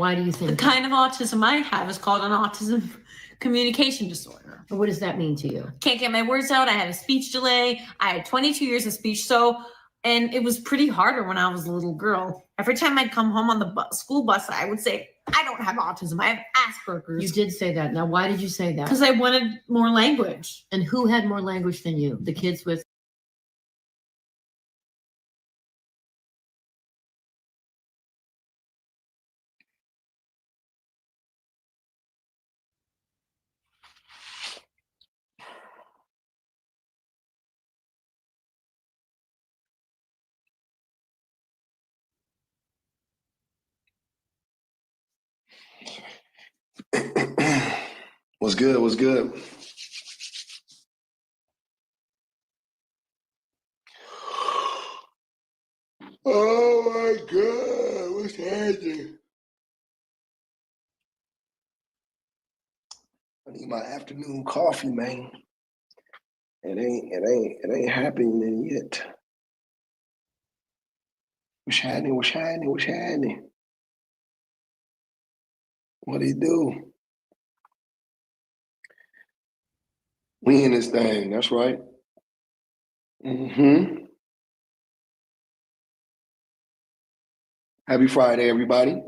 why do you think the kind of autism I have is called an autism communication disorder. What does that mean to you? Can't get my words out. I had a speech delay. I had 22 years of speech. And it was pretty harder when I was a little girl. Every time I'd come home on the school bus, I would say, I don't have autism. I have Asperger's. You did say that. Now, why did you say that? Because I wanted more language. And who had more language than you? The kids with... What's good? What's good? Oh my God, what's happening? I need my afternoon coffee, man. It ain't happening yet. What's happening? What's happening? What's happening? What he do? We in this thing, that's right. Happy Friday, everybody.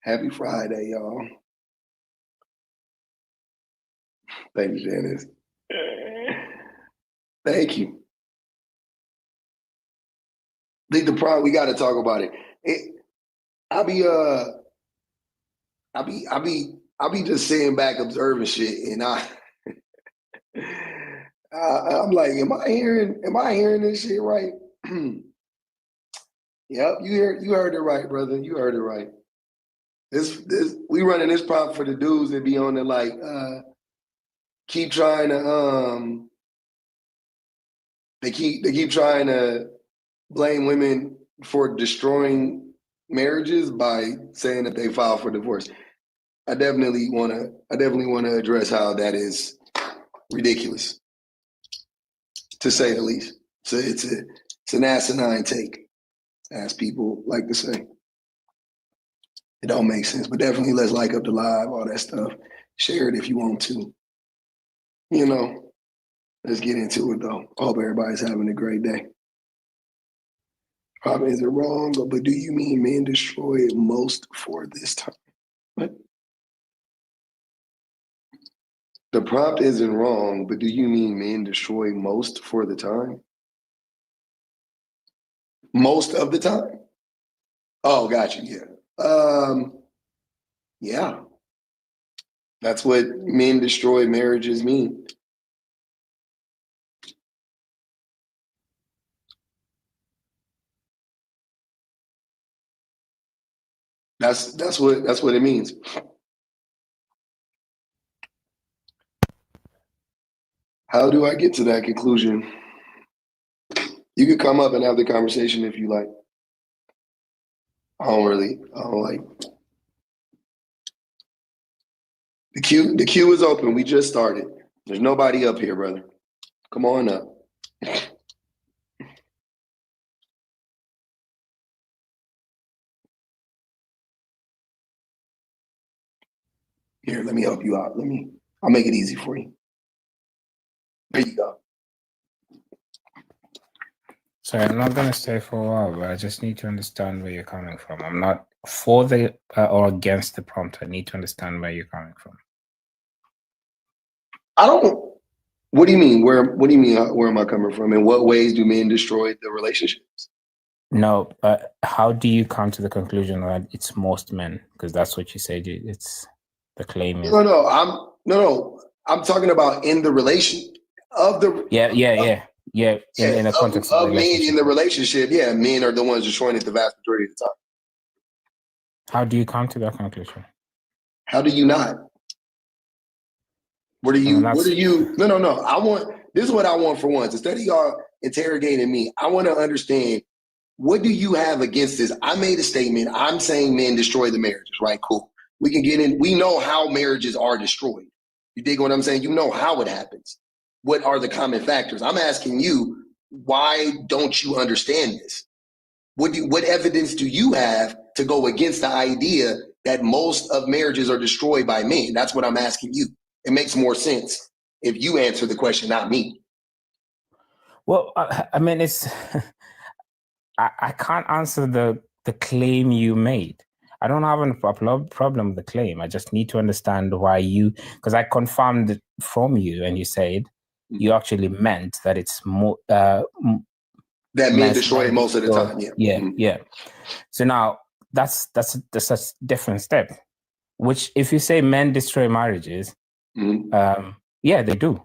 Happy Friday, y'all. Thank you, Janice. Thank you. I think the problem, we got to talk about it. I'll be just sitting back observing shit, and I'm like, am I hearing this shit right? Yep, you heard it right, brother. You heard it right. This we running this prompt for the dudes that be on the like keep trying to they keep trying to blame women for destroying marriages by saying that they filed for divorce. I definitely want to address how that is ridiculous, to say the least. So it's an asinine take, as people like to say. It don't make sense, but definitely let's like up the live, all that stuff. Share it if you want to. You know, let's get into it though. I hope everybody's having a great day. Probably is it wrong, but do you mean men destroy most for this time? What? The prompt isn't wrong, but do you mean men destroy most for the time? Most of the time? Oh, got you, yeah. Yeah. That's what men destroy marriages mean. That's what it means. How do I get to that conclusion? You could come up and have the conversation if you like. I don't like. The queue is open. We just started. There's nobody up here, brother. Come on up. Here, let me help you out. I'll make it easy for you. There you go. Sorry, I'm not going to stay for a while, but I just need to understand where you're coming from. I'm not for the or against the prompt. I need to understand where you're coming from. What do you mean? Where am I coming from? In what ways do men destroy the relationships? No, how do you come to the conclusion that it's most men? Because that's what you said. It's the claim is. No. I'm talking about in the relation of the. Yeah. In the context of men in the relationship, yeah, men are the ones destroying it the vast majority of the time. How do you come to that conclusion? How do you not? No. This is what I want for once. Instead of y'all interrogating me, I want to understand, what do you have against this? I made a statement. I'm saying men destroy the marriages, right? Cool. We can get in. We know how marriages are destroyed. You dig what I'm saying? You know how it happens. What are the common factors? I'm asking you, why don't you understand this? What evidence do you have to go against the idea that most of marriages are destroyed by men? That's what I'm asking you. It makes more sense if you answer the question, not me. Well, I mean, it's I can't answer the claim you made. I don't have a problem with the claim. I just need to understand why because I confirmed it from you, and you said you actually meant that it's more that men destroy it most of the time. Yeah, Mm-hmm. yeah. So now that's a different step. Which, if you say men destroy marriages, yeah, they do.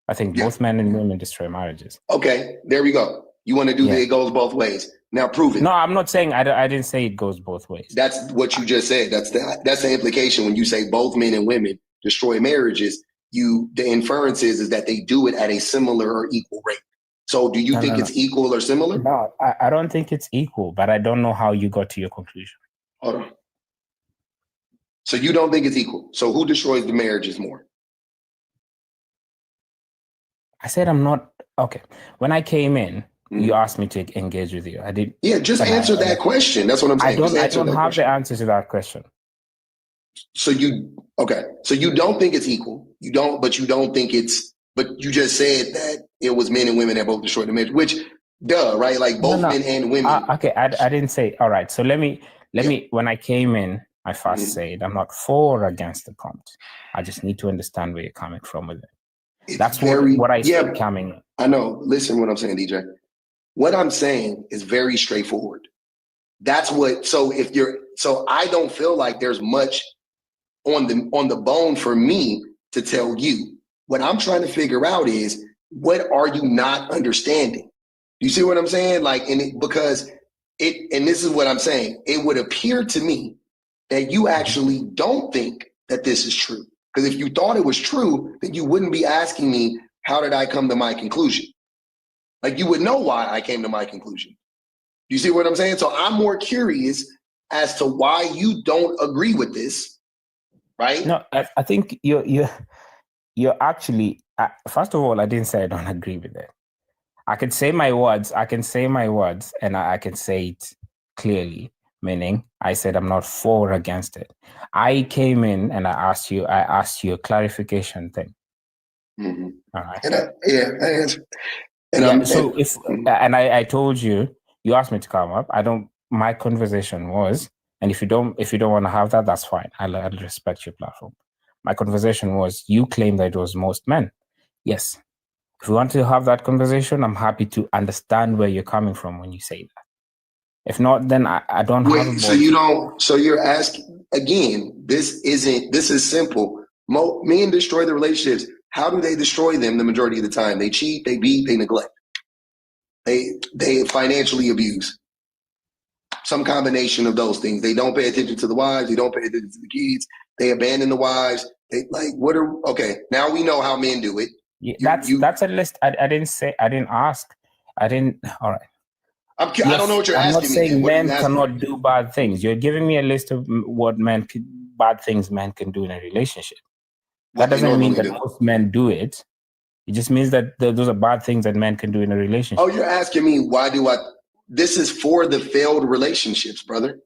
I think both men and women destroy marriages. Okay, there we go. You want to do it goes both ways. Now prove it. No, I'm not saying I didn't say it goes both ways. That's what you just said. That's the implication when you say both men and women destroy marriages. The inference is that they do it at a similar or equal rate. So do you think it's equal or similar? No, I don't think it's equal, but I don't know how you got to your conclusion. Hold on. So you don't think it's equal. So who destroys the marriages more? I said I'm not okay. When I came in, you asked me to engage with you. I did. Yeah, just answer that question. That's what I'm saying. I don't have the answer to that question. So you don't think it's equal. You don't think it's, but you just said that it was men and women that both destroyed the marriage, which right? Like both men and women. Okay, I didn't say, all right. So let me, when I came in, I first said, I'm not for or against the prompt. I just need to understand where you're coming from with it. That's what I said coming. I know. Listen what I'm saying, DJ. What I'm saying is very straightforward. That's what, so I don't feel like there's much on the bone for me to tell you. What I'm trying to figure out is, what are you not understanding? You see what I'm saying? Like, and this is what I'm saying. It would appear to me that you actually don't think that this is true. Because if you thought it was true, then you wouldn't be asking me, how did I come to my conclusion? Like, you would know why I came to my conclusion. You see what I'm saying? So I'm more curious as to why you don't agree with this, right? No, I think you're actually, first of all, I didn't say I don't agree with it. I can say my words, and I can say it clearly, meaning I said I'm not for or against it. I came in and I asked you a clarification thing. Mm-hmm. All right. I told you, you asked me to come up. My conversation was, and if you don't want to have that, that's fine. I'll respect your platform. My conversation was, you claim that it was most men. Yes. If you want to have that conversation, I'm happy to understand where you're coming from when you say that. If not, then I don't have. So you're asking again. This is simple. Men destroy the relationships. How do they destroy them? The majority of the time, they cheat, they beat, they neglect, they financially abuse. Some combination of those things. They don't pay attention to the wives. They don't pay attention to the kids. They abandon the wives. Okay? Now we know how men do it. Yeah, that's a list. I didn't ask. All right. I don't know what you're asking me. I'm not saying men cannot do bad things. You're giving me a list of what bad things men can do in a relationship. That doesn't mean that most men do it. It just means that those are bad things that men can do in a relationship. Oh, you're asking me this is for the failed relationships, brother.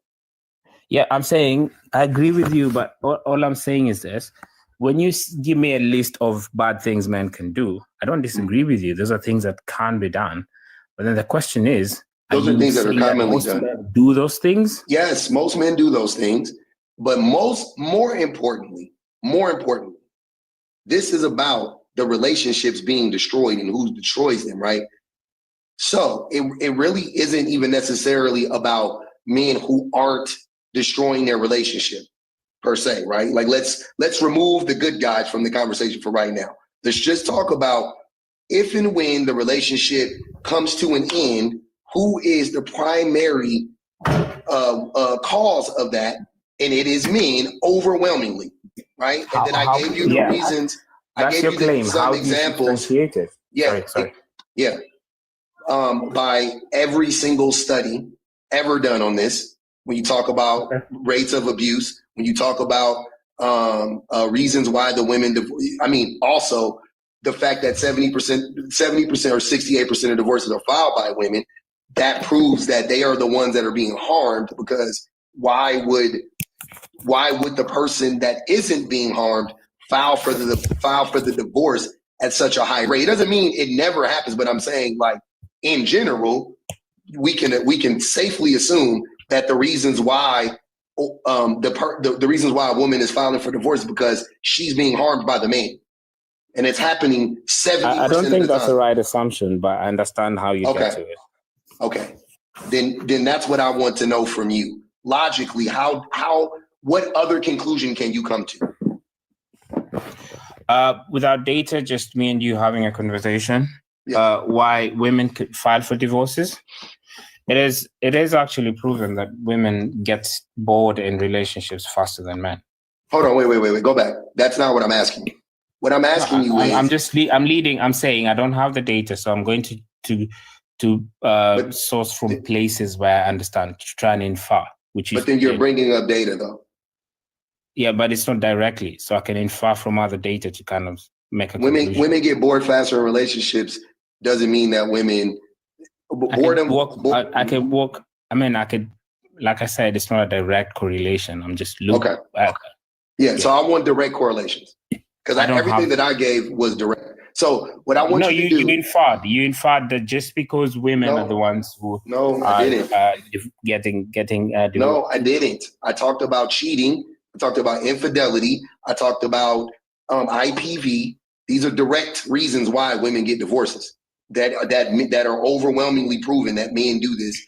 Yeah, I'm saying I agree with you, but all I'm saying is this. When you give me a list of bad things men can do, I don't disagree with you. Those are things that can be done. But then the question is, those are things that are commonly done. Do those things? Yes, most men do those things. But more importantly, this is about the relationships being destroyed and who destroys them, right? So it really isn't even necessarily about men who aren't destroying their relationship per se, right? Like let's remove the good guys from the conversation for right now. Let's just talk about if and when the relationship comes to an end, who is the primary cause of that? And it is men overwhelmingly, right? And then I gave you the reasons. That's your claim. Some examples. Yeah. Sorry. Yeah. By every single study ever done on this, when you talk about rates of abuse, when you talk about reasons why the women, also the fact that 70% or 68% of divorces are filed by women, that proves that they are the ones that are being harmed, because why would the person that isn't being harmed file for the divorce at such a high rate? It doesn't mean it never happens, but I'm saying, like, in general, we can safely assume that the reasons why the reasons why a woman is filing for divorce is because she's being harmed by the man, and it's happening 70%. I don't think of the that's time. the right assumption, but I understand how you get to it. Okay, then that's what I want to know from you. Logically, what other conclusion can you come to? Without data, just me and you having a conversation. Yeah. Why women could file for divorces? It is actually proven that women get bored in relationships faster than men. Hold on, wait, go back. That's not what I'm asking you. What I'm asking you is, I'm saying I don't have the data, so I'm going to source from places where I understand, to try and infer. But then you're bringing up data, though. Yeah, but it's not directly, so I can infer from other data to kind of make a conclusion. Women get bored faster in relationships doesn't mean that women boredom. I can walk. I mean, I could. Like I said, it's not a direct correlation. I'm just looking. Okay. Yeah. So I want direct correlations, because everything that I gave was direct. So what I want you to do. You inferred that just because women are the ones who. No, I didn't. Getting. No, I didn't. I talked about cheating. I talked about infidelity. I talked about IPV. These are direct reasons why women get divorces that are overwhelmingly proven that men do this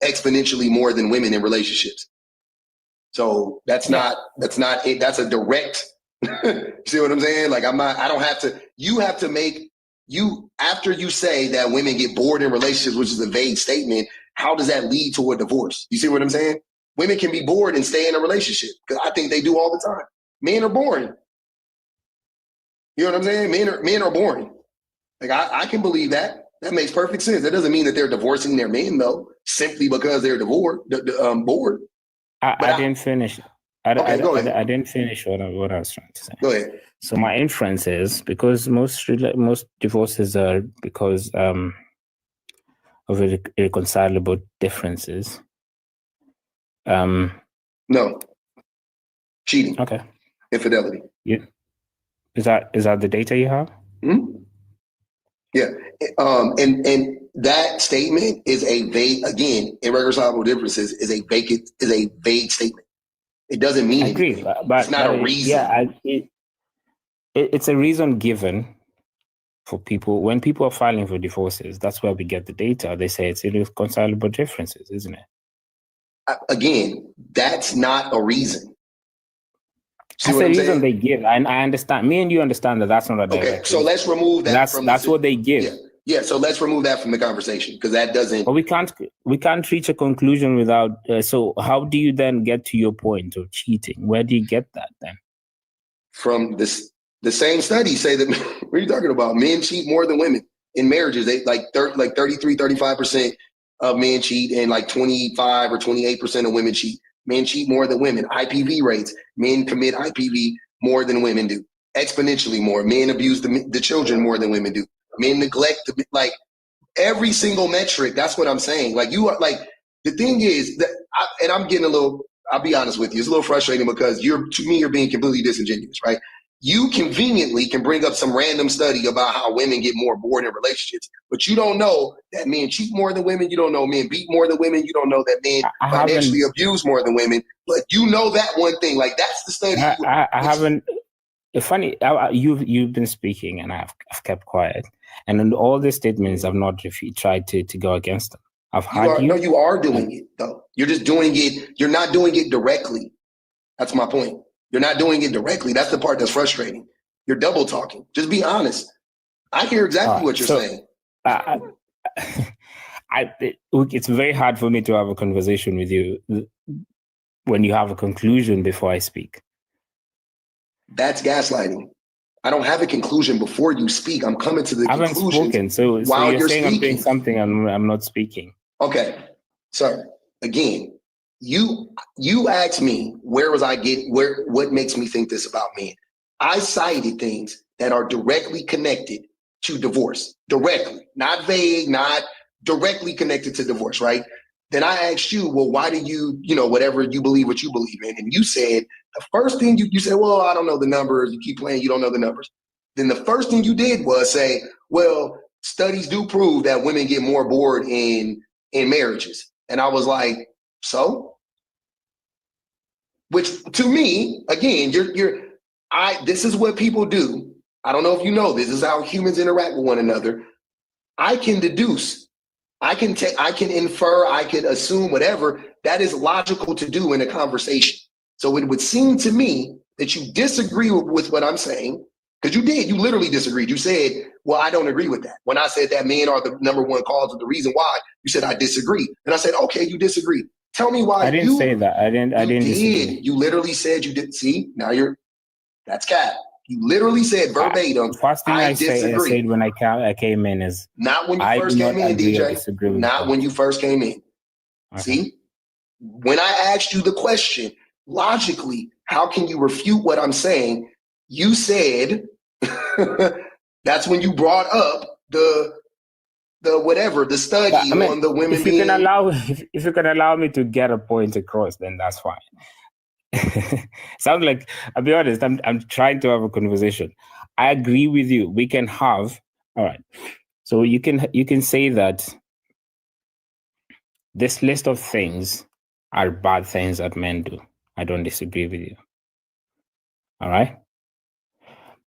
exponentially more than women in relationships. So that's not it. That's a direct. See what I'm saying? Like, I don't have to. You have to make after you say that women get bored in relationships, which is a vague statement. How does that lead to a divorce? You see what I'm saying? Women can be bored and stay in a relationship, because I think they do all the time. Men are boring. You know what I'm saying? Men are boring. Like, I can believe that. That makes perfect sense. That doesn't mean that they're divorcing their men, though, simply because they're bored. I didn't finish. I didn't finish what I was trying to say. Go ahead. So my inference is, because most divorces are because of irreconcilable differences. No. Cheating. Okay. Infidelity. Yeah. Is that the data you have? Mm-hmm. Yeah. And that statement is a vague, again, irreconcilable differences is a vague statement. It doesn't mean anything. But it's not a reason. Yeah, it's a reason given for people. When people are filing for divorces, that's where we get the data. They say it's irreconcilable differences, isn't it? Again, that's not a reason. That's the reason they give. I understand. Me and you understand that that's not a direct. Okay, so let's remove that. That's what they give. Yeah. So let's remove that from the conversation, because that doesn't. But we can't reach a conclusion without. So how do you then get to your point of cheating? Where do you get that then? From the same studies say that. What are you talking about? Men cheat more than women in marriages. They like 35% of men cheat, and like 25 or 28% of women cheat. Men cheat more than women. IPV rates. Men commit IPV more than women do. Exponentially more. Men abuse the children more than women do. Men neglect like every single metric. That's what I'm saying. Like, you are like, the thing is that, and I'm getting I'll be honest with you. It's a little frustrating, because you're being completely disingenuous, right? You conveniently can bring up some random study about how women get more bored in relationships, but you don't know that men cheat more than women. You don't know men beat more than women. You don't know that men financially abuse more than women. But you know that one thing. Like, that's the study. I haven't. It's funny. You've been speaking, and I've kept quiet. And in all these statements, I've not tried to go against them. You are doing it, though. You're just doing it. You're not doing it directly. That's my point. You're not doing it directly. That's the part that's frustrating. You're double talking. Just be honest. I hear exactly what you're saying. It's very hard for me to have a conversation with you when you have a conclusion before I speak. That's gaslighting. I don't have a conclusion before you speak. I'm coming to the conclusion. I haven't spoken, so you're saying speaking. I'm doing something, I'm not speaking. Okay. So again, you asked me what makes me think this about men. I cited things that are directly connected to divorce. Directly. Not vague, not directly connected to divorce, right? Then I asked you, well, why do you, whatever you believe, what you believe in? And you said, the first thing you said, well, I don't know the numbers. You keep playing, you don't know the numbers. Then the first thing you did was say, well, studies do prove that women get more bored in marriages. And I was like, so? Which to me, again, this is what people do. I don't know if you know this is how humans interact with one another. I can deduce, I can infer, I can assume whatever that is logical to do in a conversation. So it would seem to me that you disagree with what I'm saying, because you literally disagreed. You said, well, I don't agree with that. When I said that men are the number one cause of the reason why, you said I disagree. And I said, okay, you disagree. Tell me why. I didn't say that. I didn't disagree. You literally said you did. See, now that's cap. You literally said verbatim. First thing I said when I came in is not when you first came in, DJ. Not when you first came in. Okay. See, when I asked you the question, logically, how can you refute what I'm saying? You said that's when you brought up the study on the women. If you can allow me to get a point across, then that's fine. Sounds like, I'll be honest, I'm trying to have a conversation. I agree with you. We can have, all right. So you can say that this list of things are bad things that men do. I don't disagree with you. All right.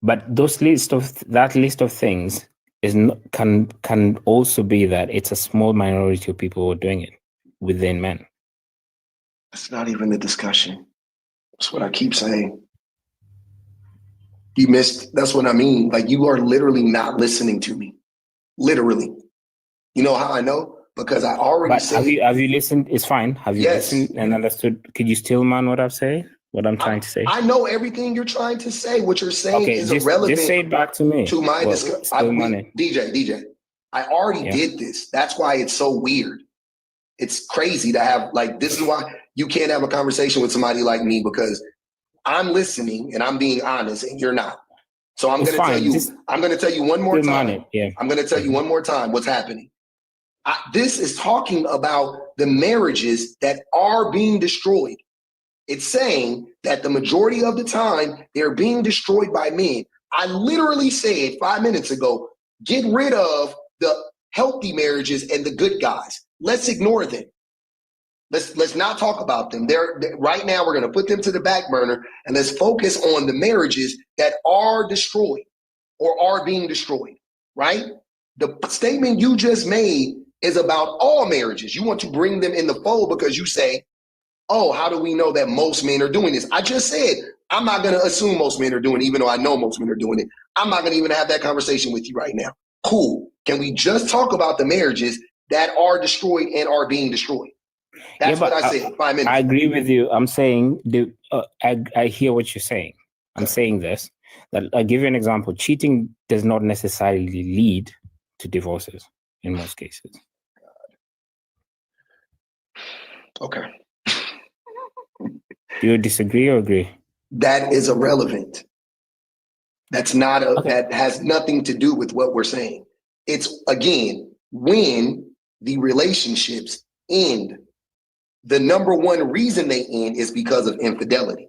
But that list of things can also be that it's a small minority of people who are doing it within men. That's not even the discussion. That's what I keep saying. You missed. That's what I mean. Like, you are literally not listening to me. Literally. You know how I know? Because I already said. Have you listened? It's fine. Have you listened and understood? Could you still man what I'm saying? What I'm trying to say? I know everything you're trying to say. What you're saying is irrelevant. Just say it back to me. To my discussion. DJ, I already did this. That's why it's so weird. It's crazy to have, this is why you can't have a conversation with somebody like me, because I'm listening and I'm being honest and you're not. So I'm going to tell you one more time. I'm going to tell you one more time what's happening. This is talking about the marriages that are being destroyed. It's saying that the majority of the time they're being destroyed by men. I literally said 5 minutes ago, get rid of the healthy marriages and the good guys. Let's ignore them. Let's not talk about them. They're right now, we're going to put them to the back burner and let's focus on the marriages that are destroyed or are being destroyed, right? The statement you just made is about all marriages. You want to bring them in the fold because you say, oh, how do we know that most men are doing this? I just said, I'm not going to assume most men are doing it, even though I know most men are doing it. I'm not going to even have that conversation with you right now. Cool. Can we just talk about the marriages that are destroyed and are being destroyed? That's what I said 5 minutes. I agree with you. I'm saying, I hear what you're saying. I'm saying this, that I'll give you an example. Cheating does not necessarily lead to divorces in most cases. Okay. Do you disagree or agree? That is irrelevant. That's not that has nothing to do with what we're saying. It's, again, when the relationships end, the number one reason they end is because of infidelity.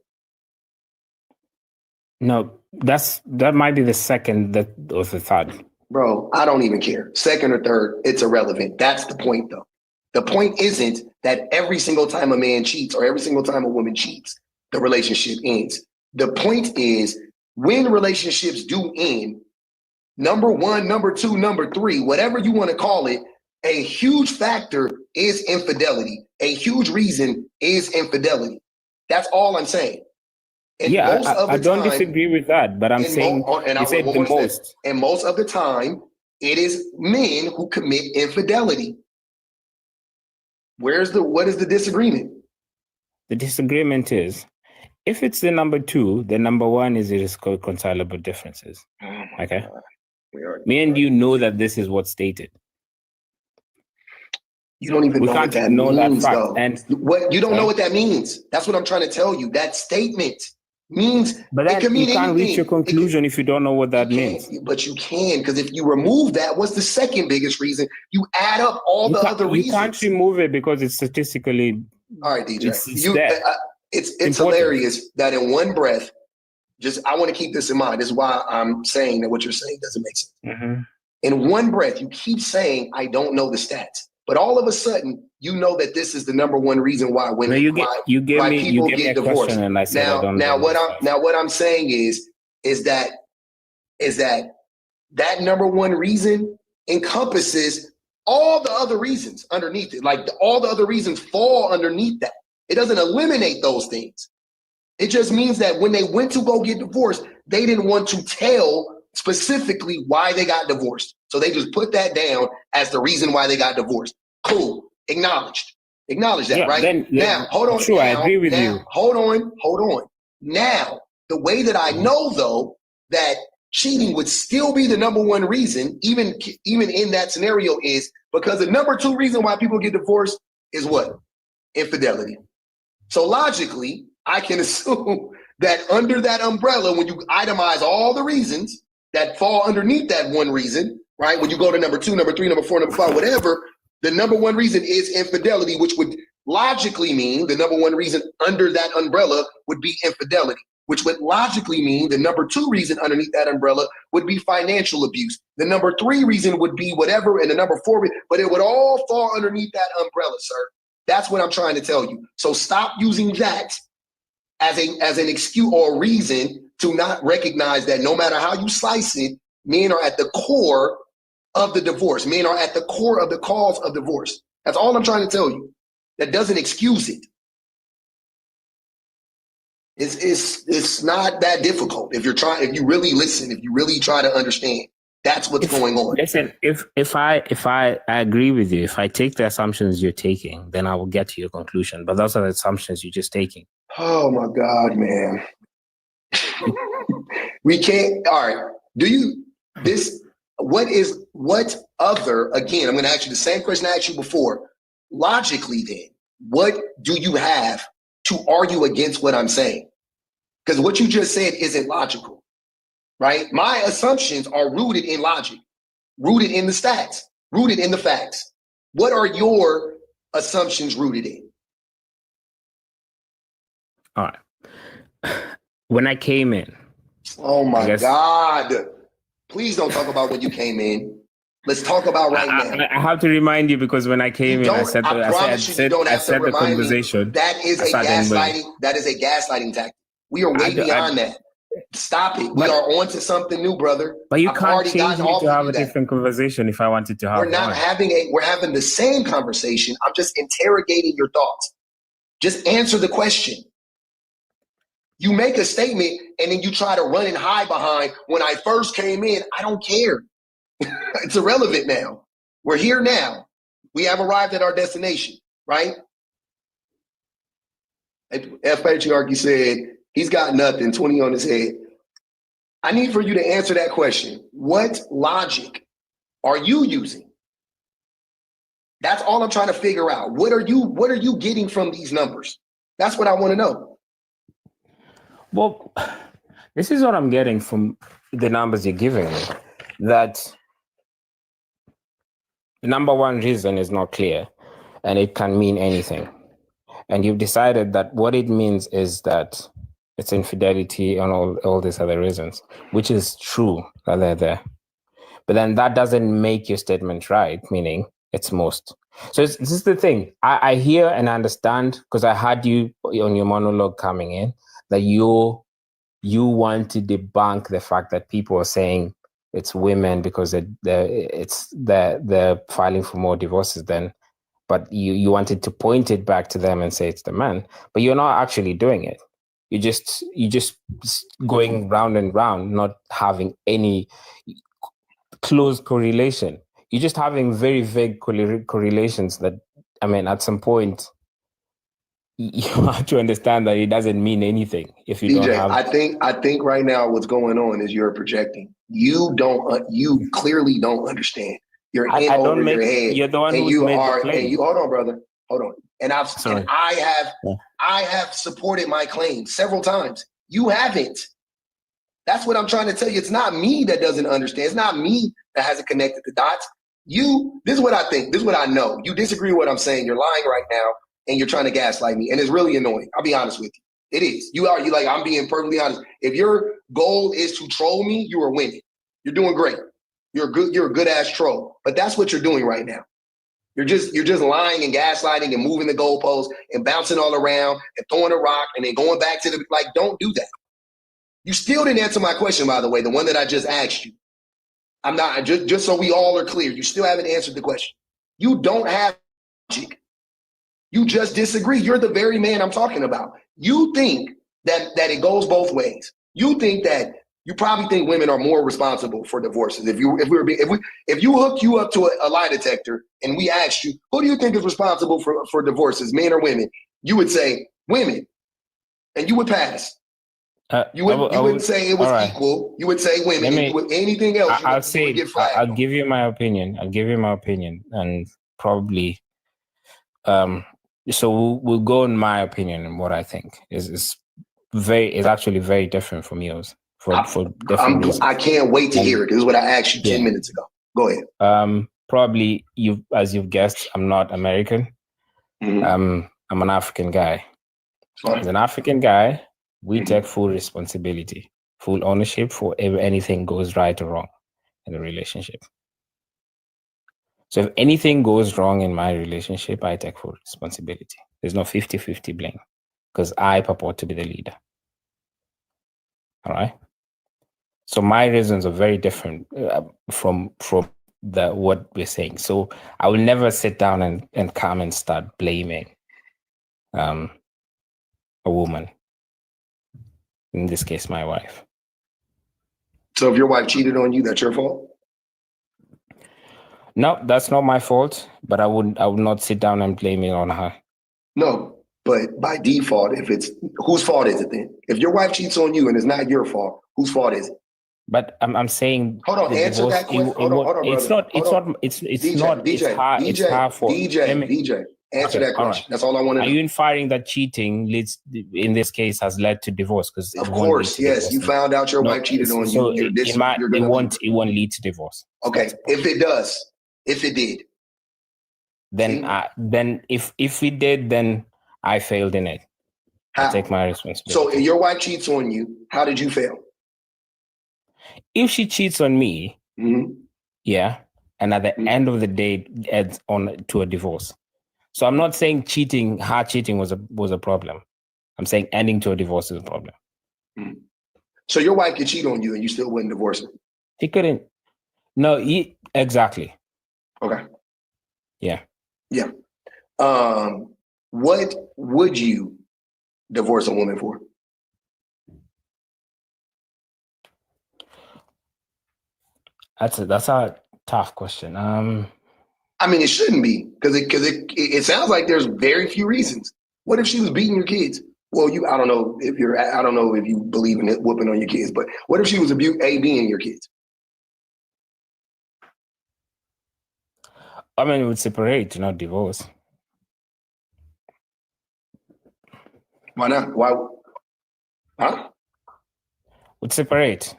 No, that might be the second or the third. Bro, I don't even care. Second or third, it's irrelevant. That's the point, though. The point isn't that every single time a man cheats or every single time a woman cheats, the relationship ends. The point is, when relationships do end, number one, number two, number three, whatever you want to call it, a huge factor is infidelity. A huge reason is infidelity. That's all I'm saying. And I don't disagree with that, but I'm saying you said the most. And most of the time, it is men who commit infidelity. What is the disagreement? The disagreement is, if it's the number two, the number one is irreconcilable differences. Okay? Me and you know that this is what's stated. You don't even know what that means, though. And what you don't know what that means. That's what I'm trying to tell you. That statement means But it then can you mean can't reach anything. your conclusion if you don't know what that You means. can't, but you can, because if you remove that, what's the second biggest reason? You add up all the other You reasons. can't remove it because it's statistically. All right, DJ. It's there. It's Important. hilarious that in one breath, I want to keep this in mind. This is why I'm saying that what you're saying doesn't make sense. Mm-hmm. In one breath, you keep saying, I don't know the stats. But all of a sudden, you know that this is the number one reason why women, You gave me a divorced. question and I said I don't know. What I'm saying is that number one reason encompasses all the other reasons underneath it. Like all the other reasons fall underneath that. It doesn't eliminate those things. It just means that when they went to go get divorced, they didn't want to tell specifically why they got divorced. So they just put that down as the reason why they got divorced. Cool. Acknowledged. Acknowledge that, right? Now, hold on. Sure, I agree with you. Hold on. Now, the way that I know, though, that cheating would still be the number one reason, even in that scenario, is because the number two reason why people get divorced is what? Infidelity. So logically, I can assume that under that umbrella, when you itemize all the reasons that fall underneath that one reason, right? When you go to number 2, number 3, number 4, number 5, whatever, the number one reason is infidelity, which would logically mean the number one reason under that umbrella would be infidelity, which would logically mean the number two reason underneath that umbrella would be financial abuse. The number 3 reason would be whatever, and the number 4, but it would all fall underneath that umbrella, sir. That's what I'm trying to tell you. So stop using that as an excuse or reason to not recognize that no matter how you slice it, men are at the core of the divorce. Men are at the core of the cause of divorce. That's all I'm trying to tell you. That doesn't excuse it. It's not that difficult if you really listen, if you really try to understand. That's what's going on. Listen, if I agree with you, if I take the assumptions you're taking, then I will get to your conclusion. But those are the assumptions you're just taking. Oh my God, man. We can't. All right. What other, again, I'm going to ask you the same question I asked you before. Logically, then, what do you have to argue against what I'm saying? Because what you just said isn't logical, right? My assumptions are rooted in logic, rooted in the stats, rooted in the facts. What are your assumptions rooted in? All right. When I came in. Oh my God. Please don't talk about when you came in. Let's talk about right now. I have to remind you because when I came in, I said the conversation. That is a gaslighting. That is a gaslighting tactic. We are way beyond that. Stop it. We are on to something new, brother. But you can't change me to have a different conversation if I wanted to have one. We're having the same conversation. I'm just interrogating your thoughts. Just answer the question. You make a statement and then you try to run and hide behind when I first came in. I don't care. It's irrelevant now. We're here now. We have arrived at our destination, right? F. Patriarchy said, he's got nothing, 20 on his head. I need for you to answer that question. What logic are you using? That's all I'm trying to figure out. What are you getting from these numbers? That's what I want to know. Well, this is what I'm getting from the numbers you're giving me, that the number one reason is not clear and it can mean anything. And you've decided that what it means is that it's infidelity and all these other reasons, which is true that they're there. But then that doesn't make your statement right, meaning it's most. So this is the thing. I hear and understand, because I had you on your monologue coming in, that you want to debunk the fact that people are saying it's women because they're filing for more divorces than, but you wanted to point it back to them and say it's the men, but you're not actually doing it. You're just going round and round, not having any close correlation. You're just having very vague correlations that, I mean, at some point, you have to understand that it doesn't mean anything if you DJ, don't have. I think right now what's going on is you're projecting. You clearly don't understand. You're in over your head. You're the one who made the claim. And you hold on, brother. Hold on. And I have supported my claim several times. You haven't. That's what I'm trying to tell you. It's not me that doesn't understand. It's not me that hasn't connected the dots. This is what I think. This is what I know. You disagree with what I'm saying. You're lying right now and you're trying to gaslight me. And it's really annoying. I'll be honest with you. It is. You like, I'm being perfectly honest. If your goal is to troll me, you are winning. You're doing great. You're a good ass troll. But that's what you're doing right now. You're just lying and gaslighting and moving the goalposts and bouncing all around and throwing a rock and then going back to the, like, don't do that. You still didn't answer my question, by the way, the one that I just asked you. I'm not, just so we all are clear, you still haven't answered the question. You don't have logic. You just disagree. You're the very man I'm talking about. You think that it goes both ways. You think that you probably think women are more responsible for divorces. If you hook you up to a lie detector and we asked you, who do you think is responsible for divorces, men or women? You would say women, and you would pass. You wouldn't say it was equal. You would say women. Anything else? I'll give you my opinion. And probably, so we'll go on my opinion and what I think is actually very different from yours. I can't wait to hear it. This is what I asked you 10 minutes ago. Go ahead. Probably as you've guessed, I'm not American. Mm-hmm. I'm an African guy. As an African guy, we take full responsibility, full ownership for if anything goes right or wrong in the relationship. So if anything goes wrong in my relationship, I take full responsibility. There's no 50-50 blame because I purport to be the leader. All right. So my reasons are very different from what we're saying. So I will never sit down and come and start blaming a woman. In this case, my wife. So if your wife cheated on you, that's your fault? No, that's not my fault, but I would not sit down and blame it on her. No, but by default, whose fault is it then? If your wife cheats on you and it's not your fault, whose fault is it? But I'm saying, hold on, answer that question. Hold on, it's not her fault. DJ, answer that question. Right. That's all I want to know. Are you inferring that cheating in this case has led to divorce? Because of course, yes. You found out your wife cheated on you. It won't lead to divorce. Okay, if it does, if it did, then if it did, then I failed in it. I take my responsibility. So if your wife cheats on you, how did you fail? If she cheats on me, mm-hmm. yeah, and at the end of the day, adds on to a divorce. So I'm not saying her cheating was a problem. I'm saying ending to a divorce is a problem. Mm-hmm. So your wife could cheat on you and you still wouldn't divorce her? He couldn't. No, exactly. Okay. Yeah. Yeah. What would you divorce a woman for? That's a tough question. I mean, it shouldn't be because it sounds like there's very few reasons. What if she was beating your kids? Well, I don't know if you believe in it, whooping on your kids, but what if she was beating your kids? I mean, it would separate, not divorce. Why not? Why? Huh? Would separate,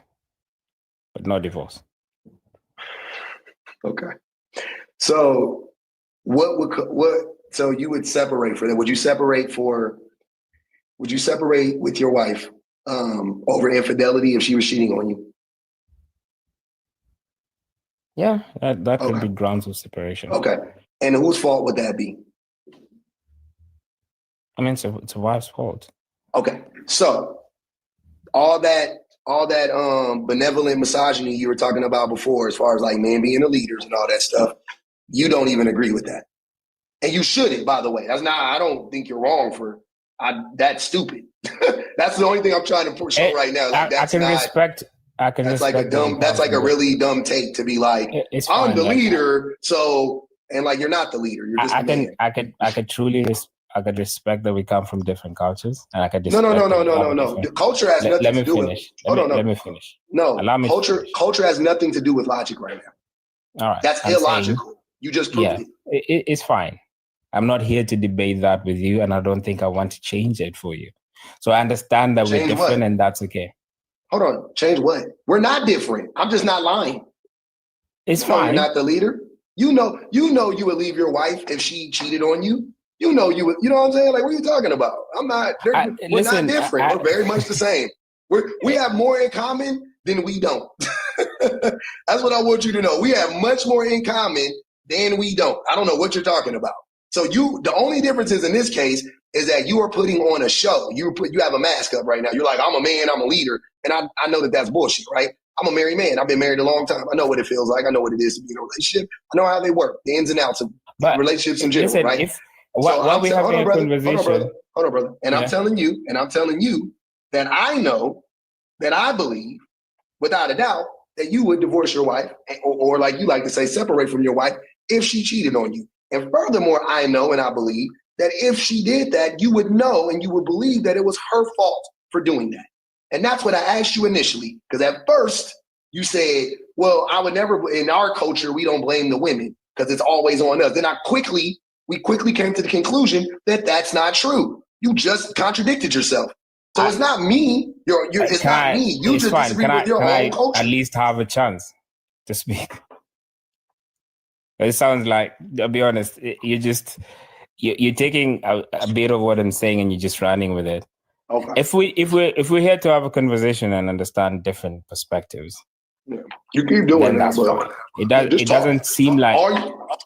but not divorce. Okay. So so you would separate for that? Would you separate with your wife over infidelity if she was cheating on you? Yeah, that could be grounds of separation. Okay. And whose fault would that be? I mean, it's a wife's fault. Okay. So all that benevolent misogyny you were talking about before, as far as like men being the leaders and all that stuff, you don't even agree with that. And you shouldn't, by the way. I don't think you're wrong that's stupid. That's the only thing I'm trying to show right now. Like, that's like a really dumb take to be like, I'm the leader, so, and like, you're not the leader. You're just I could truly respect that we come from different cultures, and I could no. The culture has nothing to do with. Let me finish. No, culture has nothing to do with logic right now. All right, that's illogical. You just proved it. It's fine. I'm not here to debate that with you, and I don't think I want to change it for you. So I understand that we're Change different, what? and that's okay. Hold on. Change what? We're not different. I'm just not lying. It's You know fine. you're not the leader. You know you would leave your wife if she cheated on you. You know what I'm saying? Like, what are you talking about? I'm not. We're listen, not different. We're very much the same. We have more in common than we don't. That's what I want you to know. We have much more in common than we don't. I don't know what you're talking about. So the only difference is in this case is that you are putting on a show. You have a mask up right now. You're like, I'm a man, I'm a leader, and I know that that's bullshit, right? I'm a married man. I've been married a long time. I know what it feels like. I know what it is to be in a relationship. I know how they work, the ins and outs of relationships in general, listen, right? While we're having a conversation, hold on, brother. And I'm telling you that I know, that I believe, without a doubt, that you would divorce your wife, or like you like to say, separate from your wife if she cheated on you. And furthermore, I know and I believe that if she did that, you would know and you would believe that it was her fault for doing that. And that's what I asked you initially, because at first you said, well, I would never, in our culture, we don't blame the women because it's always on us. Then we quickly came to the conclusion that that's not true. You just contradicted yourself. So it's not me. It's not me. You just disagree with your own culture. At least have a chance to speak. It sounds like, I'll be honest, you're taking a bit of what I'm saying and you're just running with it. Okay. If we're here to have a conversation and understand different perspectives, yeah. You keep doing that's fine. It doesn't seem like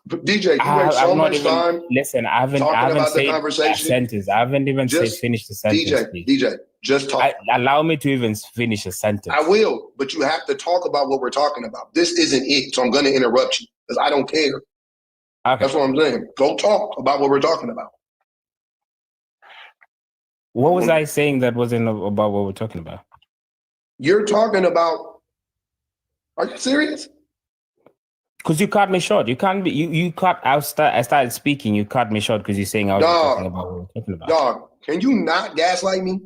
DJ. You waste so much time. Listen, I haven't said a sentence. I haven't even finished the sentence. DJ, just talk. Allow me to even finish a sentence. I will, but you have to talk about what we're talking about. This isn't it, so I'm going to interrupt you because I don't care. Okay. That's what I'm saying. Go talk about what we're talking about. What was I saying that wasn't about what we're talking about? You're talking about. Are you serious? Because you cut me short. You can't be. You cut. I started speaking. You cut me short because you're saying I was talking about what we're talking about. Dog, can you not gaslight me?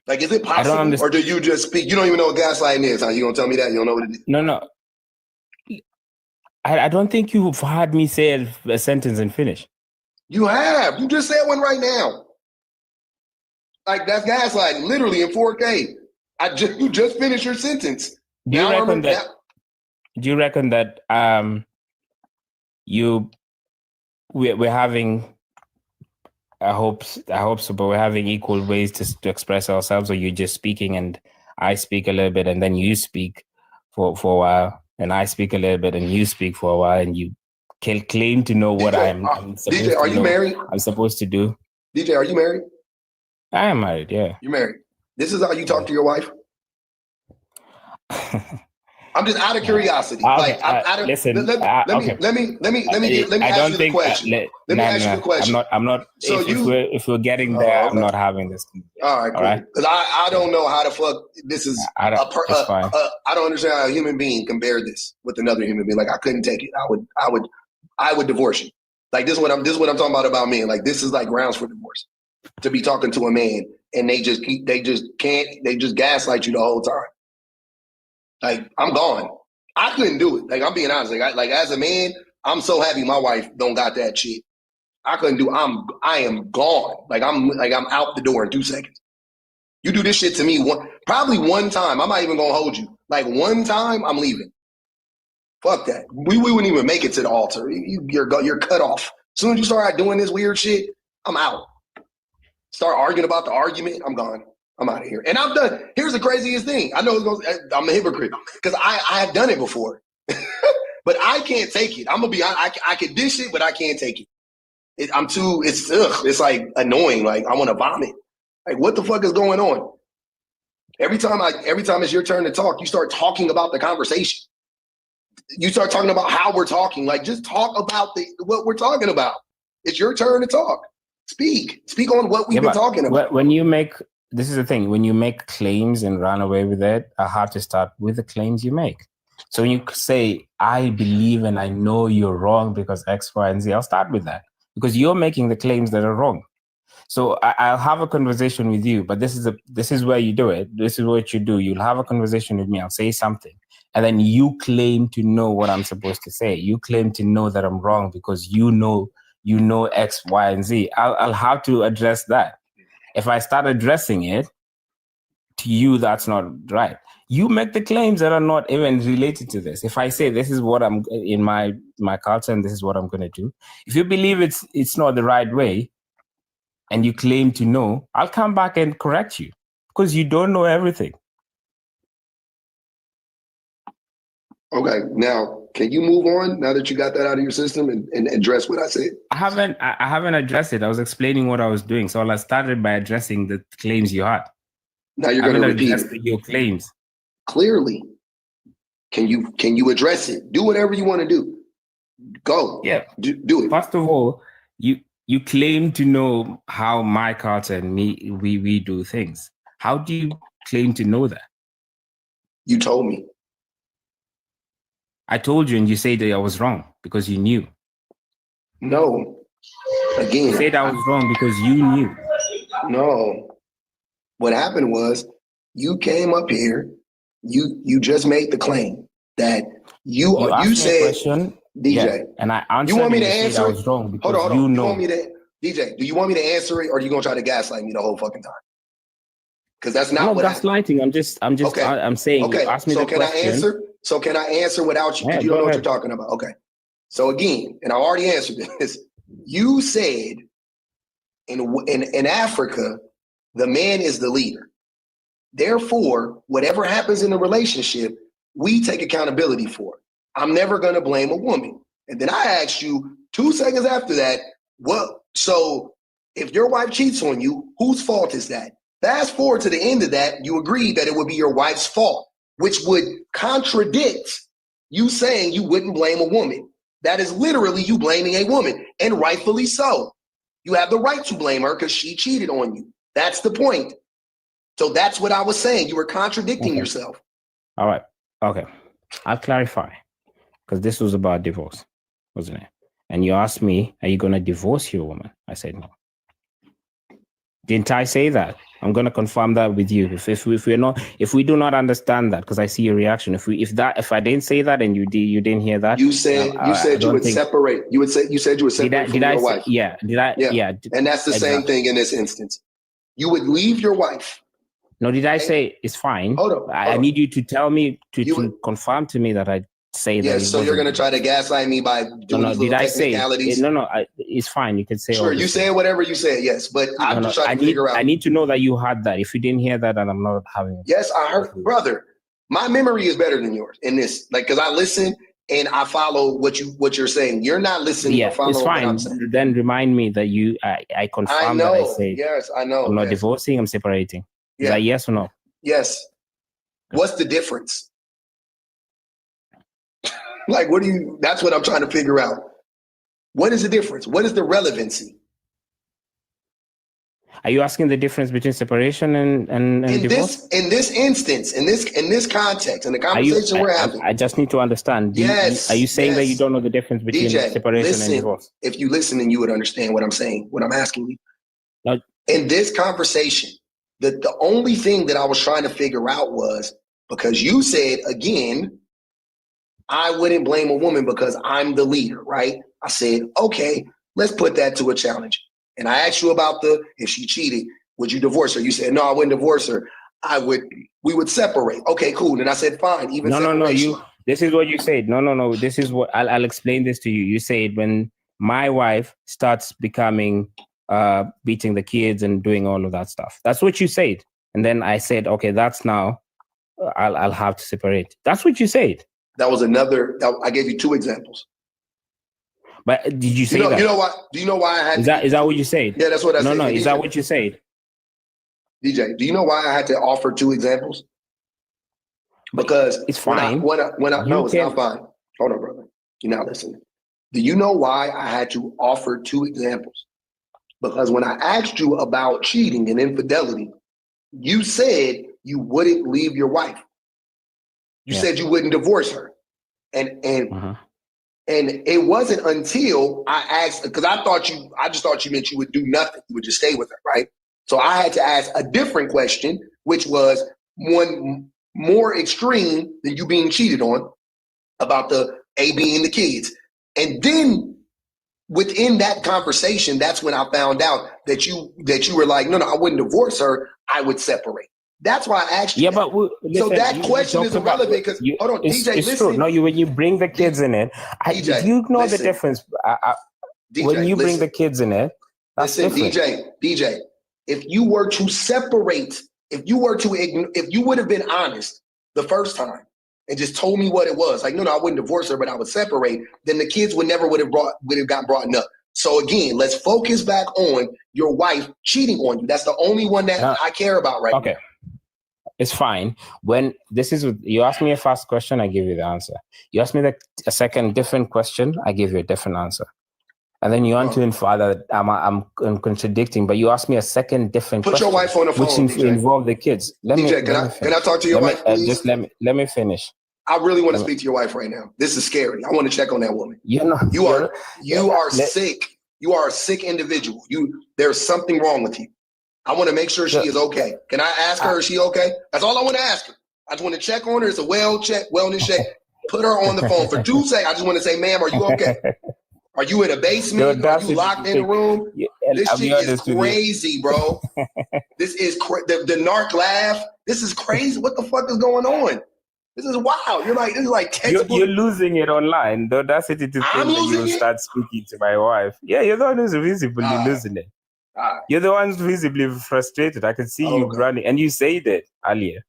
Like, is it possible, or do you just speak? You don't even know what gaslighting is. Huh? You gonna tell me that you don't know what it is? No. I don't think you've had me say a sentence and finish. You have. You just said one right now. Like, that's gaslighting, literally in 4K. You just finished your sentence. Do you reckon that we're having I hope so, but we're having equal ways to express ourselves, or you're just speaking and I speak a little bit and then you speak for a while and I speak a little bit and you speak for a while and you can claim to know what I'm supposed DJ, are you married? I'm supposed to do. DJ, are you married? I am married, yeah. You're married. This is how you talk to your wife? I'm just out of curiosity. Okay, Let me ask you the question. Let me ask you the question. I'm not. So if we're getting there, I'm not having this. All right, cool. Because I don't know how the fuck this is. I don't understand how a human being can bear this with another human being. Like, I couldn't take it. I would divorce you. Like, this is what I'm talking about men. Like, this is like grounds for divorce. To be talking to a man and they just gaslight you the whole time. Like, I'm gone. I couldn't do it. Like, I'm being honest. Like as a man, I'm so happy my wife don't got that shit. I couldn't do. I am gone. Like I'm out the door in 2 seconds. You do this shit to me probably one time. I'm not even gonna hold you. Like, one time, I'm leaving. Fuck that. We wouldn't even make it to the altar. You're cut off. As soon as you start doing this weird shit, I'm out. Start arguing about the argument, I'm gone. I'm out of here. And I'm done. Here's the craziest thing. I know I'm a hypocrite because I have done it before. But I can't take it. I'm going to be honest. I can dish it, but I can't take it. It's like annoying. Like, I want to vomit. Like, what the fuck is going on? Every time it's your turn to talk, you start talking about the conversation. You start talking about how we're talking. Like, just talk about what we're talking about. It's your turn to talk. Speak on what we've been talking about. This is the thing, when you make claims and run away with it, I have to start with the claims you make. So when you say, I believe and I know you're wrong because X, Y, and Z, I'll start with that because you're making the claims that are wrong. So I'll have a conversation with you, but this is where you do it. This is what you do. You'll have a conversation with me. I'll say something. And then you claim to know what I'm supposed to say. You claim to know that I'm wrong because you know X, Y, and Z. I'll have to address that. If I start addressing it, to you, that's not right. You make the claims that are not even related to this. If I say this is what I'm in my culture and this is what I'm going to do, if you believe it's not the right way and you claim to know, I'll come back and correct you because you don't know everything. Okay, now can you move on now that you got that out of your system and address what I said? I haven't addressed it. I was explaining what I was doing. So I started by addressing the claims you had. Now you're I going to haven't repeat addressed it your claims. clearly. Can you address it? Do whatever you want to do. Go. Yeah. Do it. First of all, you claim to know how my culture and we do things. How do you claim to know that? You told me. I told you and you said that I was wrong because you knew. No. Again. You said I was wrong because you knew. No. What happened was you came up here, you just made the claim that you asked me a said, question, DJ, yeah, and I answered. you want me to and you said answer I it? was wrong because Hold on. you know. You want me to, DJ, do you want me to answer it or are you gonna try to gaslight me the whole fucking time? Because that's not what gaslighting. I'm just okay. I'm saying, okay. You asked me so the can question. I answer? So can I answer without you? Yeah, You don't know ahead. what you're talking about. Okay. So again, and I already answered this. You said in Africa, the man is the leader. Therefore, whatever happens in the relationship, we take accountability for it. I'm never going to blame a woman. And then I asked you 2 seconds after that, so if your wife cheats on you, whose fault is that? Fast forward to the end of that, you agreed that it would be your wife's fault, which would contradict you saying you wouldn't blame a woman. That is literally you blaming a woman, and rightfully so. You have the right to blame her because she cheated on you. That's the point. So that's what I was saying. You were contradicting yourself. All right. Okay. I'll clarify because this was about divorce, wasn't it? And you asked me, are you going to divorce your woman? I said no. Didn't I say that? I'm going to confirm that with you. If we do not understand that, because I see your reaction. If I didn't say that and you didn't hear that, you said you would separate. You said you would separate from your wife. Yeah. Did I? Yeah. And that's the same thing in this instance. You would leave your wife. No, did I say it's fine? Hold on. I need you to tell me to confirm to me that I say that. Yes. So you're going to try to gaslight me by doing these little technicalities. It's fine. You can say. Sure. You said whatever you said. Yes, but I'm just trying to figure out. I need to know that you had that. If you didn't hear that, then I'm not having it. Yes, I heard, brother. My memory is better than yours in this, because I listen and I follow what you're saying. You're not listening. Yeah, it's fine. Then remind me that I confirm that I say. Yes, I know. I'm not divorcing. I'm separating. Is that yes or no? Yes. What's the difference? Like, that's what I'm trying to figure out. What is the difference? What is the relevancy? Are you asking the difference between separation and divorce? In this instance, in this context, in the conversation we're having. I just need to understand. Are you saying that you don't know the difference between separation and divorce? If you listen, then you would understand what I'm saying, what I'm asking you. No. In this conversation, the only thing that I was trying to figure out was, because you said, again, I wouldn't blame a woman because I'm the leader, right? I said, okay, let's put that to a challenge. And I asked you about if she cheated, would you divorce her? You said, no, I wouldn't divorce her. We would separate. Okay, cool. And I said, fine. This is what you said. No. This is what I'll explain this to you. You said when my wife starts becoming beating the kids and doing all of that stuff. That's what you said. And then I said, okay, that's now I'll have to separate. That's what you said. That was I gave you 2 examples. But did you say that? You know what? Do you know why I had Is that what you said? Yeah, that's what I said. No, is that what you said? DJ, do you know why I had to offer 2 examples? Because it's fine. No, it's not fine. Hold on, brother. You're not listening. Do you know why I had to offer 2 examples? Because when I asked you about cheating and infidelity, you said you wouldn't leave your wife. You said you wouldn't divorce her. And it wasn't until I asked, because I just thought you meant you would do nothing. You would just stay with her, right? So I had to ask a different question, which was one more extreme than you being cheated on, about the A being the kids. And then within that conversation, that's when I found out that you were like, no, I wouldn't divorce her. I would separate. That's why I asked you. Yeah, that. but listen, that question is irrelevant because hold on, it's, DJ, it's listen. true. No, when you bring the kids in it, DJ, you know listen. the difference. DJ, when you bring listen. the kids in it, that's different. DJ, if you were to separate, if you would have been honest the first time and just told me what it was, like, no, I wouldn't divorce her, but I would separate, then the kids would have got brought up. So again, let's focus back on your wife cheating on you. That's the only one that I care about right now. Okay. It's fine. When you ask me a first question, I give you the answer. You ask me a second different question, I give you a different answer. And then you want to infer that I'm contradicting, but you ask me a second different question. Put your wife on the phone, which involve the kids. Can I talk to your wife, please? Just let me finish. I really want to speak to your wife right now. This is scary. I want to check on that woman. You are sick. You are a sick individual. There's something wrong with you. I want to make sure she is okay. Can I ask her, is she okay? That's all I want to ask her. I just want to check on her. It's a wellness check. Put her on the phone for 2 seconds. I just want to say, ma'am, are you okay? Are you in a basement? Are you locked in a room? This shit is crazy, bro. This is the narc laugh. This is crazy. What the fuck is going on? This is wild. This is like textbook. You're losing it online. The audacity to think that you'll start speaking to my wife. Yeah, you're the one who's visibly losing it. You're the one who's visibly frustrated. I can see you running, and you said it earlier.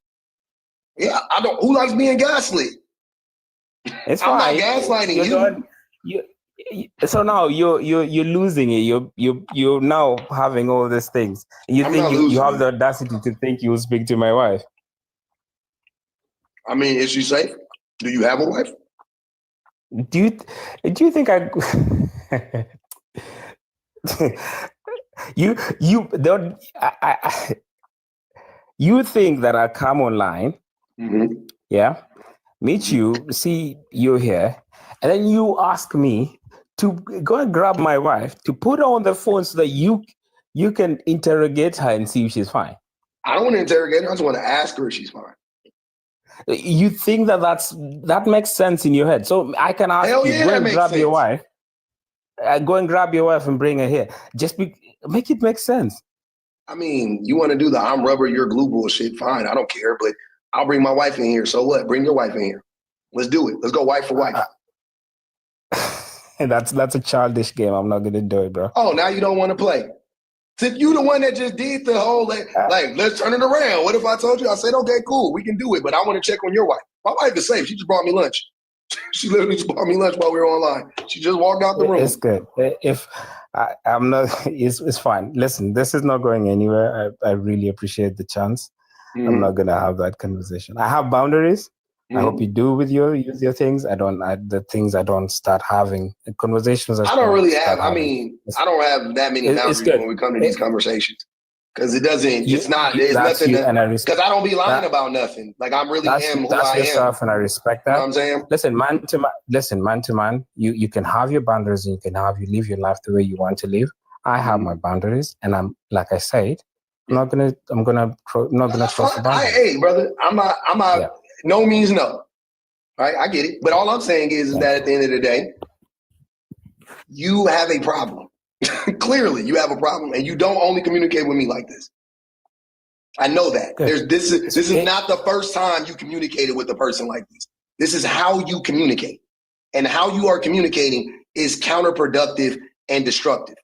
Yeah, I don't. Who likes being gaslit? It's I'm fine. not gaslighting you. So now you're losing it. You're now having all these things. You think you have the audacity to think you'll speak to my wife? I mean, is she safe? Do you have a wife? Do you think I? You think that I come online, meet you, see you're here, and then you ask me to go and grab my wife, to put her on the phone so that you can interrogate her and see if she's fine. I don't want to interrogate her. I just want to ask her if she's fine. You think that makes sense in your head? So I can ask you, go and grab your wife. Go and grab your wife and bring her here. Make it make sense. I mean, you want to do the I'm rubber, you're glue bullshit, fine. I don't care, but I'll bring my wife in here. So what? Bring your wife in here. Let's do it. Let's go wife for wife. That's a childish game. I'm not going to do it, bro. Oh, now you don't want to play. If you the one that just did the whole, let's turn it around. What if I told you? I said, okay, cool, we can do it, but I want to check on your wife. My wife is safe. She just brought me lunch. She literally just brought me lunch while we were online. She just walked out the room. It's good. If I'm not, it's fine. Listen, this is not going anywhere. I really appreciate the chance. Mm-hmm. I'm not gonna have that conversation. I have boundaries. Mm-hmm. I hope you do with use your things. The things I don't start having the conversations. I don't really have. I mean, I don't have that many boundaries when we come to these conversations. Because it doesn't, it's not, there's nothing, because I don't be lying about nothing. Like I really am who I am. Yourself, and I respect that. You know what I'm saying? Listen, man to man, you can have your boundaries and you live your life the way you want to live. I have my boundaries, and I'm, like I said, I'm not gonna cross the boundaries. Hey, brother, I'm not, no means no. Right? I get it. But all I'm saying is that at the end of the day, you have a problem. Clearly, you have a problem, and you don't only communicate with me like this. I know that. This is not the first time you communicated with a person like this. This is how you communicate, and how you are communicating is counterproductive and destructive,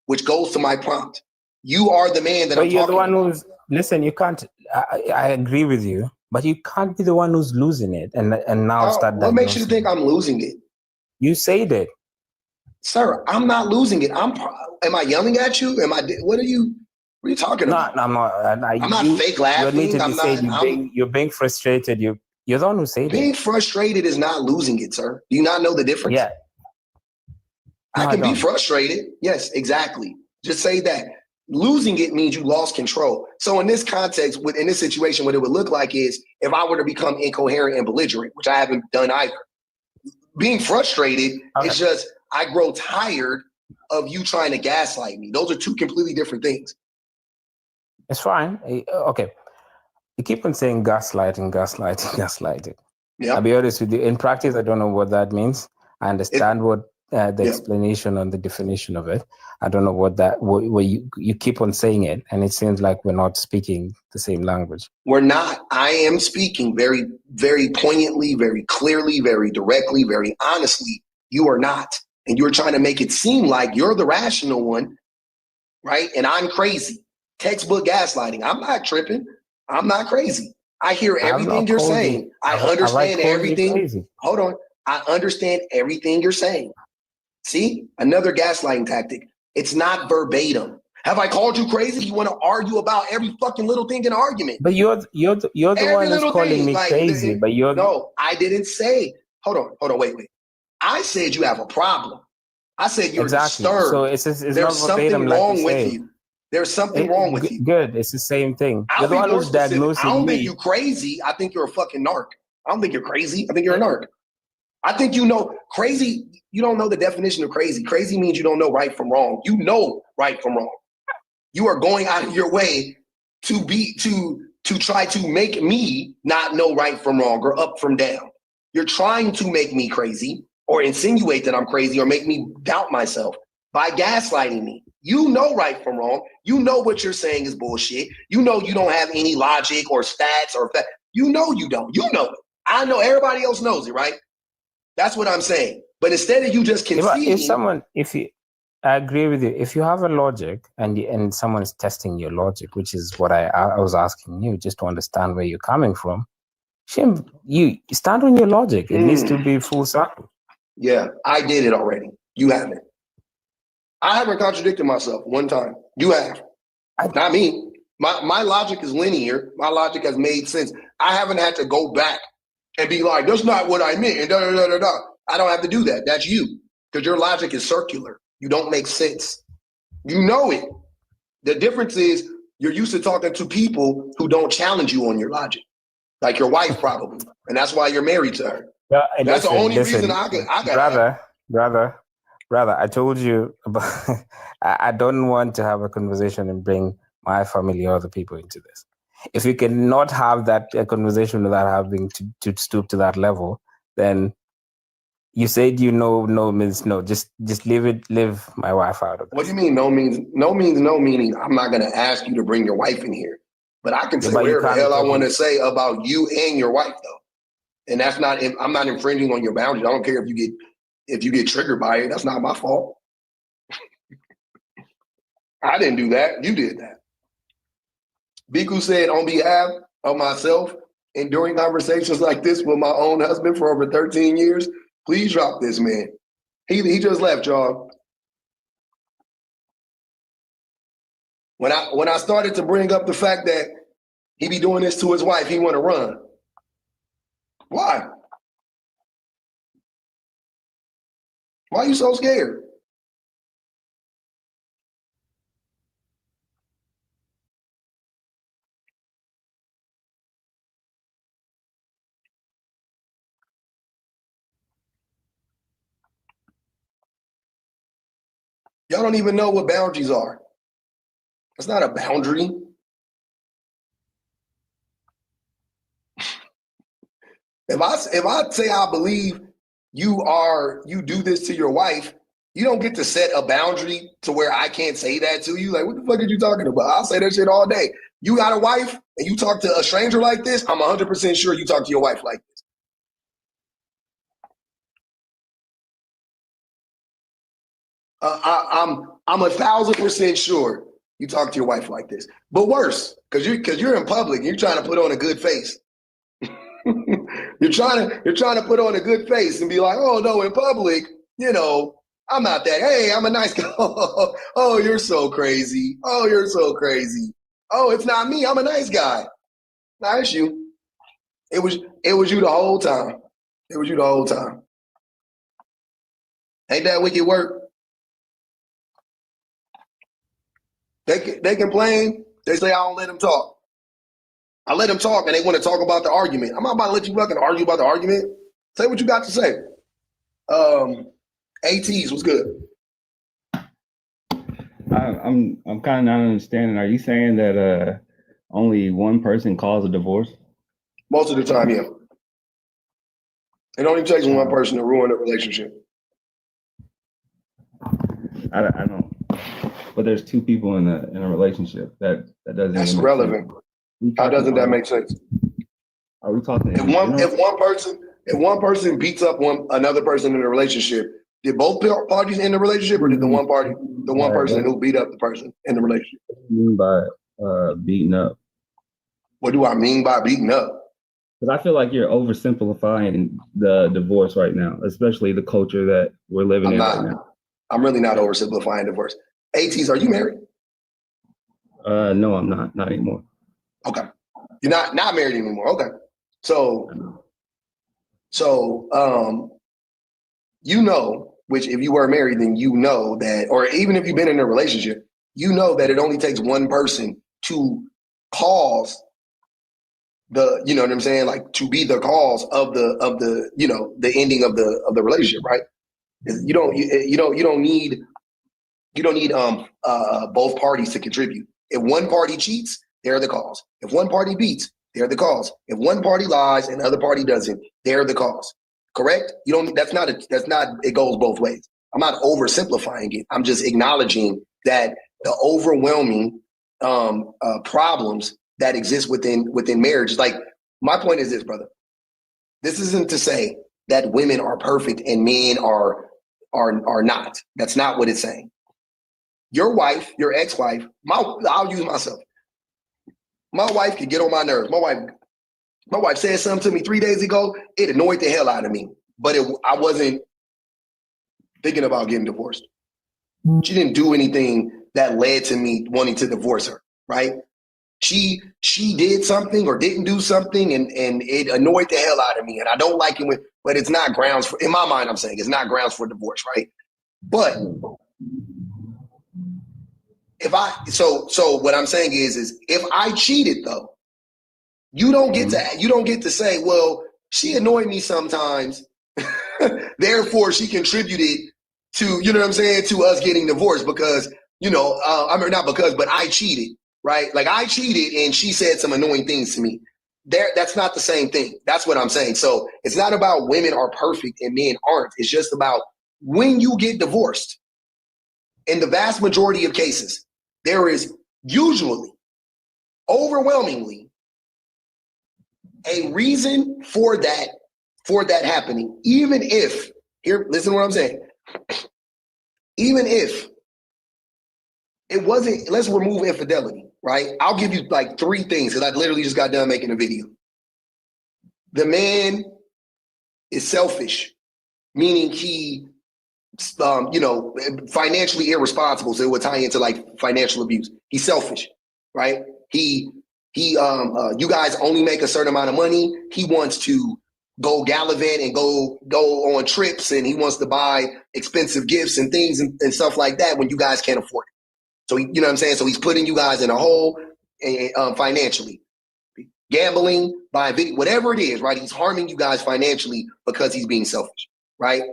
which goes to my prompt. You are the man that I'm talking about. But you're the one who's listen. You can't. I agree with you, but you can't be the one who's losing it, and now start. What makes you think I'm losing it? You said it. Sir, I'm not losing it. Am I yelling at you? What are you talking about? No, I'm not. I'm not fake laughing. You're being frustrated. You're the one who said it. Being frustrated is not losing it, sir. Do you not know the difference? Yeah. I can be frustrated. Yes, exactly. Just say that. Losing it means you lost control. So in this context, in this situation, what it would look like is if I were to become incoherent and belligerent, which I haven't done either. Being frustrated is just, I grow tired of you trying to gaslight me. Those are two completely different things. It's fine. Okay. You keep on saying gaslighting. Yeah. I'll be honest with you. In practice, I don't know what that means. I understand what the Yeah. explanation on the definition of it. I don't know what you keep on saying it, and it seems like we're not speaking the same language. We're not. I am speaking very, very poignantly, very clearly, very directly, very honestly. You are not. And you're trying to make it seem like you're the rational one, right? And I'm crazy. Textbook gaslighting. I'm not tripping. I'm not crazy. I hear everything you're saying. I understand everything. Hold on. I understand everything you're saying. See? Another gaslighting tactic. It's not verbatim. Have I called you crazy? You want to argue about every fucking little thing in an argument. But you're the one that's calling me crazy. But you're no, I didn't say. Hold on, wait. I said you have a problem. I said you're disturbed. So it's there's something wrong with you. There's something wrong with you. Good. It's the same thing. You're the one who's diagnosing me. I don't think you're crazy. I think you're a fucking narc. I don't think you're crazy. I think you're a narc. I think you know crazy. You don't know the definition of crazy. Crazy means you don't know right from wrong. You know right from wrong. You are going out of your way to try to make me not know right from wrong or up from down. You're trying to make me crazy or insinuate that I'm crazy or make me doubt myself by gaslighting me. You know right from wrong. You know what you're saying is bullshit. You know you don't have any logic or stats or fact. You know you don't. You know it. I know everybody else knows it, right? That's what I'm saying. But instead of you just conceding, I agree with you. If you have a logic and someone is testing your logic, which is what I was asking you, just to understand where you're coming from, you stand on your logic. It needs to be full circle. Yeah, I did it already. You haven't. I haven't contradicted myself one time. You have. Not me. My logic is linear. My logic has made sense. I haven't had to go back and be like, that's not what I meant. And da, da, da, da, da. I don't have to do that. That's you. Because your logic is circular. You don't make sense. You know it. The difference is you're used to talking to people who don't challenge you on your logic. Like your wife probably. And that's why you're married to her. That's the only reason I got Brother, I told you about I don't want to have a conversation and bring my family or other people into this. If you cannot have that conversation without having to stoop to that level, then you said no means no. Just leave my wife out of this. What do you mean no means no meaning I'm not gonna ask you to bring your wife in here. But I can say whatever the hell I want to say about you and your wife though. And that's not I'm not infringing on your boundaries. I don't care if you get triggered by it. That's not my fault. I didn't do that. You did that. Biku said, on behalf of myself and during conversations like this with my own husband for over 13 years, please drop this man. He just left, y'all. When I started to bring up the fact that he be doing this to his wife, he want to run. Why? Why are you so scared? Y'all don't even know what boundaries are. It's not a boundary. If I say I believe you do this to your wife, you don't get to set a boundary to where I can't say that to you. Like, what the fuck are you talking about? I'll say that shit all day. You got a wife and you talk to a stranger like this, I'm 100% sure you talk to your wife like this. I'm 1,000% sure you talk to your wife like this. But worse, because you're in public, you're trying to put on a good face. You're trying to put on a good face and be like, oh no, in public, I'm not that. Hey, I'm a nice guy. Oh, you're so crazy. Oh, you're so crazy. Oh, it's not me. I'm a nice guy. Nah, it's you. It was you the whole time. It was you the whole time. Ain't that wicked work? They complain. They say I don't let them talk. I let them talk and they want to talk about the argument. I'm not about to let you fucking argue about the argument. Say what you got to say. ATs, what's good? I'm kind of not understanding. Are you saying that only one person calls a divorce? Most of the time, yeah. It only takes one person to ruin a relationship. I don't. But there's two people in a relationship. That doesn't. That's even make relevant. sense. We How talking doesn't that about- make sense? Are we talking? If one person beats up another person in a relationship, did both parties in the relationship, or did the one person who beat up the person in the relationship? What do you mean by beating up? What do I mean by beating up? Because I feel like you're oversimplifying the divorce right now, especially the culture that we're living in right now. I'm really not oversimplifying divorce. ATs, are you married? No, I'm not anymore. Okay. You're not married anymore. Okay. So, you know, which if you were married, then you know that, or even if you've been in a relationship, you know that it only takes one person to cause the, you know what I'm saying? Like to be the cause of the, you know, the ending of the relationship, right? You don't need both parties to contribute. If one party cheats, they're the cause. If one party beats, they're the cause. If one party lies and the other party doesn't, they're the cause. Correct? That's not, it goes both ways. I'm not oversimplifying it. I'm just acknowledging that the overwhelming problems that exist within marriage. Like, my point is this, brother. This isn't to say that women are perfect and men are not. That's not what it's saying. Your wife, your ex-wife, I'll use myself. My wife could get on my nerves. My wife said something to me 3 days ago. It annoyed the hell out of me. But I wasn't thinking about getting divorced. She didn't do anything that led to me wanting to divorce her, right? She did something or didn't do something and it annoyed the hell out of me. And I don't like it but it's not grounds for, in my mind, I'm saying it's not grounds for divorce, right? But so what I'm saying is if I cheated though, you don't get to say, well, she annoyed me sometimes, therefore she contributed to, you know what I'm saying, to us getting divorced because, you know, not because, but I cheated, right? Like I cheated and she said some annoying things to me. That's not the same thing. That's what I'm saying. So it's not about women are perfect and men aren't. It's just about when you get divorced, in the vast majority of cases, there is usually, overwhelmingly, a reason for that happening. Even if, here, listen to what I'm saying. Even if it wasn't, let's remove infidelity, right? I'll give you like 3 things because I literally just got done making a video. The man is selfish, meaning he, financially irresponsible. So it would tie into like financial abuse. He's selfish, right? You guys only make a certain amount of money. He wants to go gallivant and go on trips, and he wants to buy expensive gifts and things and stuff like that when you guys can't afford it. So you know what I'm saying? So he's putting you guys in a hole financially. Gambling, buying video, whatever it is, right? He's harming you guys financially because he's being selfish, right?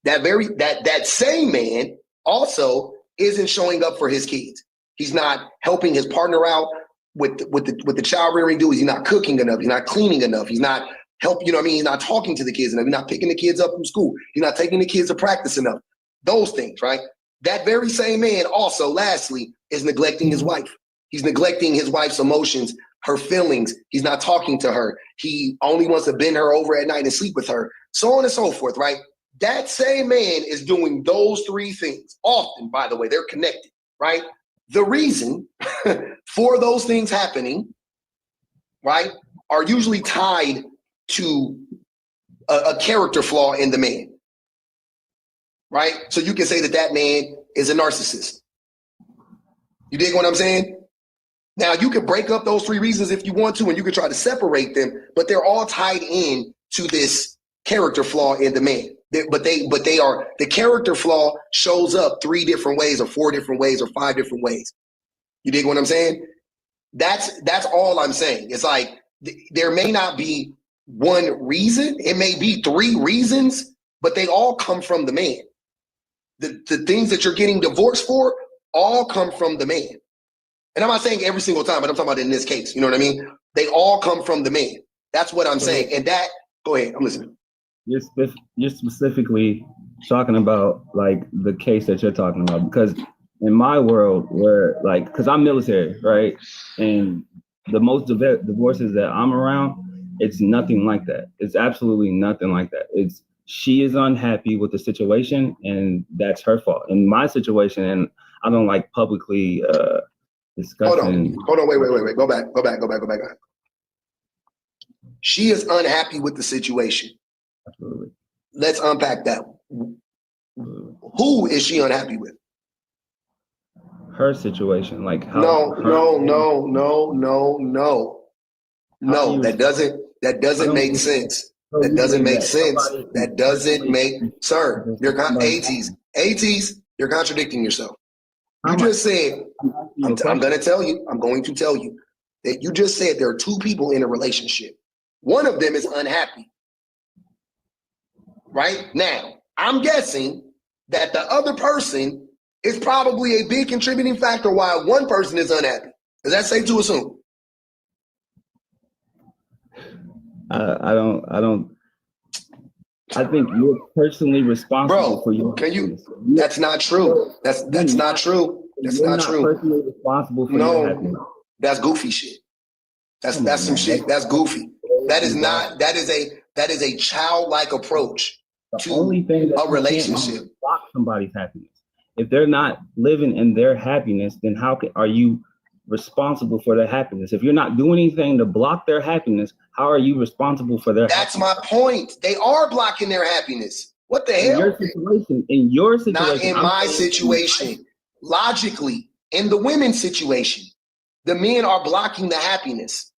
That same man also isn't showing up for his kids. He's not helping his partner out with the child rearing duties. He's not cooking enough. He's not cleaning enough. He's not helping, you know what I mean? He's not talking to the kids enough. He's not picking the kids up from school. He's not taking the kids to practice enough. Those things, right? That very same man also, lastly, is neglecting his wife. He's neglecting his wife's emotions, her feelings. He's not talking to her. He only wants to bend her over at night and sleep with her, so on and so forth, right? That same man is doing those 3 things. Often, by the way, they're connected, right? The reason for those things happening, right, are usually tied to a character flaw in the man, right? So you can say that man is a narcissist. You dig what I'm saying? Now, you can break up those 3 reasons if you want to, and you can try to separate them, but they're all tied in to this character flaw in the man. But they are, the character flaw shows up 3 different ways or 4 different ways or 5 different ways. You dig what I'm saying? That's all I'm saying. It's like there may not be one reason. It may be 3 reasons, but they all come from the man. The things that you're getting divorced for all come from the man. And I'm not saying every single time, but I'm talking about in this case. You know what I mean? They all come from the man. That's what I'm saying. And that, go ahead, I'm listening. You're specifically talking about like the case that you're talking about, because in my world where like, because I'm military, right? And the most divorces that I'm around, it's nothing like that. It's absolutely nothing like that. It's she is unhappy with the situation and that's her fault. In my situation, and I don't like publicly discussing. Hold on, wait. Go back. She is unhappy with the situation. Absolutely. Let's unpack that. Who is she unhappy with? Her situation, like how No. That doesn't make sense. That doesn't make sense. That doesn't make, sir, you're ATs, you're contradicting yourself. You just said, I'm going to tell you that you just said there are two people in a relationship. One of them is unhappy. Right? Now, I'm guessing that the other person is probably a big contributing factor why one person is unhappy. Is that safe to assume? I think you're personally responsible for your. That's not true. That's not true. That's not true. Personally responsible for your happiness. That's goofy shit. That's some shit. That's goofy. That is a childlike approach to only thing that a relationship. Block somebody's happiness. If they're not living in their happiness, then how are you responsible for their happiness? If you're not doing anything to block their happiness, how are you responsible for their That's my point. They are blocking their happiness. What the hell? In your situation. Not in my situation. Logically, in the women's situation, the men are blocking the happiness.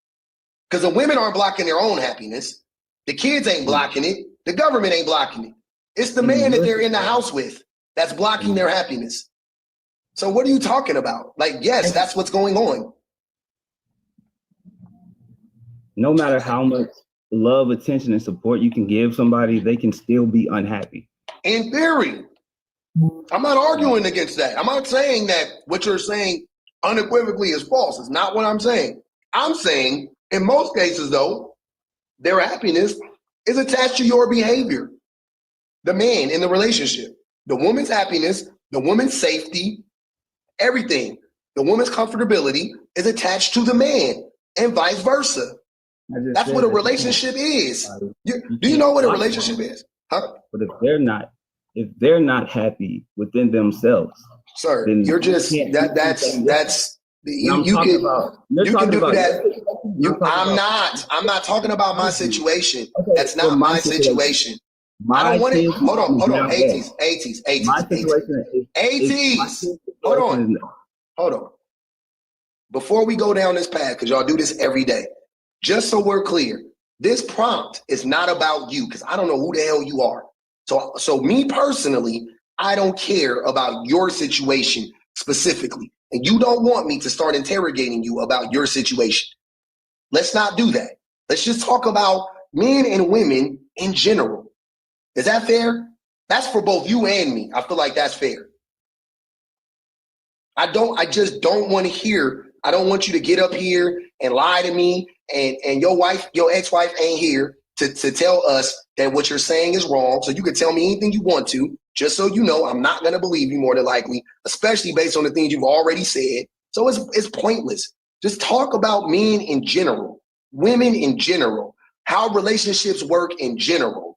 Because the women aren't blocking their own happiness. The kids ain't blocking it. The government ain't blocking it. It's the man that they're in the house with that's blocking their happiness. So what are you talking about? Like, yes, that's what's going on. No matter how much love, attention, and support you can give somebody, they can still be unhappy. In theory, I'm not arguing against that. I'm not saying that what you're saying unequivocally is false. It's not what I'm saying. I'm saying in most cases, though, their happiness is attached to your behavior. The man in the relationship, the woman's happiness, the woman's safety, everything, the woman's comfortability is attached to the man and vice versa. That's what a relationship is. Do you know what a relationship is? Huh? But if they're not happy within themselves, sir, you're just you can do that. I'm not talking about my situation. Okay, that's not my situation. I don't want it. Hold on. 80s. My situation is 80s. Hold on. Before we go down this path, because y'all do this every day, just so we're clear, this prompt is not about you, because I don't know who the hell you are. So me personally, I don't care about your situation specifically. And you don't want me to start interrogating you about your situation. Let's not do that. Let's just talk about men and women in general. Is that fair? That's for both you and me. I feel like that's fair. I just don't want to hear, I don't want you to get up here and lie to me and your ex-wife ain't here to tell us that what you're saying is wrong. So you can tell me anything you want to, just so you know I'm not going to believe you more than likely, especially based on the things you've already said. So it's pointless. Just talk about men in general, women in general, how relationships work in general,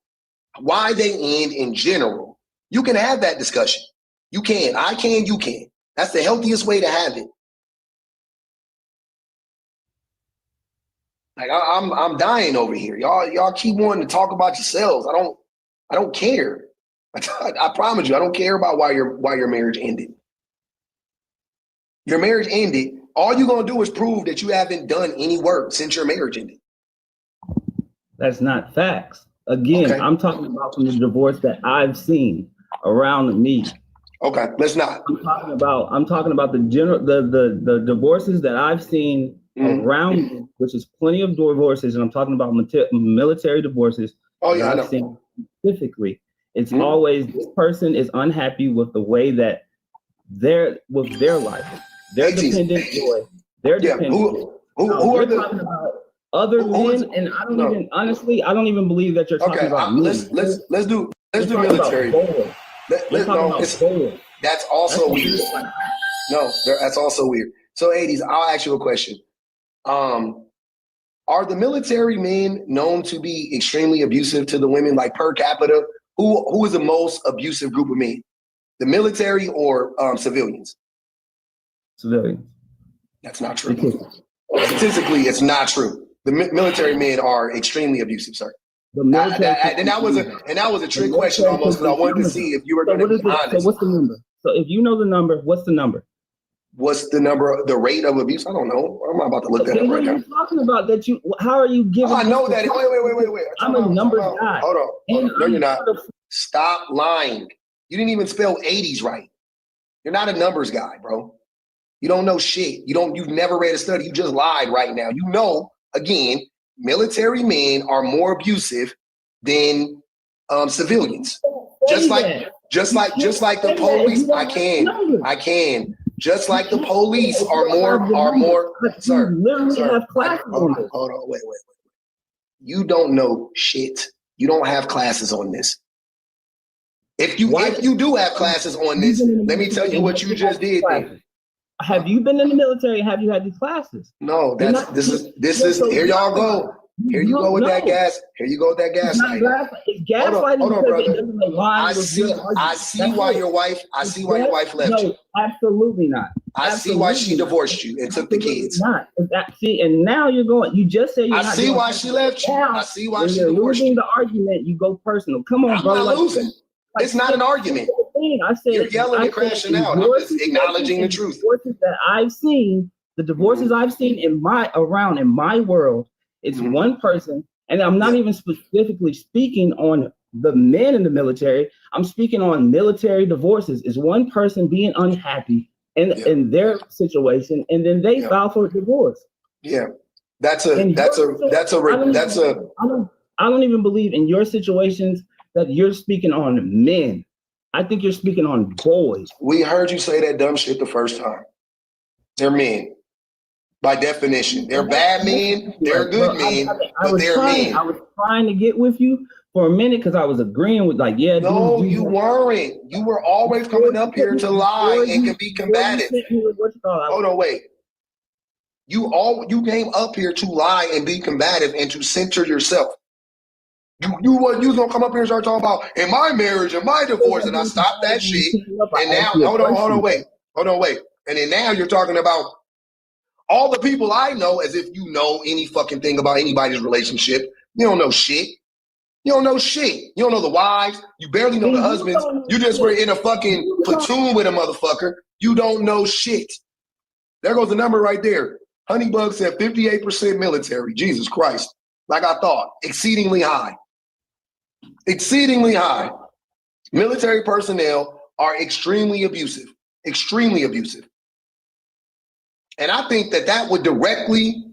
why they end in general. You can have that discussion. You can. I can. You can. That's the healthiest way to have it. Like I'm dying over here. Y'all keep wanting to talk about yourselves. I don't care. I promise you, I don't care about why your marriage ended. Your marriage ended. All you're gonna do is prove that you haven't done any work since your marriage ended. That's not facts. Again, okay. I'm talking about from the divorce that I've seen around me. Okay, let's not. I'm talking about the divorces that I've seen around me, which is plenty of divorces, and I'm talking about military divorces. Oh yeah, I've seen specifically. It's always this person is unhappy with the way that they're with their life. They're dependent joy. They're dependent. Who are talking about other men? And I don't even honestly, I don't even believe that you're talking about men. Let's do military. We're talking No, about it's, boys. that's also That's weird. what it is. No, that's also weird. So, 80s, I'll ask you a question. Are the military men known to be extremely abusive to the women, like per capita? Who is the most abusive group of men? The military or civilians? Civilians. That's not true. Statistics. Statistically, it's not true. The military men are extremely abusive, sir. The military. And that was a trick question almost, because I wanted to see if you were So going to what be is it? honest. So what's the number? So if you know the number, what's the number? What's the number, the rate of abuse? I don't know. I'm about to look that Then up what right are now. you talking about? That you? How are you giving? Oh, I know that. Wait. I'm a numbers guy. Hold on. And No, I'm you're not. part of- Stop lying. You didn't even spell 80s right. You're not a numbers guy, bro. You don't know shit. You've never read a study. You just lied right now. You know, again, military men are more abusive than civilians. Just like the police. I can. Just like the police are more. Sir, You literally sir, have classes on this. hold on, wait. You don't know shit. You don't have classes on this. If you do have classes on this, let me tell you what you just did then. Have you been in the military? Have you had these classes? No, this is here y'all go. Here you go with that gas. Here you go with that It's not gaslighting. gaslighting. It's gaslighting Hold on, because it brother. doesn't align I with your argument. see why your wife left you. No, absolutely not. I see why she Absolutely divorced you and took the Absolutely kids. not. See, and now you're going. You just said you're I not. see doing why that. she left you. Now, I see why when she you're divorced losing you. the argument, you go personal. Come on, I'm bro. not losing. It's not an argument. I said, You're yelling and crashing out. I'm just acknowledging the truth. Divorces that I've seen, the divorces I've seen in my world, it's Mhm. one person, and I'm not even specifically speaking on the men in the military. I'm speaking on military divorces. Is one person being unhappy in their situation, and then they file for a divorce. Yeah, I don't even believe in your situations that you're speaking on men. I think you're speaking on boys. We heard you say that dumb shit the first time. They're men. By definition. They're bad men, they're good men, but they're men. I was trying to get with you for a minute because I was agreeing with No, you weren't. You were always coming up here to lie and can be combative. Hold on, wait. You came up here to lie and be combative and to center yourself. You was gonna come up here and start talking about in my marriage and my divorce, and I stopped that shit. And now, hold on, wait. And then now you're talking about all the people I know as if you know any fucking thing about anybody's relationship. You don't know shit. You don't know shit. You don't know the wives. You barely know the husbands. You just were in a fucking platoon with a motherfucker. You don't know shit. There goes the number right there. Honeybug said 58% military. Jesus Christ. Like I thought. Exceedingly high. Exceedingly high. Military personnel are extremely abusive. Extremely abusive. And I think that would directly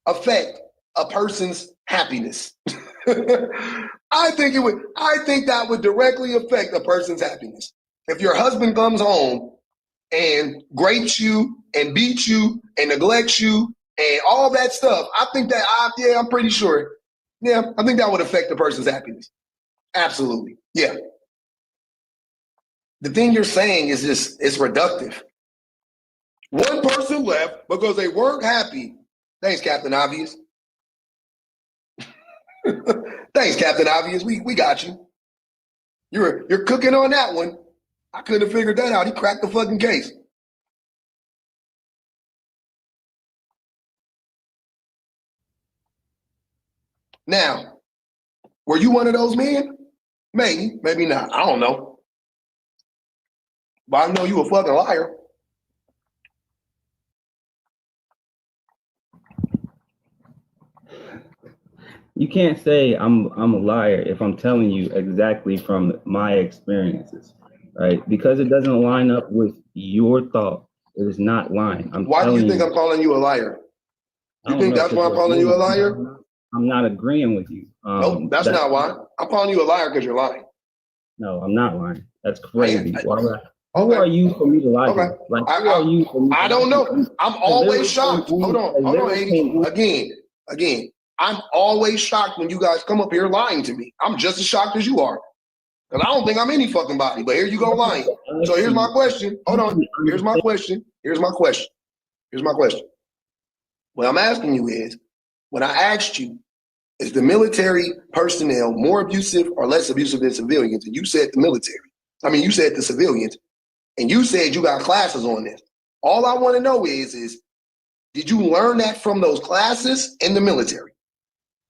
affect a person's happiness. I think that would directly affect a person's happiness. If your husband comes home and grapes you and beats you and neglects you and all that stuff, I'm pretty sure. Yeah, I think that would affect the person's happiness. Absolutely. Yeah. The thing you're saying is just, it's reductive. One person left because they weren't happy. Thanks, Captain Obvious. Thanks, Captain Obvious. We got you. You're cooking on that one. I couldn't have figured that out. He cracked the fucking case. Now, were you one of those men? Maybe, maybe not. I don't know. But I know you a fucking liar. You can't say I'm a liar if I'm telling you exactly from my experiences, right? Because it doesn't line up with your thought. It is not lying. Why do you think I'm calling you a liar? You think that's why I'm calling you a liar? I'm not agreeing with you. Nope, that's not why. I'm calling you a liar because you're lying. No, I'm not lying. That's crazy. Who are you for me to lie to? Like, who are you for me? I don't know. I'm always shocked. Hold on, Andy. Again. I'm always shocked when you guys come up here lying to me. I'm just as shocked as you are. Because I don't think I'm any fucking body, but here you go lying. So here's my question. Hold on. Here's my question. What I'm asking you is, when I asked you, is the military personnel more abusive or less abusive than civilians? And you said the military. You said the civilians. And you said you got classes on this. All I want to know is did you learn that from those classes in the military?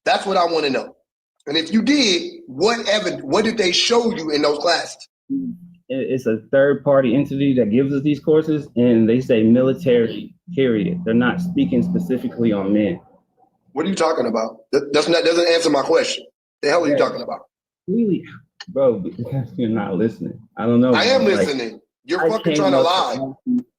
That's what I want to know. And if you did, what did they show you in those classes? It's a third-party entity that gives us these courses, and they say military, period. They're not speaking specifically on men. What are you talking about? That doesn't answer my question. The hell are you talking about? Really, bro, because you're not listening. I don't know. I am listening. You're fucking trying to lie.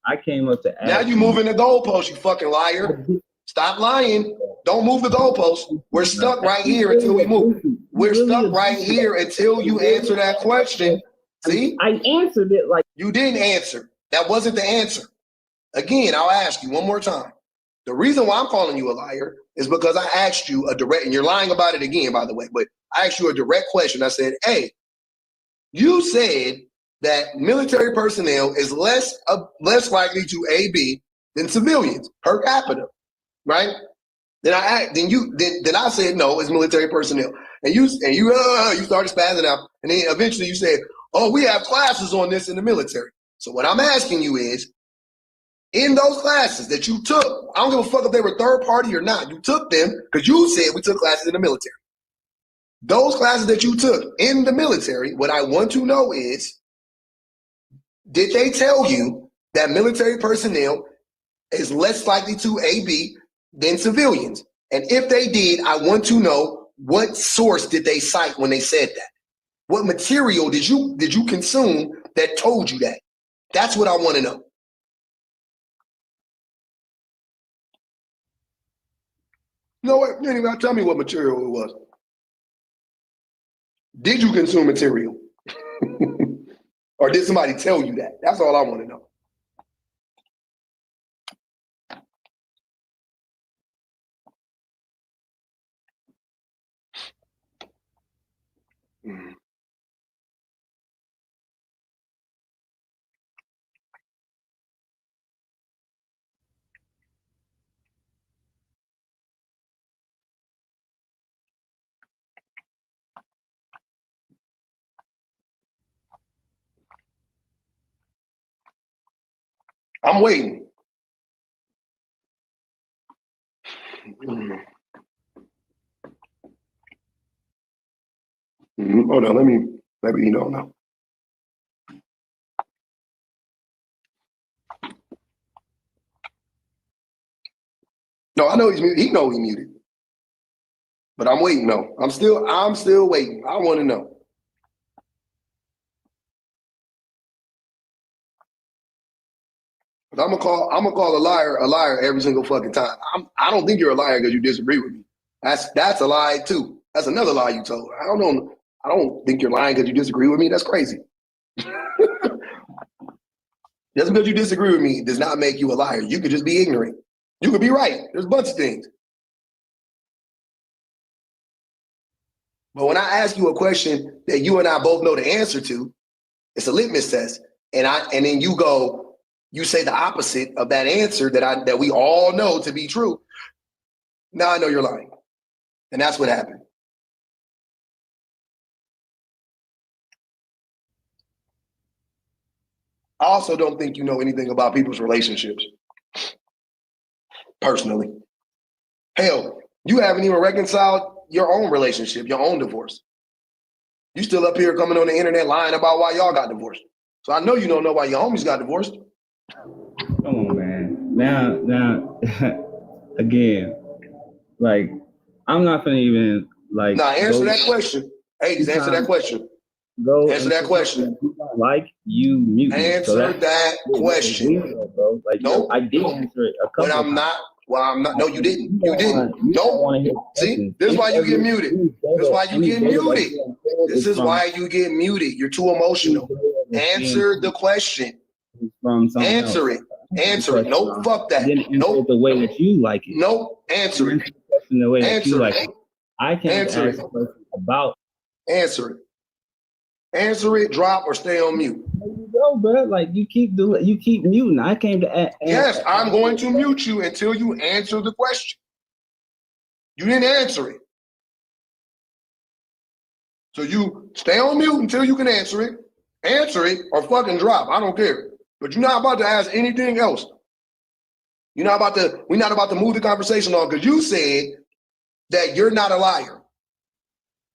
I came up to ask. Now you moving the goalpost, you fucking liar. Stop lying. Don't move the goalpost. We're stuck right here until we move. We're stuck right here until you answer that question. See? I answered it like you didn't answer. That wasn't the answer. Again, I'll ask you one more time. The reason why I'm calling you a liar is because I asked you a direct, and you're lying about it again, by the way, but I asked you a direct question. I said, hey, you said that military personnel is less likely to AB than civilians per capita, right? Then I said no, it's military personnel, and you started spazzing out, and then eventually you said, oh, we have classes on this in the military. So what I'm asking you is, in those classes that you took, I don't give a fuck if they were third party or not, you took them because you said we took classes in the military. Those classes that you took in the military, what I want to know is, did they tell you that military personnel is less likely to AB than civilians? And if they did, I want to know what source did they cite when they said that? What material did you consume that told you that? That's what I want to know. You know what? You didn't even tell me what material it was. Did you consume material? Or did somebody tell you that? That's all I want to know. I'm waiting. Hold on, maybe you don't know. No, I know he's muted. He know he muted. But I'm waiting though. I'm still waiting. I want to know. But I'm gonna call a liar every single fucking time. I don't think you're a liar because you disagree with me. That's a lie too. That's another lie you told. I don't think you're lying because you disagree with me. That's crazy. Just because you disagree with me does not make you a liar. You could just be ignorant. You could be right. There's a bunch of things. But when I ask you a question that you and I both know the answer to, it's a litmus test. And then you say the opposite of that answer that we all know to be true. Now I know you're lying. And that's what happened. I also don't think you know anything about people's relationships. Personally. Hell, you haven't even reconciled your own relationship, your own divorce. You still up here coming on the internet lying about why y'all got divorced. So I know you don't know why your homies got divorced. Come on, man. Now, again, like, I'm not gonna even like. Now answer that question. Hey, just answer that question. Answer that question. Like you mute. Answer that question. Bro. Like, nope. I did answer it a couple But I'm not. Well, I'm not. No, you didn't. You didn't. Nope. See, this is why you get muted. This is why you get muted. This is why you get muted. You're too emotional. Answer the question. Answer it. Answer it. Nope. Fuck that. Nope. The way that you like it. Nope. Answer it. The way that you Answer like it. it. I can't answer it about. Answer it. Answer it, drop, or stay on mute. There you go, bro. Like you keep muting. I came to Yes, I'm going to mute you until you answer the question. You didn't answer it. So you stay on mute until you can answer it. Answer it or fucking drop. I don't care. But you're not about to ask anything else. We're not about to move the conversation on because you said that you're not a liar.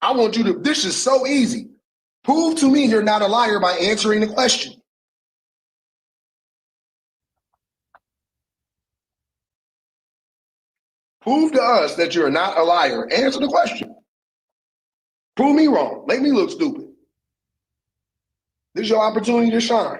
I want you to, this is so easy. Prove to me you're not a liar by answering the question. Prove to us that you're not a liar. Answer the question. Prove me wrong. Make me look stupid. This is your opportunity to shine.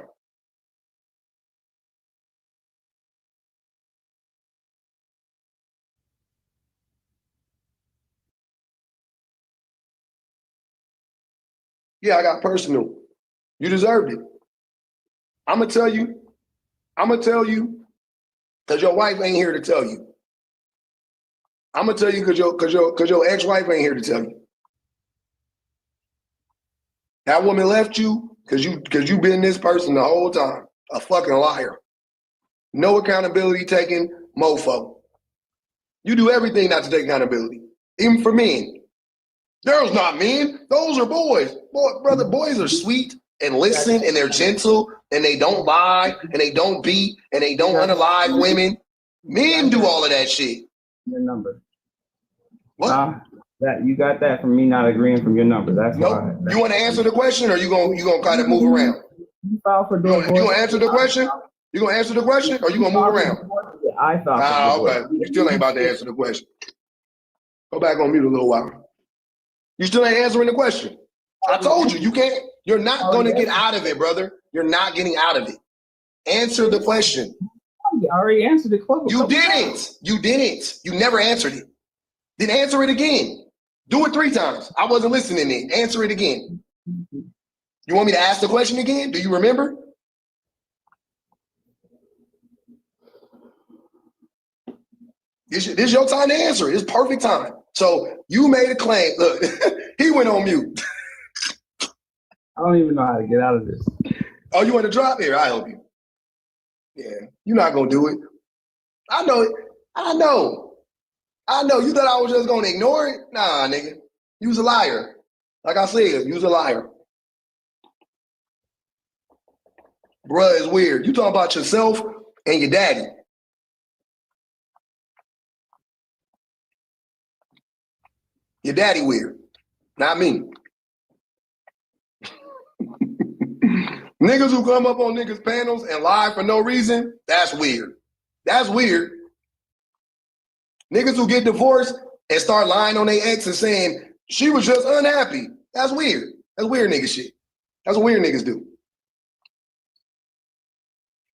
Yeah, I got personal. You deserved it. I'm gonna tell you, because your wife ain't here to tell you. I'm gonna tell you because your ex-wife ain't here to tell you. That woman left you because you been this person the whole time. A fucking liar. No accountability taken, mofo. You do everything not to take accountability, even for men. Girls not men, those are boys. Brother, boys are sweet and listen and they're gentle and they don't lie and they don't beat and they don't unalive women. Men do all of that shit. Your number. What? That you got that from me not agreeing from your number. That's why. You want to answer the question or you gonna kind of move around? You filed for divorce. You gonna answer the question? You gonna answer the question or you gonna move around? I filed for divorce. Okay. You still ain't about to answer the question. Go back on mute a little while. You still ain't answering the question. I told you, you can't. You're not going to get out of it, brother. You're not getting out of it. Answer the question. I already answered the question. You didn't. You didn't. You never answered it. Then answer it again. Do it 3 times. I wasn't listening then. Answer it again. You want me to ask the question again? Do you remember? This is your time to answer it. It's perfect time. So you made a claim. Look, he went on mute. I don't even know how to get out of this. Oh, you want to drop here? I help you. Yeah, you're not gonna do it. I know it. I know. You thought I was just gonna ignore it? Nah, nigga. You was a liar. Like I said, you was a liar. Bruh, it's weird. You talking about yourself and your daddy. Your daddy weird, not me. Niggas who come up on niggas' panels and lie for no reason, that's weird. That's weird. Niggas who get divorced and start lying on their ex and saying she was just unhappy, that's weird. That's weird nigga shit. That's what weird niggas do.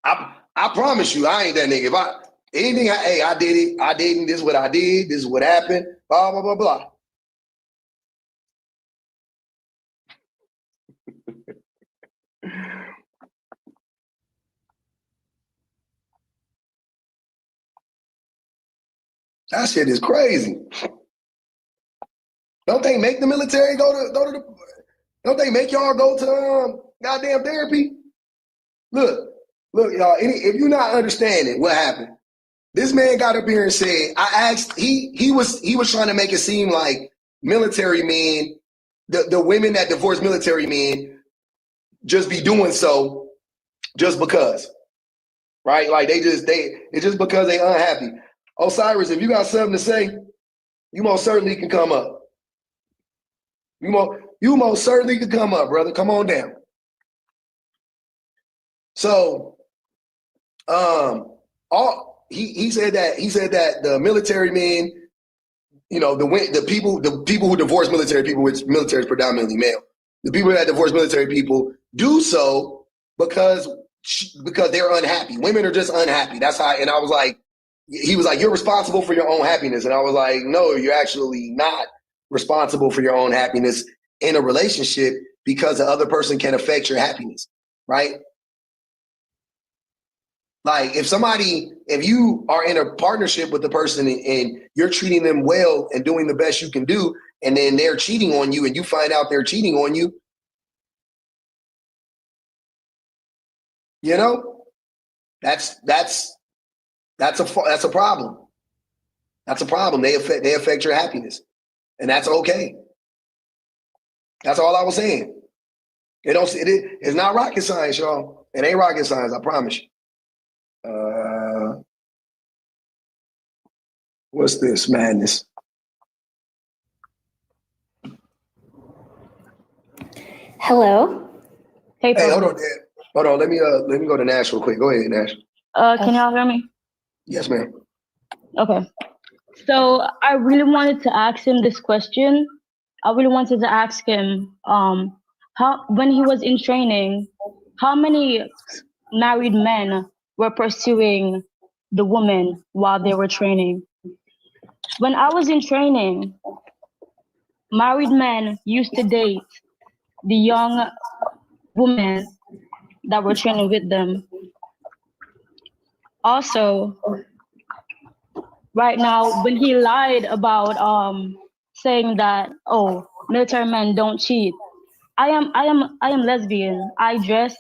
I promise you, I ain't that nigga. If I did it, I didn't, this is what I did, this is what happened, blah, blah, blah, blah. That shit is crazy. Don't they make the military go to the? Don't they make y'all go to goddamn therapy? Look, y'all. If you're not understanding what happened, this man got up here and said, I asked. He was trying to make it seem like military men, the women that divorce military men, just be doing so just because, right? Like it's just because they unhappy. Osiris, if you got something to say, you most certainly can come up. You most certainly can come up, brother. Come on down. So, he said that the military men, you know, the people who divorce military people, which military is predominantly male, the people that divorce military people do so because they're unhappy. Women are just unhappy. That's how. And I was like, he was like, you're responsible for your own happiness. And I was like, no, you're actually not responsible for your own happiness in a relationship because the other person can affect your happiness, right? Like if you are in a partnership with the person and you're treating them well and doing the best you can do, and then they're cheating on you and you find out they're cheating on you, You know, that's a problem. That's a problem. They affect your happiness, and that's okay. That's all I was saying. It's not rocket science, y'all. It ain't rocket science. I promise you. What's this madness? Hello. Hey, hold on, Dad. Hold on. Let me go to Nash real quick. Go ahead, Nash. Can y'all hear me? Yes, ma'am. Okay. So I really wanted to ask him this question. I really wanted to ask him, how when he was in training, how many married men were pursuing the woman while they were training? When I was in training, married men used to date the young women that were training with them. Also, right now, when he lied about saying that, oh, military men don't cheat, I am lesbian. I dress,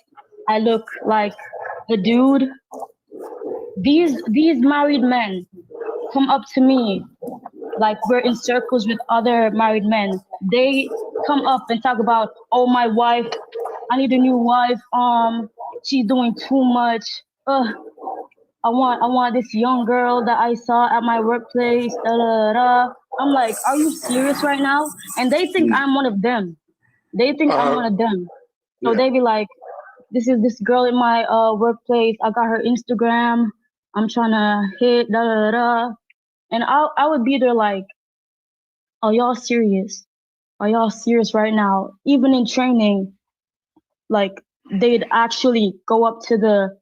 I look like a dude. These married men come up to me like we're in circles with other married men. They come up and talk about, oh, my wife, I need a new wife. She's doing too much. I want this young girl that I saw at my workplace. Da, da, da. I'm like, are you serious right now? And they think I'm one of them. They think I'm one of them. So they be like, this is this girl in my workplace. I got her Instagram. I'm trying to hit, da, da, da. And I would be there like, are y'all serious? Are y'all serious right now? Even in training, like they'd actually go up to the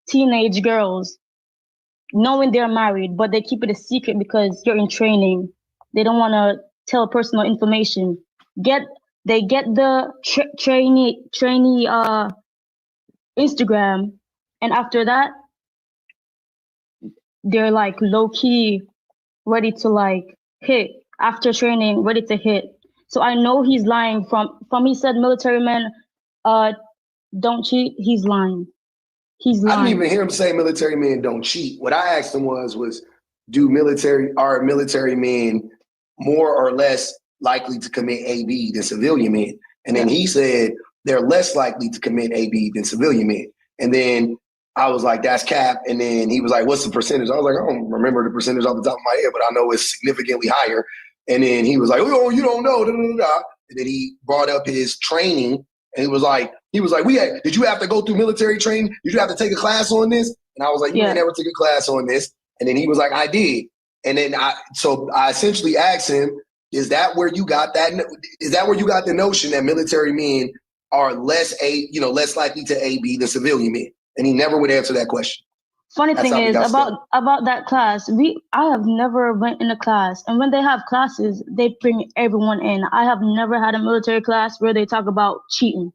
teenage girls knowing they're married, but they keep it a secret because you're in training. They don't want to tell personal information. They get the trainee Instagram, and after that, they're like low key ready to like hit after training, ready to hit. So I know he's lying. From he said military men don't cheat. He's lying. He's lying. I didn't even hear him say military men don't cheat. What I asked him was are military men more or less likely to commit AB than civilian men? And then he said they're less likely to commit AB than civilian men. And then I was like, that's cap. And then he was like, what's the percentage? I was like, I don't remember the percentage off the top of my head, but I know it's significantly higher. And then he was like, oh, you don't know. Da, da, da, da. And then he brought up his training. And he was like, did you have to go through military training? Did you have to take a class on this? And I was like, you ain't never took a class on this. And then he was like, I did. And then I essentially asked him, is that where you got that? Is that where you got the notion that military men are less likely to AB than civilian men? And he never would answer that question. Funny thing is about that class, I have never went in a class, and when they have classes, they bring everyone in. I have never had a military class where they talk about cheating.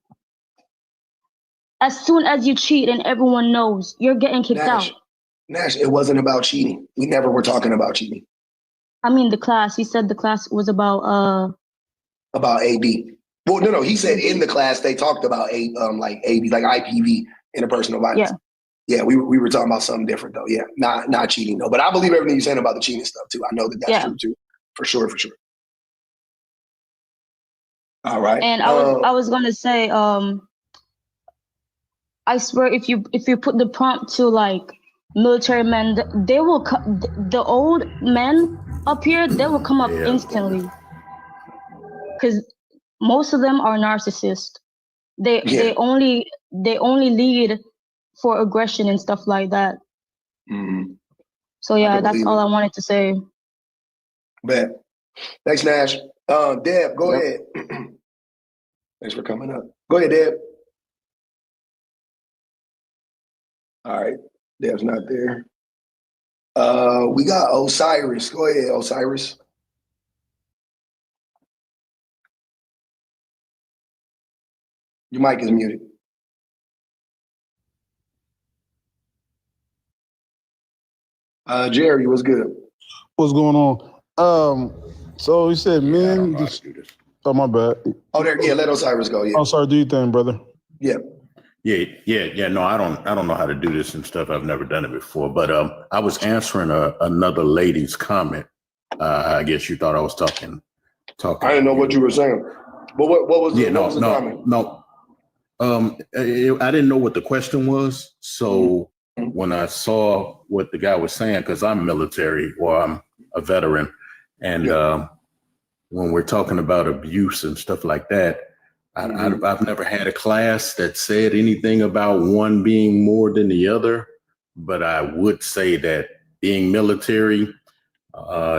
As soon as you cheat and everyone knows, you're getting kicked out. Nash, it wasn't about cheating. We never were talking about cheating. I mean the class. He said the class was about AB. Well, no. He said in the class they talked about AB, like IPV, interpersonal violence. Yeah, we were talking about something different though. Yeah, not cheating though. But I believe everything you're saying about the cheating stuff too. I know that's true too, for sure. All right. And I was gonna say, I swear if you put the prompt to like military men, they will the old men up here, they will come up instantly, because most of them are narcissists. They only lead for aggression and stuff like that. Mm-hmm. So yeah, that's all I wanted to say. Bet. Thanks, Nash. Deb, go ahead. Thanks for coming up. Go ahead, Deb. All right, Deb's not there. We got Osiris. Go ahead, Osiris. Your mic is muted. Jerry, what's good? What's going on? So you said men. Oh, my bad. Oh, there. Yeah, let Osiris go. Yeah. Oh, sorry. Do your thing, brother. Yeah. Yeah. No, I don't know how to do this and stuff. I've never done it before. But I was answering another lady's comment. I guess you thought I was talking. I didn't know what you were saying. But what was the, what was the comment? No. I didn't know what the question was. So when I saw what the guy was saying, because I'm military or I'm a veteran, and when we're talking about abuse and stuff like that, I've never had a class that said anything about one being more than the other. But I would say that being military,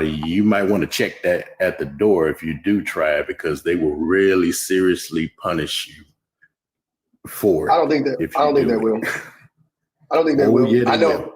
you might want to check that at the door if you do try it, because they will really seriously punish you for it. I don't think that. I don't think they will. I don't think they will. Yeah, I know.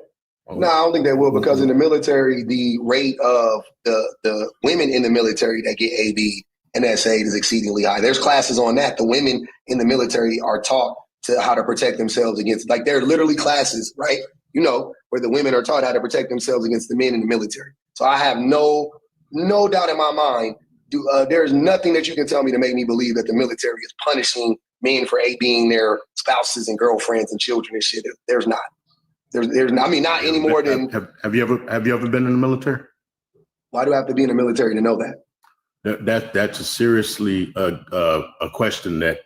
No, I don't think they will, because in the military, the rate of the women in the military that get AB and SA is exceedingly high. There's classes on that. The women in the military are taught to how to protect themselves against, like, there are literally classes, right? You know, where the women are taught how to protect themselves against the men in the military. So I have no doubt in my mind. There's nothing that you can tell me to make me believe that the military is punishing men for ABing their spouses and girlfriends and children and shit. There's not. There's not. I mean, not any more than. Have you ever been in the military? Why do I have to be in the military to know that? That's a seriously a question that,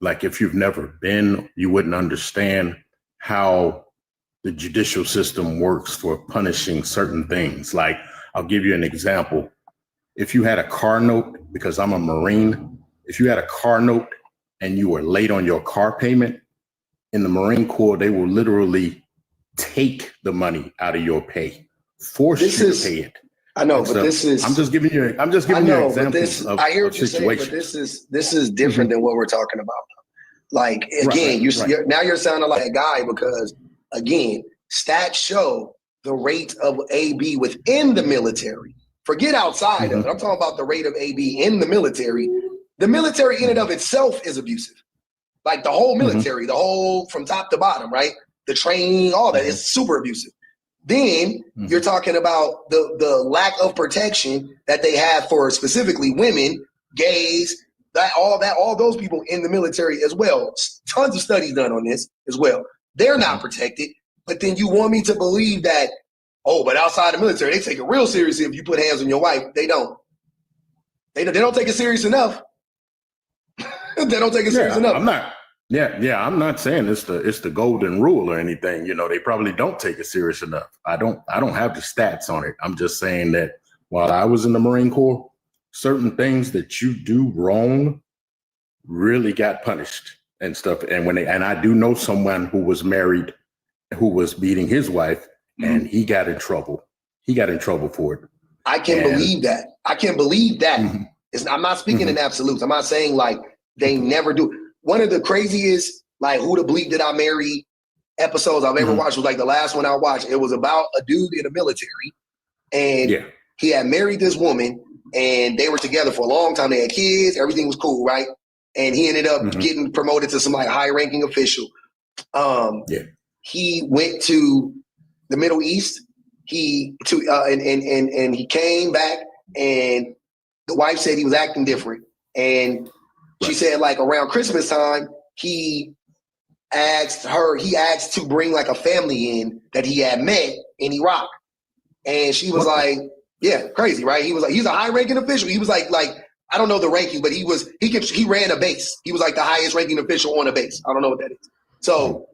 like, if you've never been, you wouldn't understand how the judicial system works for punishing certain things. Like, I'll give you an example. If you had a car note, because I'm a Marine, if you had a car note and you were late on your car payment, in the Marine Corps, they will literally take the money out of your pay, force you to pay it. I know, but this is. I'm just giving you examples of I hear what you're saying, but this is different than what we're talking about. Like, again, now you're sounding like a guy, because again, stats show the rate of AB within the military. Forget outside of it. I'm talking about the rate of AB in the military. The military in and of itself is abusive. Like, the whole military, the whole from top to bottom, right? The training, all that is super abusive. Then you're talking about the lack of protection that they have for specifically women, gays, all those people in the military as well. Tons of studies done on this as well. They're not protected. But then you want me to believe that, but outside the military, they take it real seriously if you put hands on your wife. They don't. They don't take it serious enough. They don't take it serious enough. I'm not saying it's the golden rule or anything. You know, they probably don't take it serious enough. I don't have the stats on it. I'm just saying that while I was in the Marine Corps, certain things that you do wrong really got punished and stuff. And I do know someone who was married, who was beating his wife, and he got in trouble. He got in trouble for it. I can believe that. I'm not speaking in absolutes. I'm not saying like they never do. One of the craziest, like, Who the Bleep Did I Marry episodes I've ever watched was like the last one I watched. It was about a dude in the military, and he had married this woman, and they were together for a long time. They had kids. Everything was cool, right? And he ended up getting promoted to some like high-ranking official. He went to the Middle East. And he came back, and the wife said he was acting different, and she said, like, around Christmas time, he asked to bring like a family in that he had met in Iraq. And she was like, yeah, crazy, right? He was like, he's a high ranking official. He was like, I don't know the ranking, but he ran a base. He was like the highest ranking official on a base. I don't know what that is. So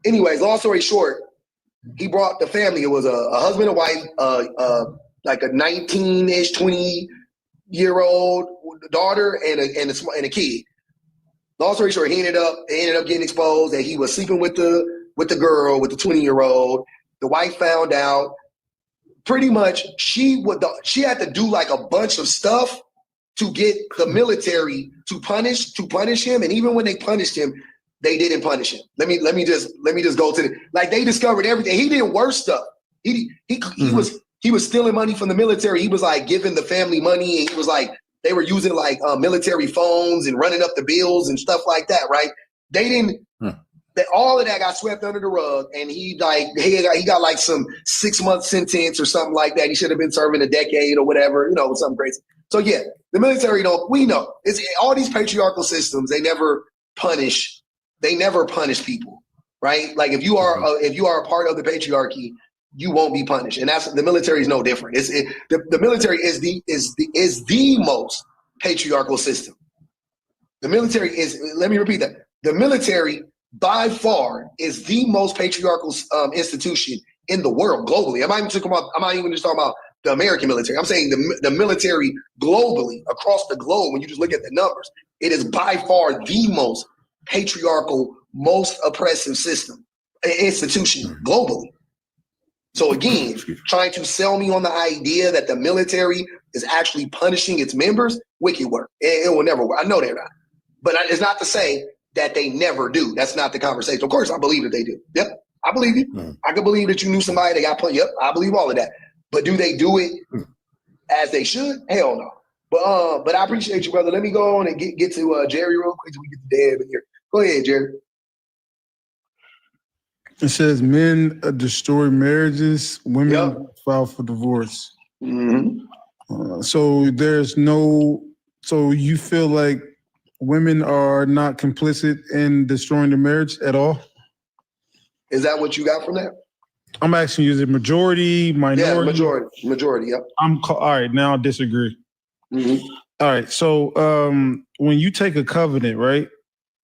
anyways, long story short, he brought the family. It was a husband and wife, like a 19-ish, 20-year-old daughter and a kid. Long story short, he ended up getting exposed that he was sleeping with the girl, with the 20-year-old. The wife found out. Pretty much, she had to do like a bunch of stuff to get the military to punish him. And even when they punished him, they didn't punish him. Let me just go to they discovered everything. He did worse stuff. He was stealing money from the military. He was like giving the family money, and he was like, they were using like military phones and running up the bills and stuff like that, right? They didn't. All of that got swept under the rug, and he got like some 6-month sentence or something like that. He should have been serving a decade or whatever, something crazy. So yeah, the military we know it's all these patriarchal systems. They never punish they never punish people, right? Like if you are a part of the patriarchy, you won't be punished, and that's the military is no different. The military is the most patriarchal system. The military is. Let me repeat that. The military by far is the most patriarchal institution in the world globally. I'm not even just talking about the American military. I'm saying the military globally across the globe. When you just look at the numbers, it is by far the most patriarchal, most oppressive institution globally. So again, trying to sell me on the idea that the military is actually punishing its members, wicked work. It will never work. I know they're not. But it's not to say that they never do. That's not the conversation. Of course, I believe that they do. Yep, I believe you. I can believe that you knew somebody that got punished. Yep, I believe all of that. But do they do it as they should? Hell no. But I appreciate you, brother. Let me go on and get to Jerry real quick so we get to Deb in here. Go ahead, Jerry. It says men destroy marriages, women file for divorce. Mm-hmm. So you feel like women are not complicit in destroying the marriage at all? Is that what you got from that? I'm asking you, is it majority, minority? Yeah, majority, yep. All right, now I disagree. Mm-hmm. All right, so when you take a covenant, right,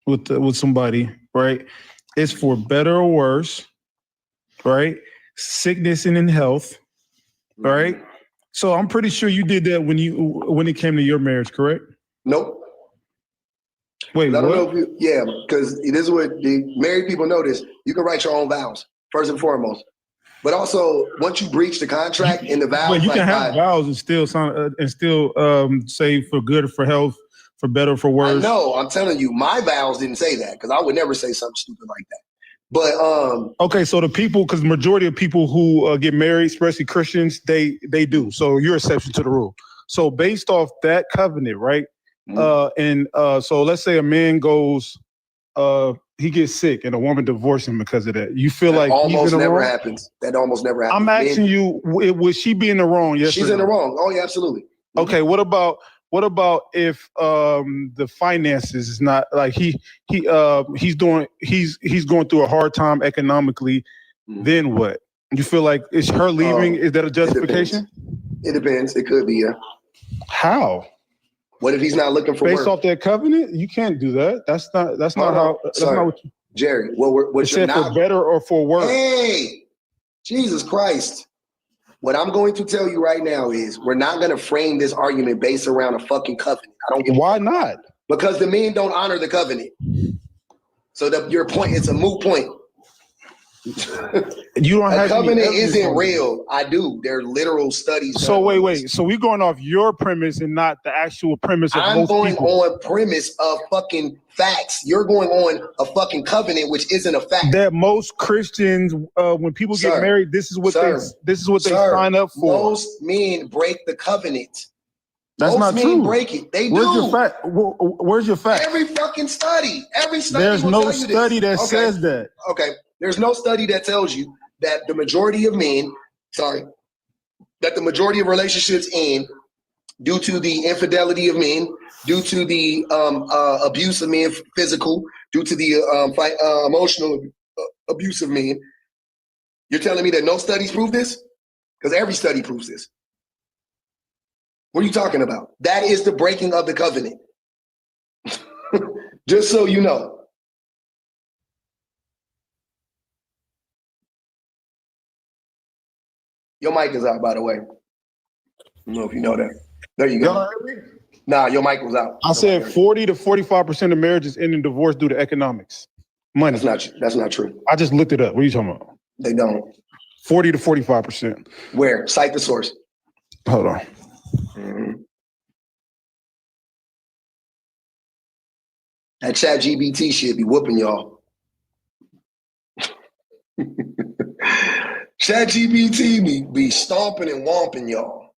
with somebody, right, it's for better or worse, right? Sickness and in health, right? So I'm pretty sure you did that when it came to your marriage, correct? Nope. Wait, I don't what? know if because this is what the married people know this. You can write your own vows, first and foremost. But also, once you breach the contract and the vows, Well, you can have vows and still say for good or for health, for better or for worse. I know. I'm telling you, my vows didn't say that because I would never say something stupid like that. But okay, so the people, because majority of people who get married, especially Christians, they do. So you're exception to the rule. So based off that covenant, right? So let's say a man goes, he gets sick and a woman divorces him because of that. You feel like almost never happens. That almost never happens. I'm asking you, would she be in the wrong? Yes, she's in the wrong. Oh yeah, absolutely. Okay, what about if the finances is not like he's going through a hard time economically? Then what? You feel like it's her leaving? Is that a justification? It depends. It could be, yeah. How? What if he's not looking for based work? off that covenant? You can't do that. That's not what you, Jerry. What said for better or for worse? Hey, Jesus Christ. What I'm going to tell you right now is we're not going to frame this argument based around a fucking covenant. I don't get why not? Because the men don't honor the covenant. So your point, it's a moot point. You don't have covenant isn't real. I do. They're literal studies. So wait. So we're going off your premise and not the actual premise of I'm going on premise of fucking facts. You're going on a fucking covenant, which isn't a fact. That most Christians, when people get married, this is what they sign up for. Most men break the covenant. That's most not men true. Break it. They Where's do. Your fact? Where's your fact? Every fucking study. There's no study that says that. Okay. There's no study that tells you that the majority of men, that the majority of relationships end due to the infidelity of men, due to the abuse of men, physical, due to the emotional abuse of men. You're telling me that no studies prove this? Because every study proves this. What are you talking about? That is the breaking of the covenant. Just so you know. Your mic is out, by the way. I don't know if you know that. There you go. Nah, your mic was out. I said 40 to 45% of marriages end in divorce due to economics. Money. That's not true. I just looked it up. What are you talking about? They don't. 40 to 45%. Where? Cite the source. Hold on. Mm-hmm. That ChatGPT shit be whooping y'all. ChatGPT be stomping and whomping y'all.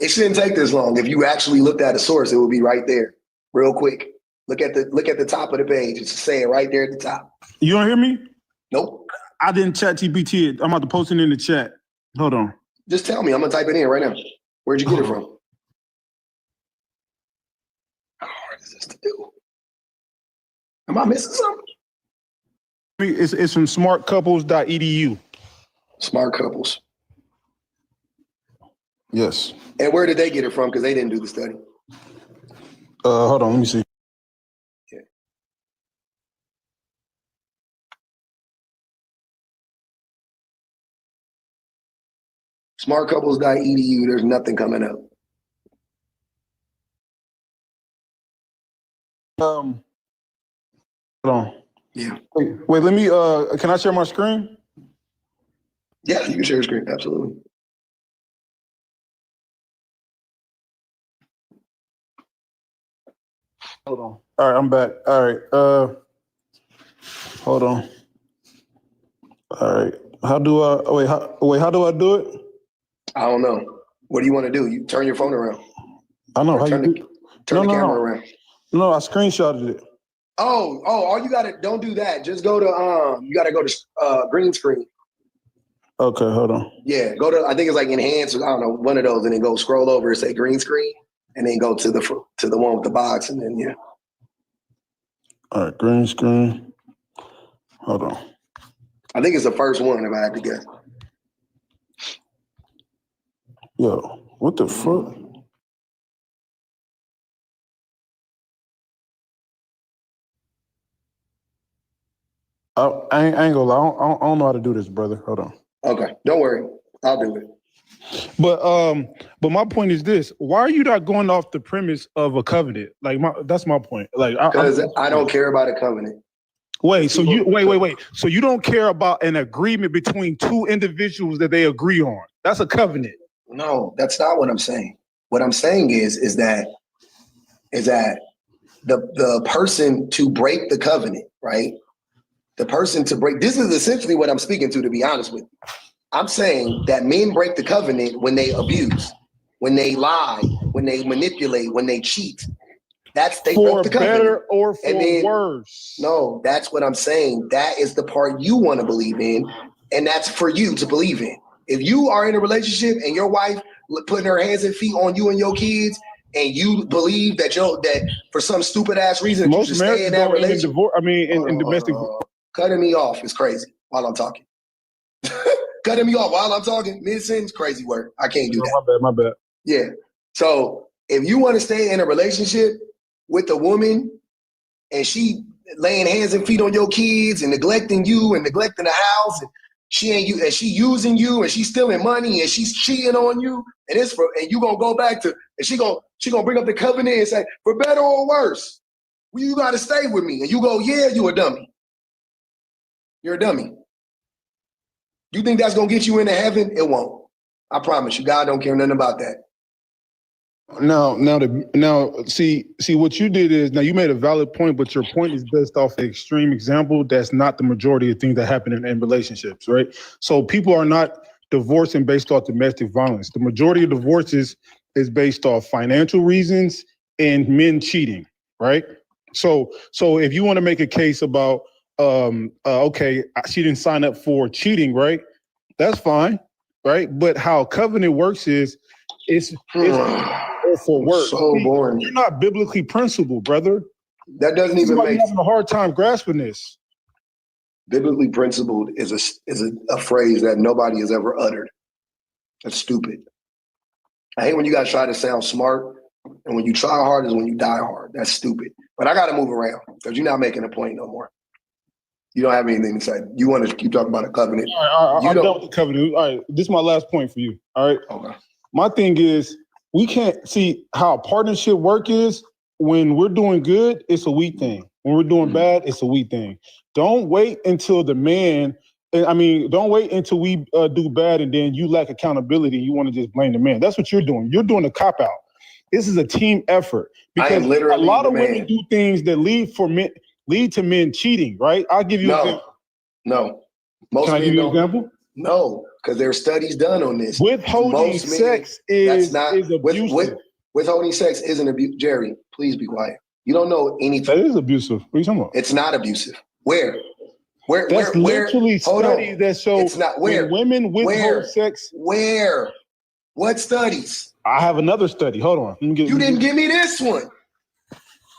It shouldn't take this long. If you actually looked at a source, it will be right there, real quick. Look at the top of the page. It's saying right there at the top. You don't hear me? Nope. I didn't ChatGPT it. I'm about to post it in the chat. Hold on. Just tell me. I'm gonna type it in right now. Where'd you get it from? How hard is this to do? Am I missing something? It's from smartcouples.edu. Smart couples. Yes. And where did they get it from? Because they didn't do the study. Hold on, let me see. Yeah. Smartcouples.edu. There's nothing coming up. Hold on. Yeah. Wait, let me can I share my screen? Yeah, you can share your screen. Absolutely. Hold on. All right, I'm back. All right. Hold on. All right. How do I how do I do it? I don't know. What do you want to do? You turn your phone around. I know Or how turn you the, do. turn the No, camera no. around. No, I screenshotted it. Oh, all you gotta don't do that. Just go to you gotta go to green screen. Okay, hold on. Yeah, go to I think it's like enhance, I don't know, one of those, and then go scroll over and say green screen, and then go to the one with the box, and then yeah. All right, green screen. Hold on. I think it's the first one if I had to guess. Yo, what the fuck? I ain't gonna lie. I don't know how to do this, brother. Hold on. Okay, don't worry, I'll do it. But my point is this: why are you not going off the premise of a covenant? Like, that's my point. Like, Because I don't care about a covenant. Wait. So you don't care about an agreement between two individuals that they agree on? That's a covenant. No, that's not what I'm saying. What I'm saying is that the person to break the covenant, right? The person to break, this is essentially what I'm speaking to be honest with you. I'm saying that men break the covenant when they abuse, when they lie, when they manipulate, when they cheat. They for broke the covenant. better or for worse. No, that's what I'm saying. That is the part you want to believe in, and that's for you to believe in. If you are in a relationship and your wife putting her hands and feet on you and your kids, and you believe that that for some stupid ass reason Most you should stay in that relationship. In domestic. Cutting me off is crazy while I'm talking. Cutting me off while I'm talking, mid-sentence, crazy word. I can't do that. My bad. Yeah. So if you want to stay in a relationship with a woman and she laying hands and feet on your kids and neglecting you and neglecting the house, and she using you and she's stealing money and she's cheating on you, and you gonna go back to, and she gonna bring up the covenant and say, for better or worse, you gotta stay with me. And you go, yeah, you a dummy. You're a dummy. You think that's gonna get you into heaven? It won't. I promise you, God don't care nothing about that. Now, see what you did is, now you made a valid point, but your point is based off an extreme example. That's not the majority of things that happen in relationships, right? So people are not divorcing based off domestic violence. The majority of divorces is based off financial reasons and men cheating, right? So if you want to make a case about, okay, she didn't sign up for cheating, right? That's fine, right? But how covenant works is, it's for work. So boring. You're not biblically principled, brother. That doesn't even make. You're having a hard time grasping this. Biblically principled is a phrase that nobody has ever uttered. That's stupid. I hate when you guys try to sound smart, and when you try hard is when you die hard. That's stupid. But I got to move around because you're not making a point no more. You don't have anything to say. You want to keep talking about a covenant. All right, I'm done with the covenant. All right, this is my last point for you. All right. Okay. My thing is, we can't see how partnership work is. When we're doing good, it's a we thing. When we're doing bad, it's a we thing. Don't wait until don't wait until we do bad and then you lack accountability. You want to just blame the man. That's what you're doing. You're doing a cop out. This is a team effort because a lot of women do things that lead to men cheating. Right? I'll give you an example. No. Can I give you an example? No, because there are studies done on this. Withholding sex is abusive. Withholding sex isn't abuse. Jerry, please be quiet. You don't know anything. That is abusive. What are you talking about? It's not abusive. Where? That's literally studies that show it's not where women withhold sex. Where? What studies? I have another study. Hold on. You didn't give me this one.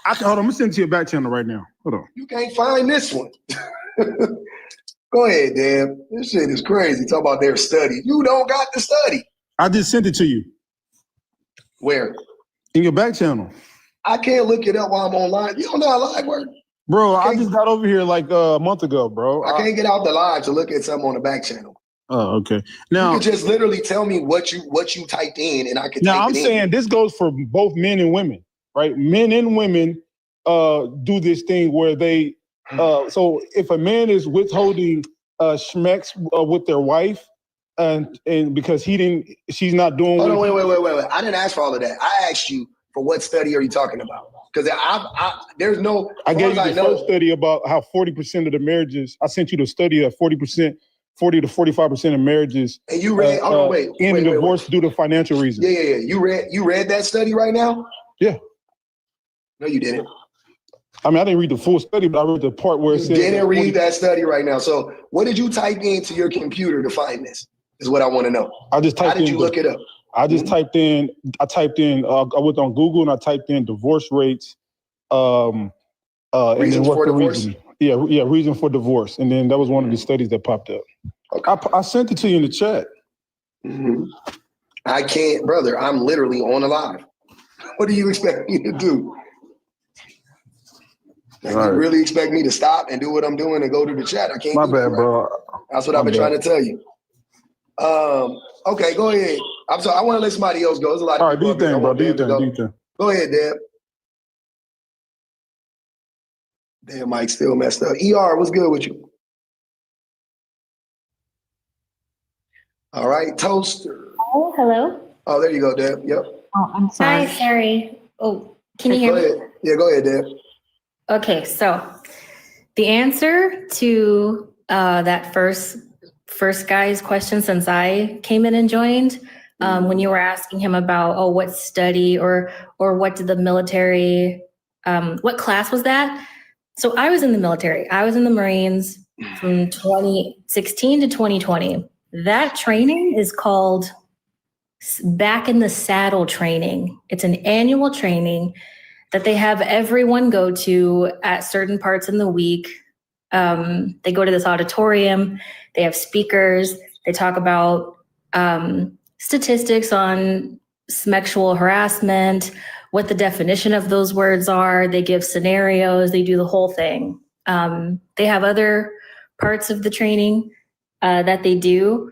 Hold on. I'm gonna send it to your back channel right now. Hold on. You can't find this one. Go ahead, Deb. This shit is crazy. Talk about their study. You don't got the study. I just sent it to you Where? in your back channel. I can't look it up while I'm online. You don't know how live work? Bro, I Okay. just got over here like a month ago, bro. I can't get out the live to look at something on the back channel. Oh, okay. You Now, can just literally tell me what you typed in, and I can. now type I'm it in. saying this goes for both men and women, right? Men and women do this thing where they so if a man is withholding schmecks with their wife and because she's not doing Hold on, what wait. I didn't ask for all of that. I asked you for what study are you talking about? Because there's no. I as gave you far as the I know, first study about how 40% of the marriages, I sent you the study that 40 to 45% of marriages and you read. Hold on, wait. end in wait. divorce due to financial reasons. Yeah. You read that study right now? Yeah. No, you didn't. I mean, I didn't read the full study, but I read the part where it You says didn't read that study right now. So what did you type into your computer to find this? Is what I want to know. I just typed How did in you look it up? I just typed in, I went on Google and I typed in divorce rates. And then Reasons what for the divorce? reason? Yeah, reason for divorce. And then that was one of the studies that popped up. Okay. I sent it to you in the chat. Mhm. I can't, brother. I'm literally on a live. What do you expect me to do? Like, All you right. really expect me to stop and do what I'm doing and go to the chat? I can't. My do that bad, right bro. now. That's what I've My been trying bad. to tell you. Okay, go ahead. I'm sorry. I want to let somebody else go. There's a lot of All right, do people your up here. I thing, bro. want Do your Deb to thing. Do go. your thing. Go ahead, Deb. Damn, Mike still messed up. ER, what's good with you? All right, Toaster. Oh, hello. Oh, there you go, Deb. Yep. Oh, I'm sorry. Hi, sorry. Oh, can you hear Go me? ahead. Yeah, go ahead, Deb. Okay, so the answer to that first guy's question, since I came in and joined, when you were asking him about what study or what did the military, what class was that? So I was in the military. I was in the Marines from 2016 to 2020. That training is called Back in the Saddle training. It's an annual training that they have everyone go to at certain parts in the week. They go to this auditorium, they have speakers, they talk about statistics on sexual harassment, what the definition of those words are, they give scenarios, they do the whole thing. They have other parts of the training that they do,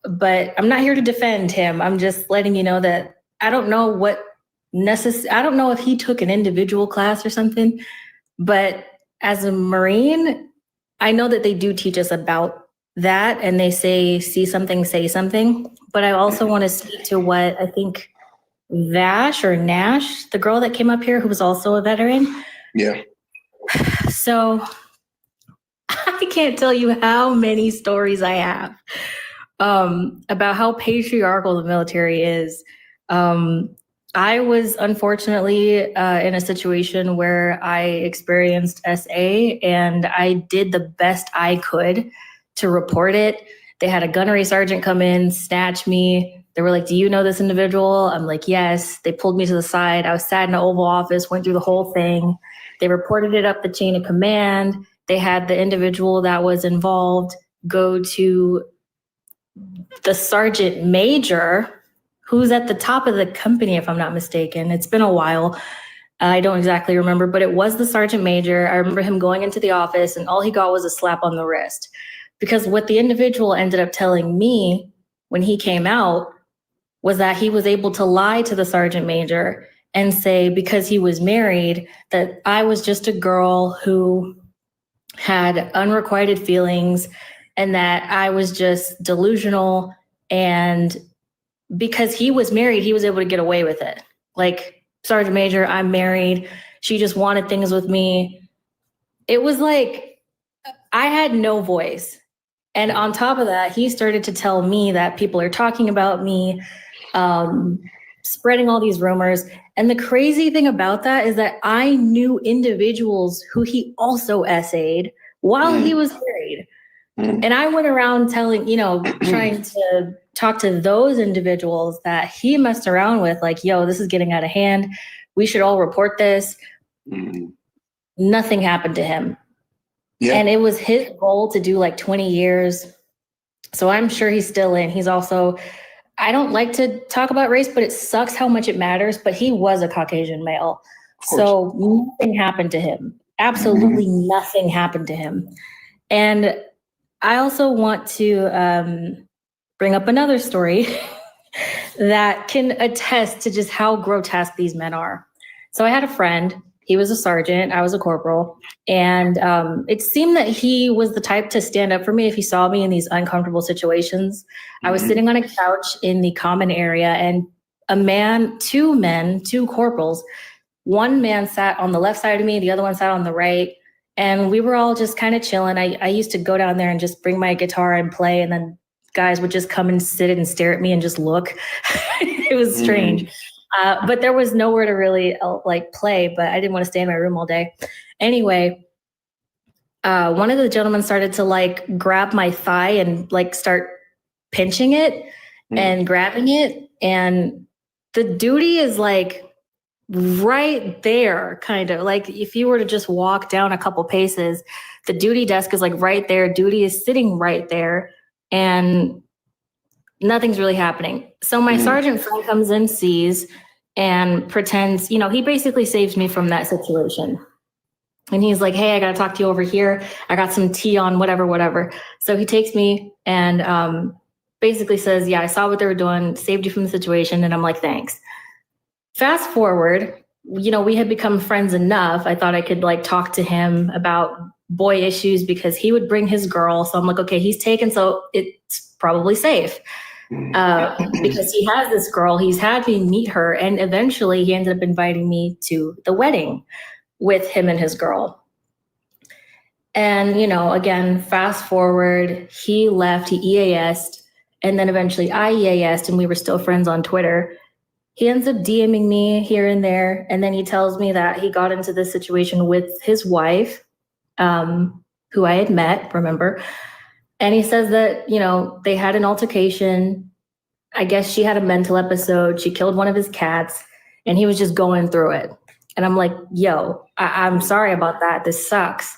but I'm not here to defend him. I'm just letting you know that I don't know I don't know if he took an individual class or something, but as a Marine, I know that they do teach us about that, and they say, see something, say something. But I also want to speak to what I think Vash or Nash, the girl that came up here who was also a veteran. Yeah. So I can't tell you how many stories I have about how patriarchal the military is. I was unfortunately in a situation where I experienced SA, and I did the best I could to report it. They had a gunnery sergeant come in, snatch me. They were like, do you know this individual? I'm like, yes. They pulled me to the side. I was sat in an Oval Office, went through the whole thing. They reported it up the chain of command. They had the individual that was involved go to the sergeant major, who's at the top of the company, if I'm not mistaken. It's been a while. I don't exactly remember, but it was the sergeant major. I remember him going into the office and all he got was a slap on the wrist. Because what the individual ended up telling me when he came out was that he was able to lie to the sergeant major and say, because he was married, that I was just a girl who had unrequited feelings and that I was just delusional, and because he was married, he was able to get away with it. Like, Sergeant Major, I'm married. She just wanted things with me. It was like, I had no voice. And on top of that, he started to tell me that people are talking about me, spreading all these rumors. And the crazy thing about that is that I knew individuals who he also essayed while he was married. And I went around telling, trying to talk to those individuals that he messed around with, like, yo, this is getting out of hand. We should all report this. nothing happened to him. Yeah. And it was his goal to do like 20 years. So I'm sure he's still in. He's also, I don't like to talk about race, but it sucks how much it matters. But he was a Caucasian male. So nothing happened to him. Absolutely nothing happened to him. And I also want to bring up another story that can attest to just how grotesque these men are. So I had a friend. He was a sergeant. I was a corporal. And it seemed that he was the type to stand up for me if he saw me in these uncomfortable situations. I was sitting on a couch in the common area, and two corporals, one man sat on the left side of me, the other one sat on the right. And we were all just kind of chilling. I used to go down there and just bring my guitar and play, and then guys would just come and sit and stare at me and just look. It was strange. But there was nowhere to really like play, but I didn't want to stay in my room all day. Anyway, one of the gentlemen started to like grab my thigh and like start pinching it and grabbing it. And the duty is like right there, kind of like if you were to just walk down a couple paces, the duty desk is like right there. Duty is sitting right there, and nothing's really happening. So my sergeant friend comes in, sees, and pretends, he basically saves me from that situation. And he's like, hey, I got to talk to you over here. I got some tea on whatever. So he takes me and basically says, yeah, I saw what they were doing, saved you from the situation. And I'm like, thanks. Fast forward, we had become friends enough. I thought I could like talk to him about boy issues because he would bring his girl. So I'm like, okay, he's taken, so it's probably safe. Because he has this girl, he's had me meet her, and eventually he ended up inviting me to the wedding with him and his girl. And, again, fast forward, he left, he EAS'd, and then eventually I EAS'd, and we were still friends on Twitter. He ends up DMing me here and there, and then he tells me that he got into this situation with his wife, who I had met, remember? And he says that, they had an altercation. I guess she had a mental episode. She killed one of his cats, and he was just going through it. And I'm like, yo, I'm sorry about that. This sucks.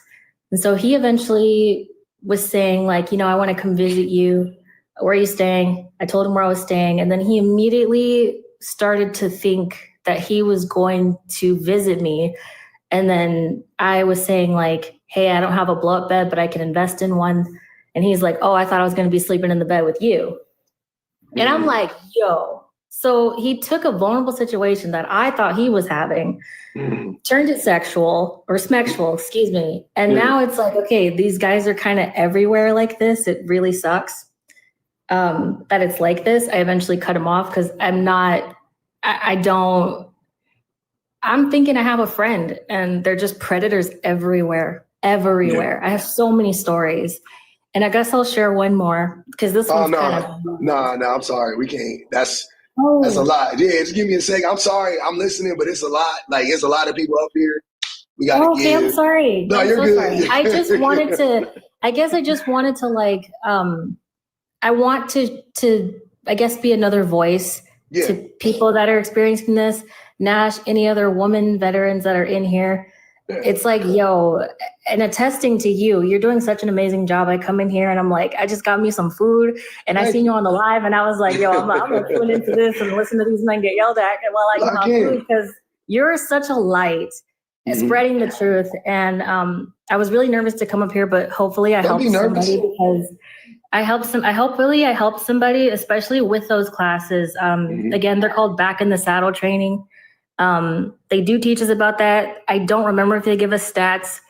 And so he eventually was saying like, I want to come visit you. Where are you staying? I told him where I was staying. And then he immediately started to think that he was going to visit me. And then I was saying like, hey, I don't have a blow-up bed, but I can invest in one. And he's like, oh, I thought I was going to be sleeping in the bed with you. And I'm like, yo. So he took a vulnerable situation that I thought he was having, turned it sexual, excuse me. And now it's like, okay, these guys are kind of everywhere like this. It really sucks that it's like this. I eventually cut him off because I'm thinking I have a friend, and they're just predators everywhere. Yeah. I have so many stories. And I guess I'll share one more because this one's kind of... No, I'm sorry. We can't. That's a lot. Yeah, just give me a second. I'm sorry. I'm listening, but it's a lot. Like, it's a lot of people up here. We got to okay, I'm sorry. No, I'm you're so good. sorry. I just wanted to like, I want to I guess, be another voice to people that are experiencing this. Nash, any other woman veterans that are in here. It's like, yo, and attesting to you're doing such an amazing job. I come in here and I'm like, I just got me some food, and I seen you on the live, and I was like, yo, I'm gonna tune into this and listen to these men get yelled at while I eat my food, because you're such a light at spreading the truth. And I was really nervous to come up here, but hopefully I helped somebody, because I helped somebody, especially with those classes. Again, they're called Back in the Saddle training. They do teach us about that. I don't remember if they give us stats,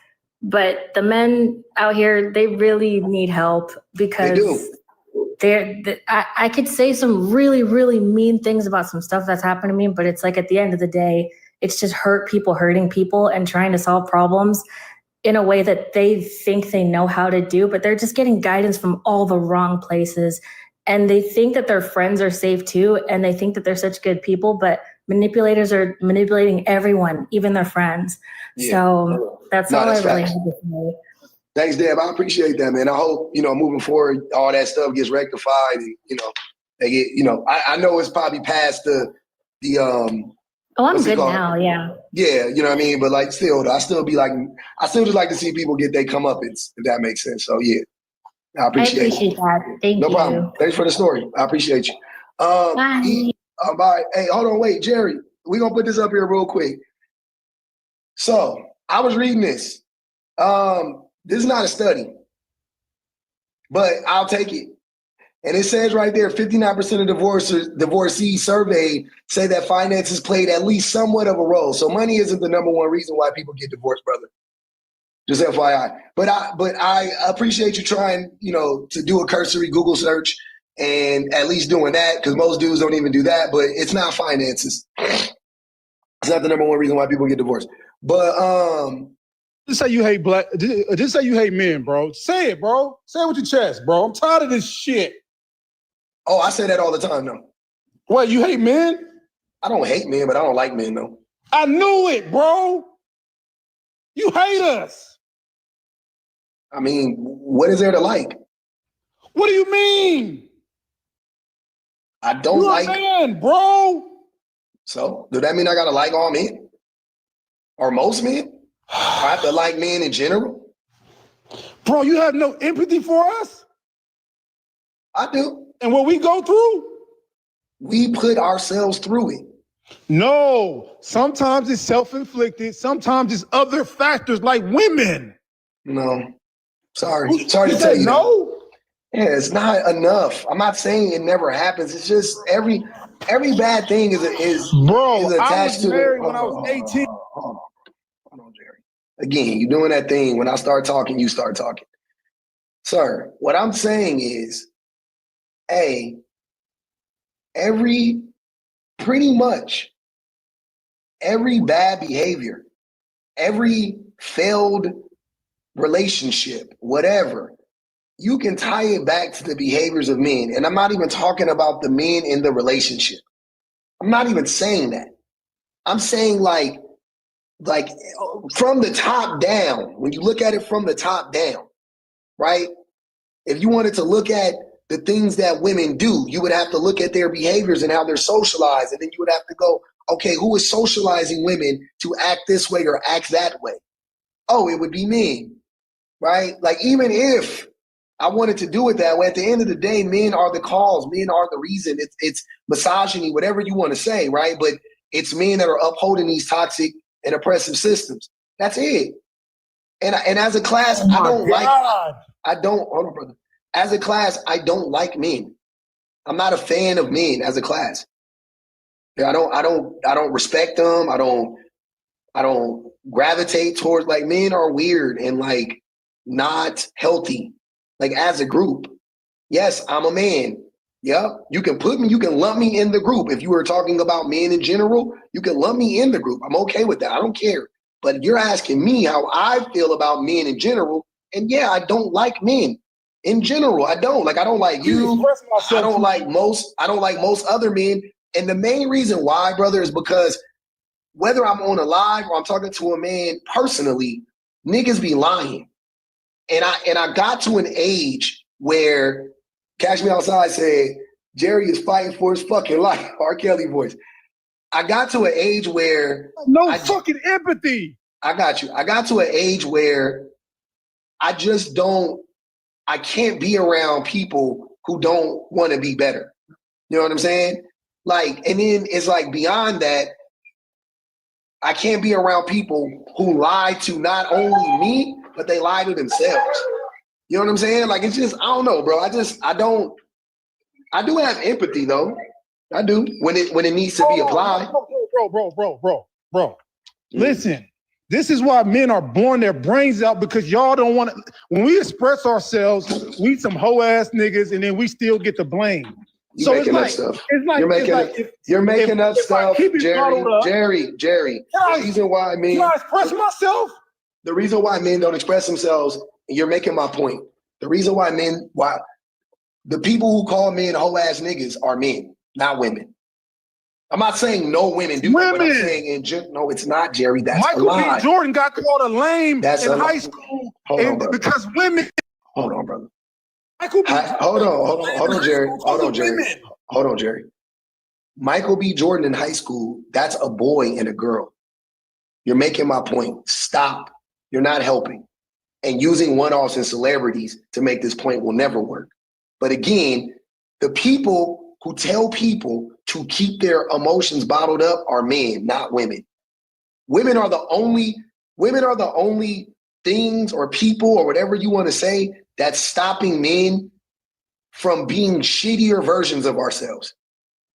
but the men out here, they really need help, because I could say some really, really mean things about some stuff that's happened to me, but it's like, at the end of the day, it's just hurting people and trying to solve problems in a way that they think they know how to do, but they're just getting guidance from all the wrong places. And they think that their friends are safe too. And they think that they're such good people, but manipulators are manipulating everyone, even their friends. Yeah. So that's all I really have to say. Thanks, Deb. I appreciate that, man. I hope, moving forward, all that stuff gets rectified, and, they get, I know it's probably past the Oh, I'm What's it good called? now. Yeah. Yeah, you know what I mean? But like still, I still just like to see people get their comeuppance, if that makes sense. So yeah, I I appreciate it. appreciate that. Thank No you. problem. Thanks for the story. I appreciate you. Bye. Bye. Hey, hold on, wait, Jerry. We're gonna put this up here real quick. So I was reading this. This is not a study, but I'll take it. And it says right there, 59% of divorcees surveyed say that finances played at least somewhat of a role. So money isn't the number one reason why people get divorced, brother. Just FYI. But I appreciate you trying, to do a cursory Google search and at least doing that, because most dudes don't even do that. But it's not finances. It's not the number one reason why people get divorced. But Just say you hate black. Just say you hate men, bro. Say it, bro. Say it with your chest, bro. I'm tired of this shit. oh, I say that all the time, though. What, you hate men? I don't hate men, but I don't like men, though. I knew it, bro. You hate us. I mean, what is there to like? What do you mean? I don't You're like. a man, bro. So, does that mean I gotta like all men? Or most men? I have to like men in general? Bro, you have no empathy for us? I do. And what we go through? We put ourselves through it. No. Sometimes it's self-inflicted. Sometimes it's other factors like women. No. Sorry to tell you. No? Yeah, it's not enough. I'm not saying it never happens. It's just every bad thing is Bro, I attached was to married the. when I was 18. Hold on, Jerry. Again, you're doing that thing. When I start talking, you start talking. Sir, what I'm saying is, pretty much every bad behavior, every failed relationship, whatever, you can tie it back to the behaviors of men. And I'm not even talking about the men in the relationship. I'm not even saying that. I'm saying like from the top down, when you look at it from the top down, right? If you wanted to look at the things that women do, you would have to look at their behaviors and how they're socialized. And then you would have to go, okay, who is socializing women to act this way or act that way? Oh, it would be men, right? Like, even if I wanted to do it that way, at the end of the day, men are the cause. Men are the reason. It's misogyny, whatever you want to say, right? But it's men that are upholding these toxic and oppressive systems. That's it. And as a class, hold on, brother. As a class, I don't like men. I'm not a fan of men as a class. Yeah, I don't respect them. I don't gravitate towards, like, men are weird and like not healthy. Like, as a group. Yes, I'm a man. Yeah. You can lump me in the group. If you were talking about men in general, you can lump me in the group. I'm okay with that. I don't care. But you're asking me how I feel about men in general. And yeah, I don't like men in general. I don't like you. I don't like most other men. And the main reason why, brother, is because whether I'm on a live or I'm talking to a man personally, niggas be lying. And I got to an age where Cash Me Outside said, Jerry is fighting for his fucking life. R. Kelly voice. I got to an age where fucking empathy. I got you. I got to an age where I can't be around people who don't want to be better. You know what I'm saying? Like, and then it's like beyond that, I can't be around people who lie to not only me, but they lie to themselves. You know what I'm saying? Like, it's just, I don't know, bro. I do have empathy though. I do when it needs to be applied. Bro. Listen, this is why men are blowing their brains out, because y'all don't want to. When we express ourselves, we some hoe ass niggas, and then we still get the blame. You're making up stuff. You're making up stuff, Jerry. The reason why men can I express myself? The reason why men don't express themselves, and you're making my point. The reason why the people who call men hoe ass niggas are men, not women. I'm not saying no women do that, but I'm saying no, it's not, Jerry. That's Michael a lie. B. Jordan got called a lame in high school because women. Hold on, brother. Michael B. Hold on, Jerry. Hold on, Jerry. Michael B. Jordan in high school, that's a boy and a girl. You're making my point. Stop. You're not helping. And using one-offs and celebrities to make this point will never work. But again, the people who tell people to keep their emotions bottled up are men, not women. Women are the only things or people or whatever you want to say that's stopping men from being shittier versions of ourselves.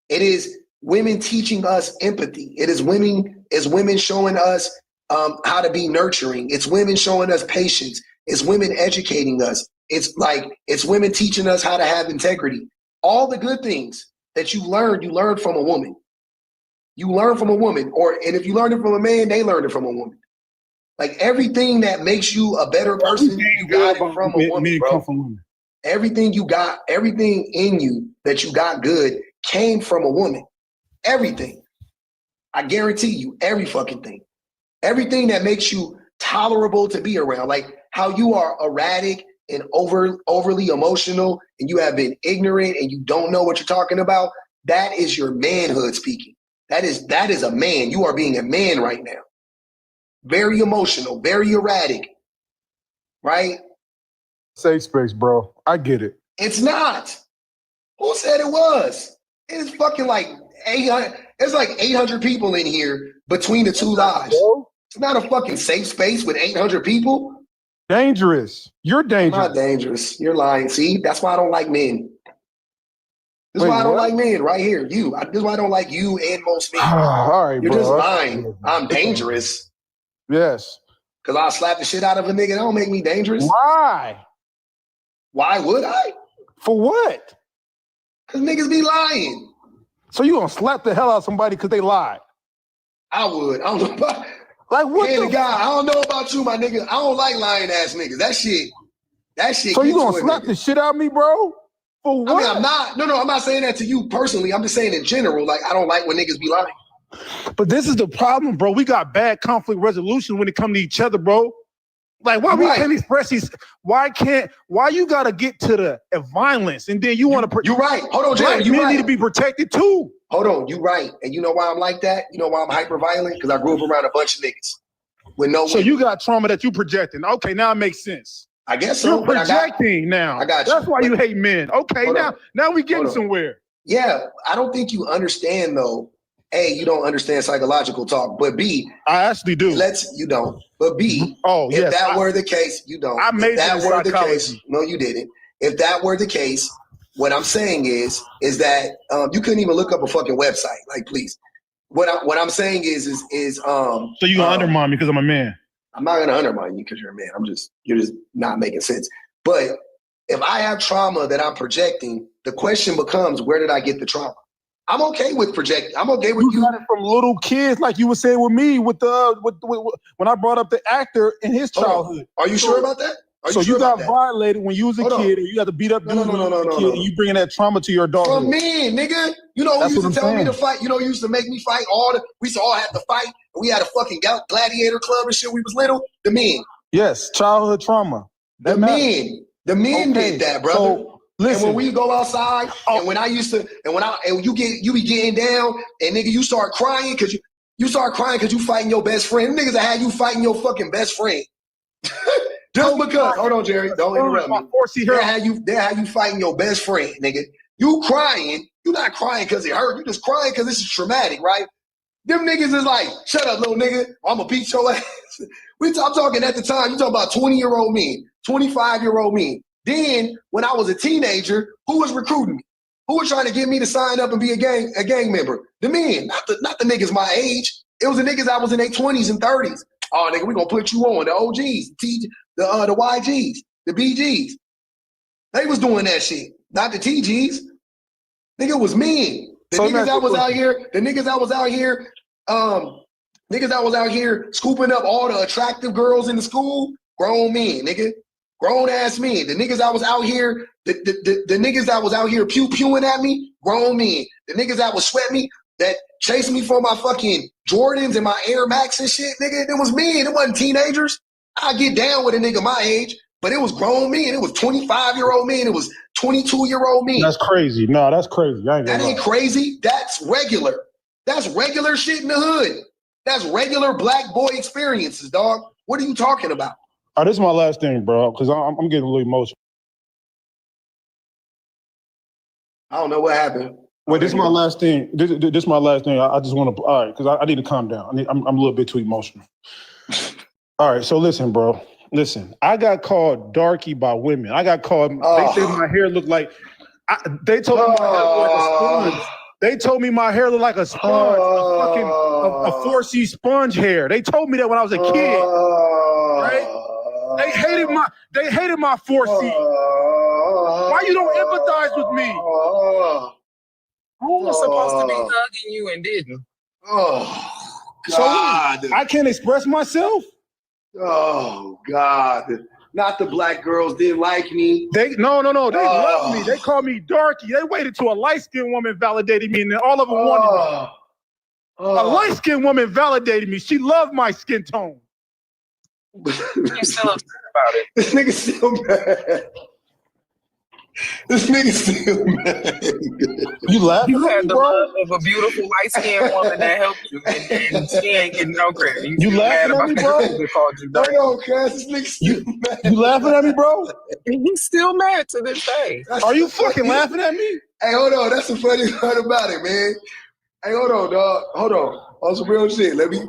It is women teaching us empathy. It is women showing us how to be nurturing. It's women showing us patience. It's women educating us. It's women teaching us how to have integrity. All the good things that you learned from a woman. You learn from a woman, and if you learned it from a man, they learned it from a woman. Like everything that makes you a better person, you got it from a woman, bro. Everything in you that you got good came from a woman. Everything. I guarantee you, every fucking thing. Everything that makes you tolerable to be around, like how you are erratic and overly emotional and you have been ignorant and you don't know what you're talking about, that is your manhood speaking. That is a man. You are being a man right now. Very emotional, very erratic, right? Safe space, bro. I get it. It's not. Who said it was? It's fucking like 800. There's like 800 people in here between the two lives. It's not a fucking safe space with 800 people. Dangerous. You're dangerous. I'm not dangerous. You're lying. See, that's why I don't like men. This is why I don't like men right here. This is why I don't like you and most men. All right, You're bro. just lying. I'm dangerous. Yes. Because I'll slap the shit out of a nigga. That don't make me dangerous. Why? Why would I? For what? Because niggas be lying. So you gonna slap the hell out of somebody because they lied? I would. I don't know about, like what the guy. I don't know about you, my nigga. I don't like lying ass niggas. That shit. So you gonna slap the shit out of me, bro? For what? I mean, I'm not. No, I'm not saying that to you personally. I'm just saying in general. Like, I don't like when niggas be lying. But this is the problem, bro. We got bad conflict resolution when it comes to each other, bro. Like, why we can't express these? Why you gotta get to the violence and then you want to? You're right. Hold on, Jerry. You need to be protected too. Hold on, you're right. And you know why I'm like that? You know why I'm hyper violent? Because I grew up around a bunch of niggas with no. So you got trauma that you projecting. Okay, now it makes sense. I guess so. You're projecting now. I got you. That's why you hate men. Okay, now we getting somewhere. Yeah, I don't think you understand though. A, you don't understand psychological talk, but B, I actually do. You don't. But B, if that were the case, you don't. I made that were the case. No, you didn't. If that were the case, what I'm saying is that you couldn't even look up a fucking website. Like, please. What I'm saying is so you gonna undermine me because I'm a man? I'm not gonna undermine you because you're a man. You're just not making sense. But if I have trauma that I'm projecting, the question becomes, where did I get the trauma? I'm okay with projecting. I'm okay with you. Got it from little kids, like you were saying with me, with when I brought up the actor in his childhood. Are you sure about that? So you got violated when you was a kid, and you got to beat up dudes when you was a kid, and you bringing that trauma to your adulthood. From me, nigga. You know who used to tell me to fight? You know, used to make me fight we used to all have to fight. And we had a fucking gladiator club and shit. We was little. The men. Yes, childhood trauma. The men did that, brother. So, listen. And when we go outside, and when you be getting down, and nigga, you start crying because you fighting your best friend. Them niggas that had you fighting your fucking best friend. Just because, hold on, Jerry, don't interrupt me. They had you fighting your best friend, nigga. You crying, you not crying because it hurt. You just crying because this is traumatic, right? Them niggas is like, shut up, little nigga. I'm gonna beat your ass. I'm talking at the time, you talking about 20-year-old men, 25-year-old men. Then, when I was a teenager, who was recruiting me? Who was trying to get me to sign up and be a gang member? The men, not the niggas my age. It was the niggas that was in their 20s and 30s. Oh, nigga, we gonna put you on. The OGs, the YGs, the BGs. They was doing that shit, not the TGs. Nigga, it was men. The niggas that was out here scooping up all the attractive girls in the school, grown men, nigga. Grown ass men. The niggas that was out here, the niggas that was out here pew-pewing at me, grown men. The niggas that was sweat me, that chased me for my fucking Jordans and my Air Max and shit, nigga, it was men. It wasn't teenagers. I get down with a nigga my age. But it was grown men. It was 25-year-old men. It was 22-year-old men. That's crazy. No, that's crazy. I ain't That gonna ain't lie. crazy. That's regular. That's regular shit in the hood. That's regular black boy experiences, dog. What are you talking about? All right, this is my last thing, bro, because I'm getting a little emotional. I don't know what happened. Wait, this is my last thing. This is my last thing. I just want to, all right, because I need to calm down. I'm a little bit too emotional. All right, so listen, bro. Listen, I got called darky by women. I got called, they said my hair looked like, they told me my hair looked like a sponge. They told me my hair looked like a sponge, a 4C sponge hair. They told me that when I was a kid, right? They hated my 4C. Why you don't empathize with me? Who was supposed to be hugging you and didn't? Oh, So God. I can't express myself? Oh, God. Not the black girls didn't like me. No. They loved me. They called me darky. They waited till a light-skinned woman validated me, and then all of them wanted me. A light-skinned woman validated me. She loved my skin tone. You're still upset about it. This nigga still mad. This nigga still mad. You laughing You at had me, the bro? love of a beautiful light-skinned woman that helped you, and she ain't getting no credit. You still laughing mad at about me, the bro? girls that called you Hold dirty. on, cuz. This nigga still mad. You laughing at me, bro? He's still mad to this day. Are you fucking laughing at me? Hey, hold on. That's the funny part about it, man. Hey, hold on, dog. Hold on. On some real shit. Let me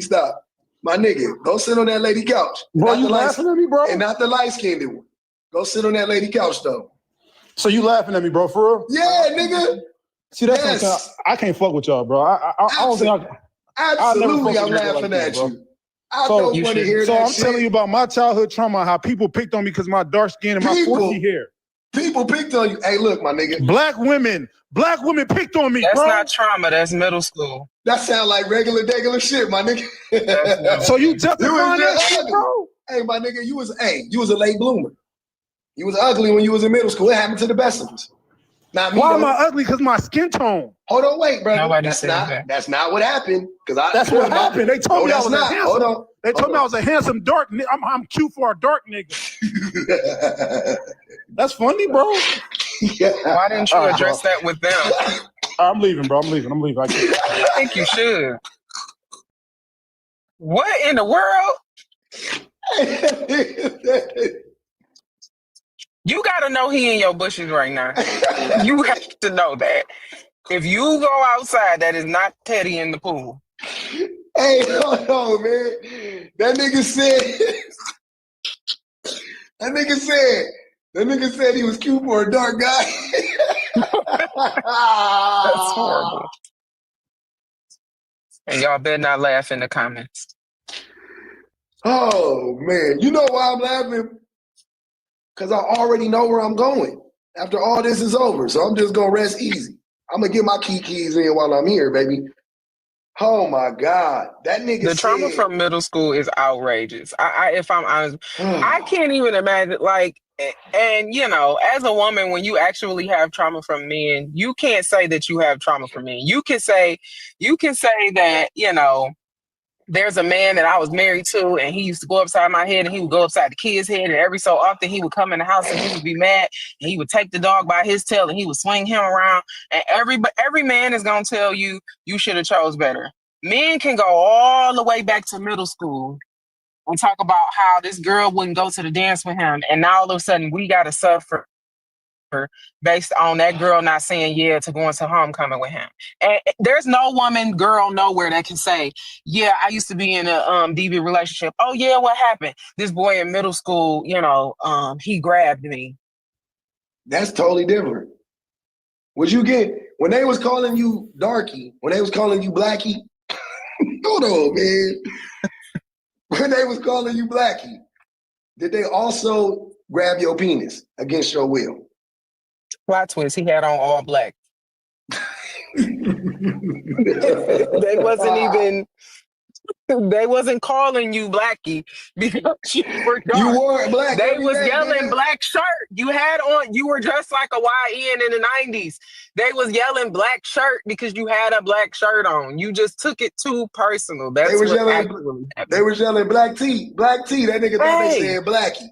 stop. My nigga, go sit on that lady couch. Bro, Not you the light- laughing at me, bro? And not the light-skinned one. Go sit on that lady couch, though. So you laughing at me, bro, for real? Yeah, nigga. See, that's what I'm Yes. saying. I can't fuck with y'all, bro. I don't think I can. Absolutely, fuck I'm with a nigga laughing like that, at bro. you. I So- don't You want to should- hear So that I'm shit. telling you about my childhood trauma, how people picked on me because my dark skin and my People? 4C hair. People picked on you. Hey, look, my nigga. Black women picked on me, That's bro. not trauma. That's middle school. That sound like regular shit, my nigga. That's So you You was justifying that just shit, ugly. bro? Hey, my nigga, you was a late bloomer. You was ugly when you was in middle school. It happened to the best of us. Not me. Why though. am I ugly? Because my skin tone. Hold on, wait, brother. Nobody that's said not that. that's not what happened. That's what happened. They told me I that's was a not. handsome. Hold on. They told me I was a handsome dark nigga. I'm cute for a dark nigga. That's funny, bro. Why didn't you address that with them? I'm leaving, bro. I'm leaving. I can't. I think you should. What in the world? You got to know he in your bushes right now. You have to know that. If you go outside, that is not Teddy in the pool. Hey, hold on, man. That nigga said he was cute for a dark guy. That's horrible. And y'all better not laugh in the comments. Oh man, you know why I'm laughing? Because I already know where I'm going after all this is over. So I'm just gonna rest easy. I'm gonna get my keys in while I'm here, baby. Oh my God, that nigga. The trauma said, from middle school is outrageous. If I'm honest, I can't even imagine. Like, and you know, as a woman, when you actually have trauma from men, you can't say that you have trauma from men. You can say that, you know, there's a man that I was married to, and he used to go upside my head, and he would go upside the kid's head, and every so often he would come in the house and he would be mad, and he would take the dog by his tail and he would swing him around. And every man is gonna tell you should have chose better. Men can go all the way back to middle school and talk about how this girl wouldn't go to the dance with him, and now all of a sudden we gotta suffer based on that girl not saying yeah to going to homecoming with him. And there's no woman, girl, nowhere that can say, yeah, I used to be in a deviant relationship. Oh yeah, what happened? This boy in middle school, you know, he grabbed me. That's totally different. Would you get when they was calling you darky, when they was calling you blackie? Hold on, man. When they was calling you blackie, did they also grab your penis against your will? Plot twist, he had on all black. They wasn't calling you blackie because you were dark. You wore it black. They every was day, yelling nigga. black shirt. You were dressed like a YN in the 90s. They was yelling black shirt because you had a black shirt on. You just took it too personal. That's They was what yelling. actually happened. They was yelling black tea. That nigga thought they Hey. said blackie.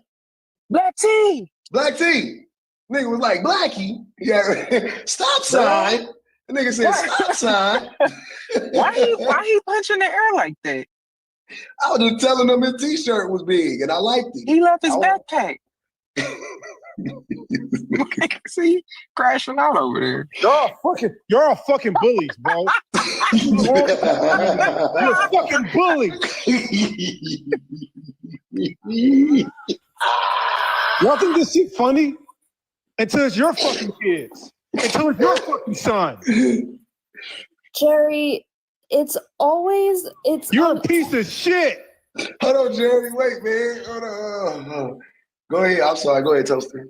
Black tea. Black T. Nigga was like, Blackie. Yeah, stop sign. The nigga said, stop sign. Why he punching the air like that? I was just telling him his t-shirt was big and I liked it. He left his I was- backpack. See, crashing out over there. Y'all fucking bullies, bro. You're fucking bullies. Y'all think this shit funny? Until it's your fucking kids. Until it's your fucking son. Jerry, it's You're a piece of shit. Hold on, Jerry. Wait, man. Hold on. Go ahead. I'm sorry. Go ahead, Toaster.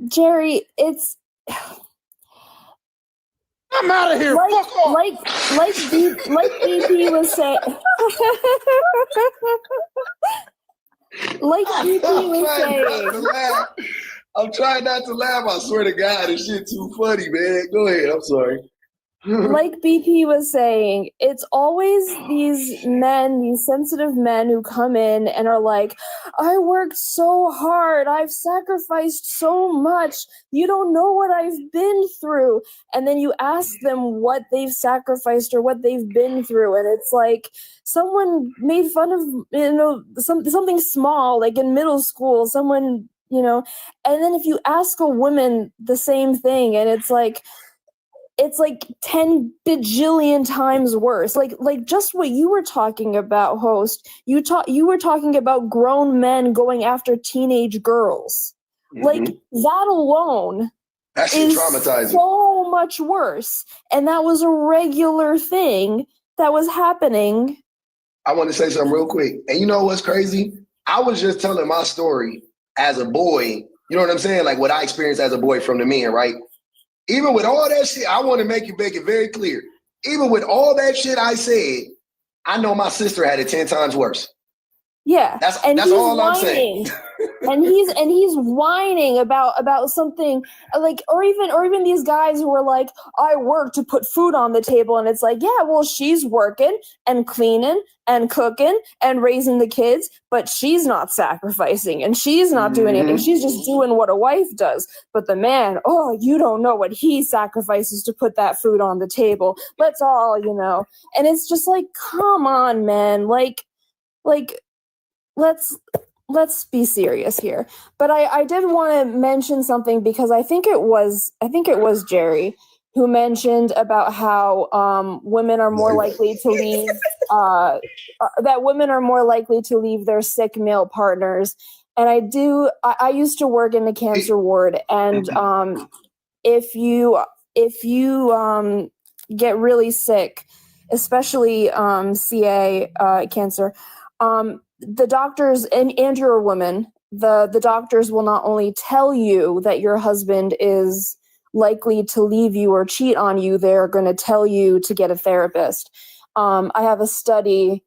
Jerry, it's I'm out of here. like Fuck off. like BP was saying. Like BP was saying. I'm trying not to laugh. I swear to God, this shit too funny, man. Go ahead. I'm sorry. Like BP was saying, it's always these men, these sensitive men who come in and are like, I worked so hard, I've sacrificed so much, you don't know what I've been through. And then you ask them what they've sacrificed or what they've been through, and it's like someone made fun of, something small, like in middle school, someone, and then if you ask a woman the same thing, and it's like 10 bajillion times worse. Like just what you were talking about, host. You were talking about grown men going after teenage girls. Mm-hmm. Like that alone That's is traumatizing. so much worse. And that was a regular thing that was happening. I want to say something real quick. And you know what's crazy? I was just telling my story as a boy. You know what I'm saying? Like what I experienced as a boy from the men, right? Even with all that shit, I want to make it very clear. Even with all that shit I said, I know my sister had it 10 times worse. Yeah, That's he's all I'm whining. saying. and he's whining about something like, or even these guys who are like, I work to put food on the table, and it's like, yeah, well, she's working and cleaning and cooking and raising the kids, but she's not sacrificing and she's not doing anything. She's just doing what a wife does. But the man, oh, you don't know what he sacrifices to put that food on the table. Let's all, and it's just like, come on, man, like. Let's be serious here. But I did want to mention something, because I think it was Jerry who mentioned about how women are more likely to leave that women are more likely to leave their sick male partners. And I used to work in the cancer ward, and if you get really sick, especially CA cancer, the doctors, and you're a woman, the doctors will not only tell you that your husband is likely to leave you or cheat on you, they're going to tell you to get a therapist. I have a study.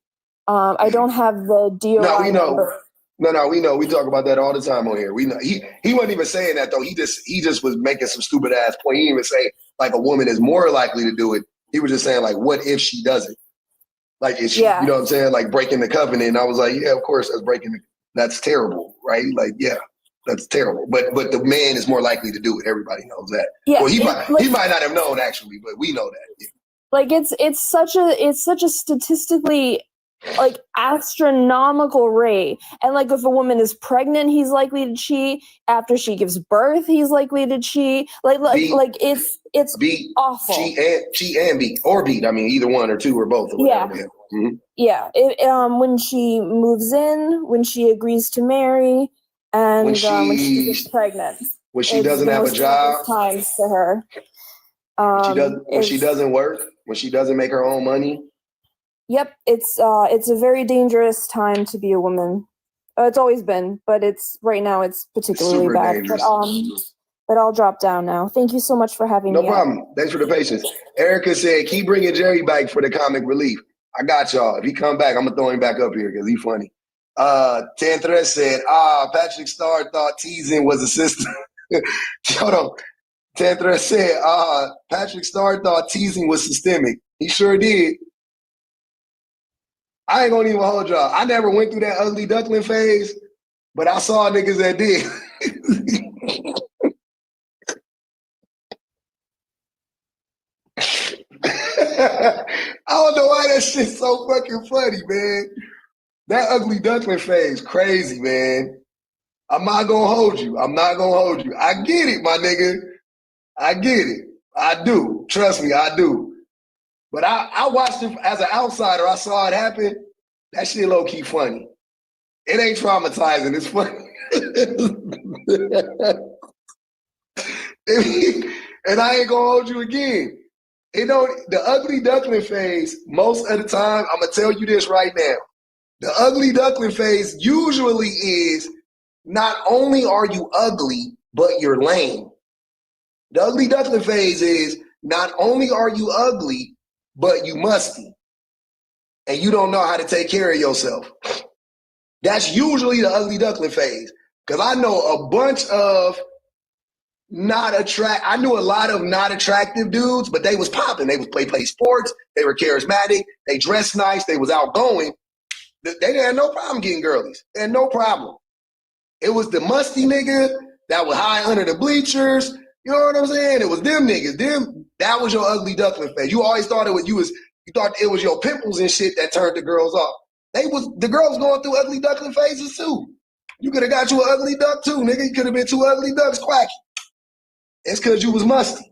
I don't have the DOI No, we know. number. No, we know. We talk about that all the time on here. We know. He wasn't even saying that though. He just was making some stupid ass point. He didn't even say like a woman is more likely to do it. He was just saying like, what if she doesn't? Like, is she, Yeah. you know what I'm saying? Like breaking the covenant. And I was like, yeah, of course that's terrible, right? Like, yeah, that's terrible. But the man is more likely to do it. Everybody knows that. Yeah, Well, he it- might not have known actually, but we know that. Yeah. Like it's such a statistically like astronomical rate. And like if a woman is pregnant, he's likely to cheat. After she gives birth, he's likely to cheat. Like it's Beat, awful. cheat and beat, or beat. I mean, either one or two or both. Or Yeah. whatever. Mm-hmm. Yeah. When she moves in, when she agrees to marry, and when she gets pregnant. When she It's doesn't the have a most job. dangerous times to her. When she doesn't work, when she doesn't make her own money. Yep, it's a very dangerous time to be a woman. It's always been, but right now it's particularly Super bad. dangerous. But I'll drop down now. Thank you so much for having No me. problem. Thanks for the patience. Erica said, keep bringing Jerry back for the comic relief. I got y'all. If he come back, I'm gonna throw him back up here because he's funny. Tanthres said, Patrick Starr thought teasing was a system. Hold on. Tanthres said, Patrick Starr thought teasing was systemic. He sure did. I ain't gonna even hold y'all. I never went through that ugly duckling phase, But I saw niggas that did. I don't know why that shit's so fucking funny, man. That ugly duckling phase, crazy, man. I'm not gonna hold you. I'm not gonna hold you. I get it, my nigga. I get it. I do. Trust me, I do. But I watched it as an outsider. I saw it happen. That shit low key funny. It ain't traumatizing. It's funny. And I ain't gonna hold you again. You know, the ugly duckling phase, most of the time, I'm gonna tell you this right now. The ugly duckling phase usually is not only are you ugly, but you're lame. The ugly duckling phase is not only are you ugly, but you musty. And you don't know how to take care of yourself. That's usually the ugly duckling phase. Because I know a bunch of I knew a lot of not attractive dudes, but they was popping. They play sports. They were charismatic. They dressed nice. They was outgoing. They had no problem getting girlies. They had no problem. It was the musty nigga that was high under the bleachers. You know what I'm saying? It was them niggas. That was your ugly duckling phase. You always thought you thought it was your pimples and shit that turned the girls off. The girls going through ugly duckling phases too. You could have got you an ugly duck too, nigga. You could have been two ugly ducks quacking. It's because you was musty.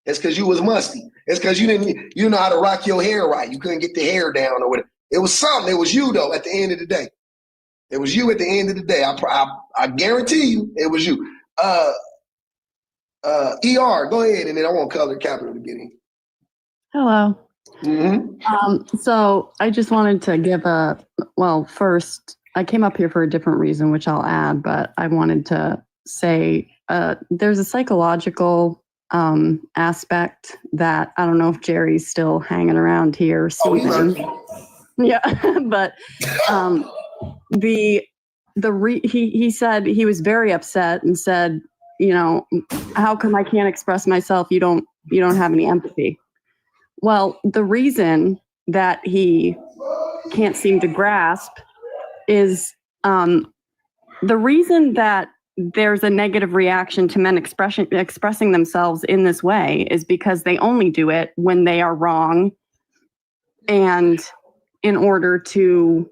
It's because you was musty. It's because you didn't know how to rock your hair right. You couldn't get the hair down or whatever. It was something. It was you though. At the end of the day, it was you. At the end of the day, I guarantee you, it was you. ER, go ahead, and then I want color capital to get in. Hello. Mm-hmm. So I just wanted to give first, I came up here for a different reason, which I'll add, but I wanted to say there's a psychological aspect that I don't know if Jerry's still hanging around here. Yeah, but he said he was very upset and said, you know, how come I can't express myself? You don't have any empathy. Well, the reason that he can't seem to grasp is the reason that there's a negative reaction to men expressing themselves in this way is because they only do it when they are wrong, and in order to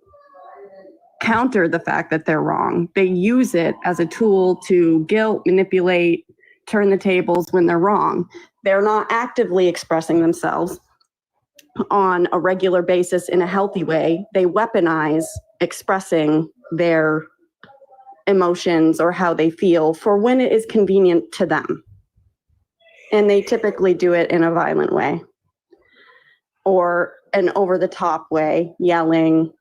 counter the fact that they're wrong, they use it as a tool to guilt, manipulate, turn the tables when they're wrong. They're not actively expressing themselves on a regular basis in a healthy way. They weaponize expressing their emotions or how they feel for when it is convenient to them. And they typically do it in a violent way or an over-the-top way, yelling,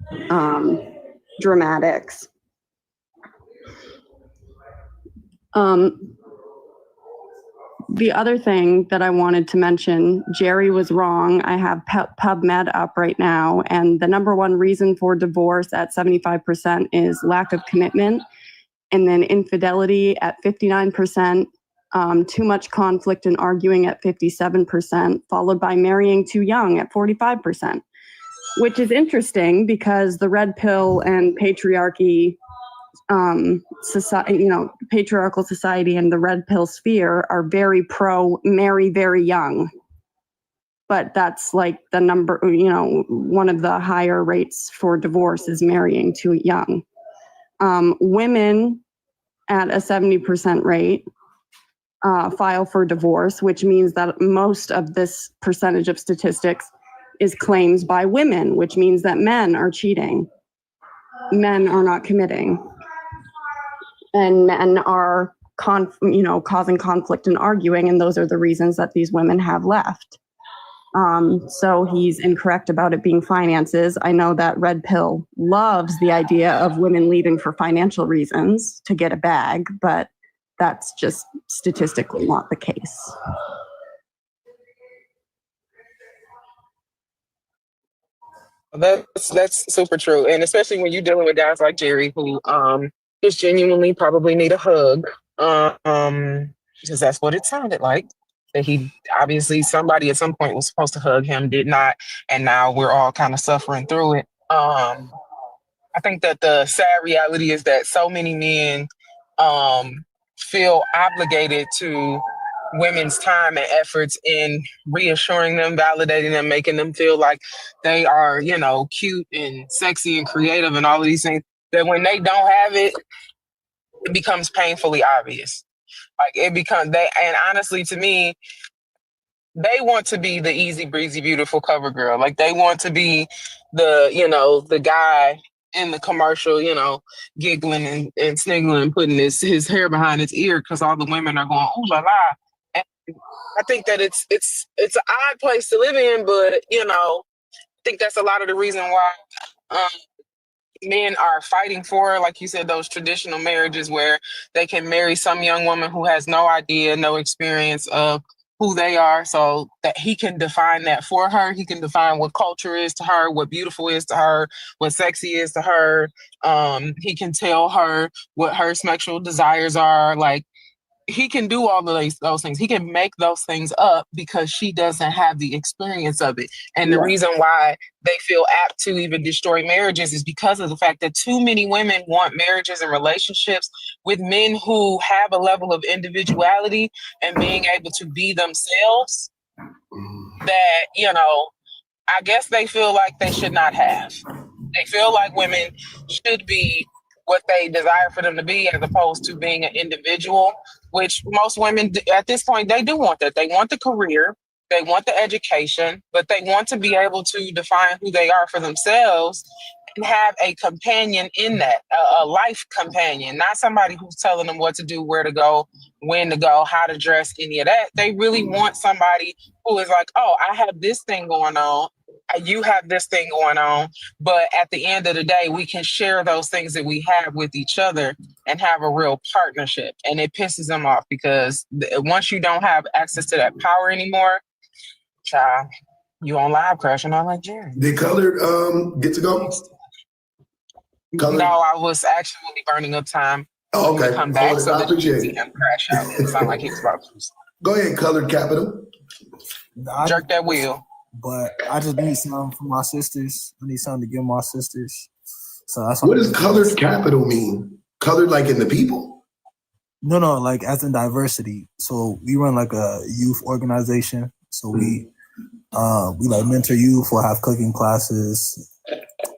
dramatics. The other thing that I wanted to mention, Jerry was wrong. I have PubMed up right now, and the number one reason for divorce at 75% is lack of commitment, and then infidelity at 59%, too much conflict and arguing at 57%, followed by marrying too young at 45%, which is interesting because the red pill and patriarchy society, patriarchal society and the red pill sphere are very pro marry very young. But that's like the number, one of the higher rates for divorce is marrying too young. Women at a 70% rate file for divorce, which means that most of this percentage of statistics is claims by women, which means that men are cheating. Men are not committing. And men are causing conflict and arguing, and those are the reasons that these women have left. So he's incorrect about it being finances. I know that red pill loves the idea of women leaving for financial reasons to get a bag, but that's just statistically not the case. That's super true, and especially when you're dealing with guys like Jerry who just genuinely probably need a hug, because that's what it sounded like. That he obviously somebody at some point was supposed to hug him, did not, and now we're all kind of suffering through it. I I think that the sad reality is that so many men feel obligated to women's time and efforts in reassuring them, validating them, making them feel like they are, cute and sexy and creative and all of these things, that when they don't have it, it becomes painfully obvious. Like and honestly, to me, they want to be the easy breezy, beautiful cover girl. Like they want to be the guy in the commercial, giggling and sniggling and putting his hair behind his ear because all the women are going, ooh la la. And I think that it's an odd place to live in, but I think that's a lot of the reason why men are fighting for, like you said, those traditional marriages where they can marry some young woman who has no idea, no experience of who they are, so that he can define that for her. He can define what culture is to her, what beautiful is to her, what sexy is to her. He can tell her what her sexual desires are. Like, he can do all of those things. He can make those things up because she doesn't have the experience of it. And the reason why they feel apt to even destroy marriages is because of the fact that too many women want marriages and relationships with men who have a level of individuality and being able to be themselves that, I guess they feel like they should not have. They feel like women should be what they desire for them to be as opposed to being an individual, which most women at this point, they do want that. They want the career, they want the education, but they want to be able to define who they are for themselves and have a companion in that, a life companion, not somebody who's telling them what to do, where to go, when to go, how to dress, any of that. They really want somebody who is like, oh, I have this thing going on, you have this thing going on, but at the end of the day, we can share those things that we have with each other and have a real partnership. And it pisses them off because once you don't have access to that power anymore, child, you on live crashing on like Jerry. Did Colored get to go? No, I was actually burning up time. Oh, okay. Come back so I that you appreciate can see it. him crash out. It sounded like he was about to. Go ahead, Colored Capital. Jerk that wheel. But I just need something for my sisters. I need something to give my sisters. So that's what does Colored Capital mean? Colored like in the people? No, like as in diversity. So we run like a youth organization. So we like mentor youth. We'll have cooking classes.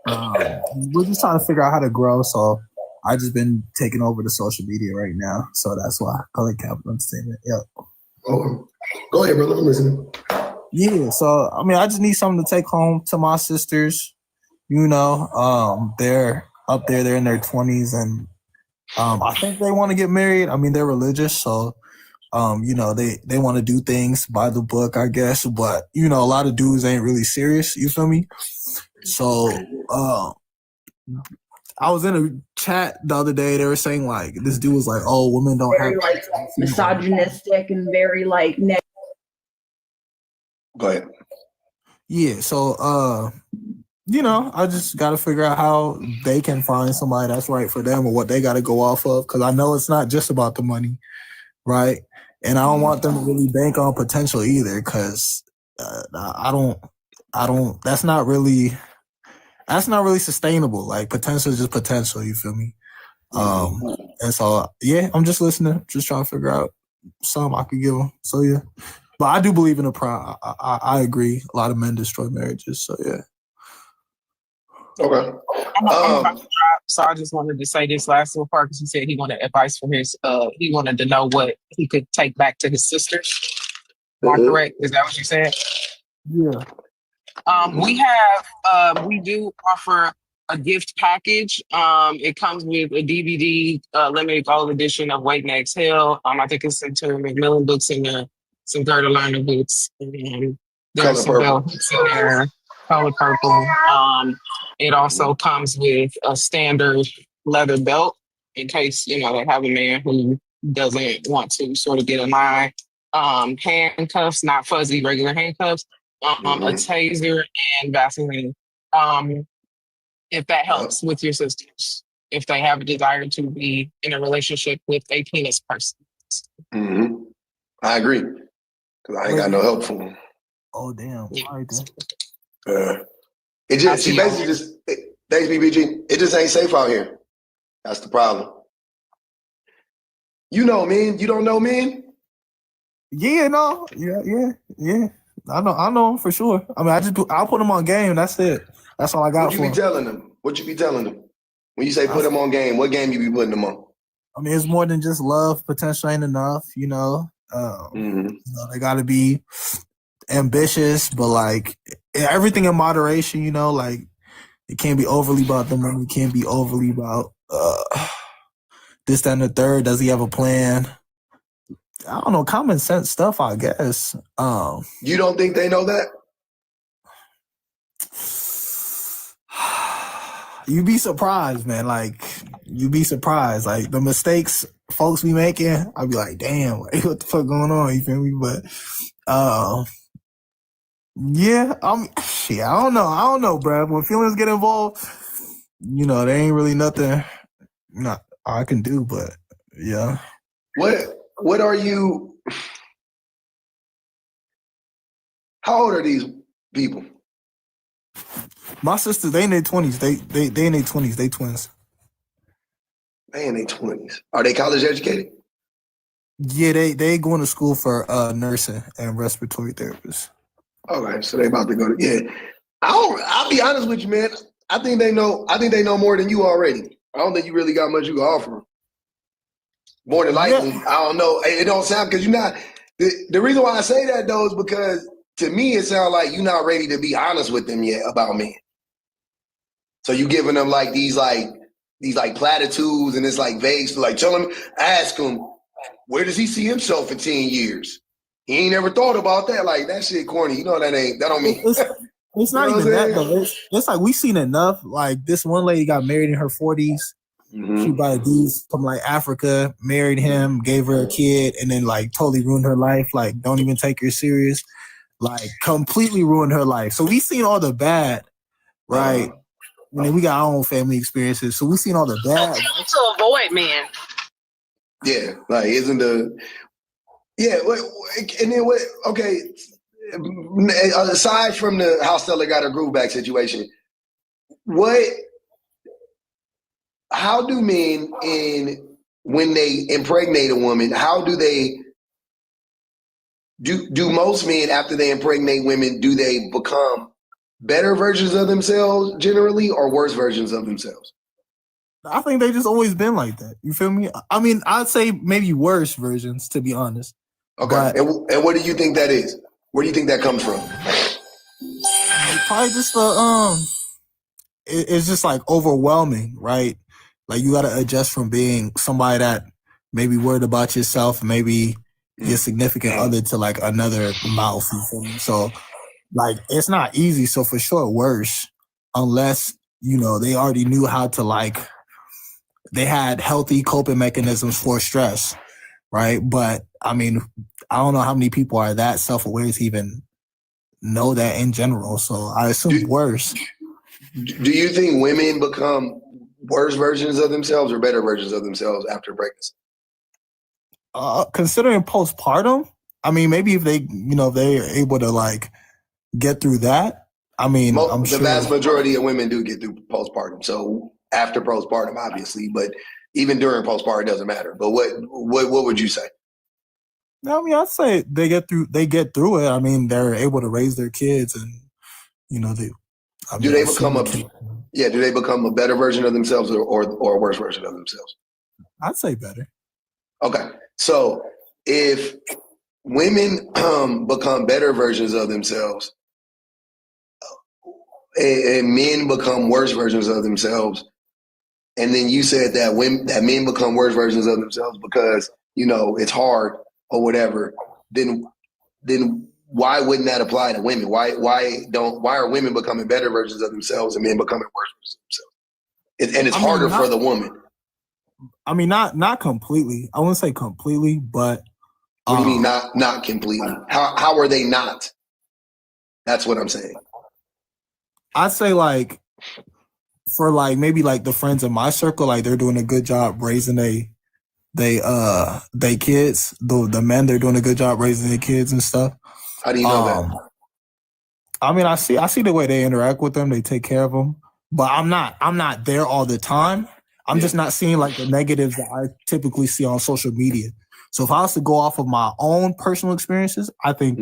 We're just trying to figure out how to grow. So I just been taking over the social media right now. So that's why Colored Capital Entertainment. Yep. Oh, go ahead, brother. I'm listening. Yeah, so I mean, I just need something to take home to my sisters. They're up there, they're in their 20s, and I think they want to get married. I mean, they're religious, so they want to do things by the book, I guess. But a lot of dudes ain't really serious. You feel me? So I was in a chat the other day. They were saying like this dude was like, "Oh, women don't very have like misogynistic and very like negative." Go ahead. Yeah, so I just got to figure out how they can find somebody that's right for them or what they got to go off of, because I know it's not just about the money, right? And I don't want them to really bank on potential either, because I don't. That's not really sustainable. Like, potential is just potential. You feel me? And so I'm just listening, just trying to figure out something I could give them. So yeah. But I do believe in a pride. I agree. A lot of men destroy marriages. So yeah. Okay. I'm about to drop, so I just wanted to say this last little part because he said he wanted advice from he wanted to know what he could take back to his sisters. Am I correct? Is that what you said? Yeah. We do offer a gift package. It comes with a DVD, limited gold edition of Wait and Exhale. I think it's some Terry McMillan books and some Gerda Lerner books. There's some belts in there, color purple. It also comes with a standard leather belt in case, they have a man who doesn't want to sort of get in line. Handcuffs, not fuzzy, regular handcuffs. A taser and Vaseline. If that helps with your sisters, if they have a desire to be in a relationship with a penis person. Mm-hmm. I agree. Because I ain't got no help for them. Oh, damn. All right, then. She basically just, Thanks, BBG. It just ain't safe out here. That's the problem. You know men. You don't know men? Yeah, no, yeah. I know him for sure. I mean, I'll put him on game. That's it. That's all I got What you for be him. telling them? What you be telling them? When you say put them on game, what game you be putting them on? I mean, it's more than just love. Potential ain't enough, you know. They got to be ambitious, but like everything in moderation. You know, like it can't be overly about the money. It can't be overly about this, that, and the third. Does he have a plan? I don't know, common sense stuff, I guess. You don't think they know that? You be surprised, man. Like, you be surprised. Like, the mistakes folks be making, I'd be like, damn, like, what the fuck going on? You feel me? But, yeah, I don't know, bro. When feelings get involved, you know, there ain't really nothing I can do, but, yeah. What are you? How old are these people? My sisters, they in their 20s. They in their 20s. They twins. They in their 20s. Are they college educated? Yeah, they going to school for nursing and respiratory therapists. Okay, so they about to go to I'll be honest with you, man. I think they know more than you already. I don't think you really got much you can offer. More than likely, I don't know. It don't sound because you're not. The reason why I say that though is because to me it sounds like you're not ready to be honest with them yet about men. So you giving them like these platitudes and it's like vague. So like tell him, ask him, where does he see himself in 10 years? He ain't never thought about that. Like that shit corny. You know that don't mean. It's not even that though. It's like we seen enough. Like this one lady got married in her 40s. Mm-hmm. She bought a dude from like Africa, married him, gave her a kid, and then like totally ruined her life. Like don't even take her serious. Like completely ruined her life. So we seen all the bad, right? I mean, we got our own family experiences, so we seen all the bad. To avoid men. Yeah, like isn't the and then what? Okay, aside from the how Stella got her groove back situation, how do men when they impregnate a woman, how do they do most men after they impregnate women, do they become better versions of themselves generally or worse versions of themselves? I think they just always been like that. You feel me? I mean, I'd say maybe worse versions, to be honest. Okay. And what do you think that is? Where do you think that comes from? Probably just it's just like overwhelming, right? Like you got to adjust from being somebody that maybe worried about yourself, maybe your significant other, to like another mouth. You feel me? So like it's not easy. So for sure, worse, unless you know they already knew how to like. They had healthy coping mechanisms for stress, right? But I mean, I don't know how many people are that self-aware to even know that in general. So I assume worse. Do you think women become worse versions of themselves or better versions of themselves after pregnancy? Considering postpartum, I mean, maybe if they, they're able to like get through that. I mean, I'm sure the vast majority of women do get through postpartum. So after postpartum, obviously, but even during postpartum, it doesn't matter. But what would you say? I mean, I'd say they get through it. I mean, they're able to raise their kids, and do they become a better version of themselves or a worse version of themselves? I'd say better. Okay, so if women become better versions of themselves and men become worse versions of themselves, and then you said that men become worse versions of themselves because it's hard or whatever, then why wouldn't that apply to women? Why are women becoming better versions of themselves and men becoming worse versions of themselves? And it's harder for the woman. I mean, not completely. I wouldn't say completely, but what do you mean not completely? How are they not? That's what I'm saying. I'd say like for like maybe like the friends in my circle, like they're doing a good job raising they kids. The men, they're doing a good job raising their kids and stuff. How do you know that? I mean, I see the way they interact with them. They take care of them. but I'm not there all the time. I'm just not seeing like the negatives that I typically see on social media. So if I was to go off of my own personal experiences, I think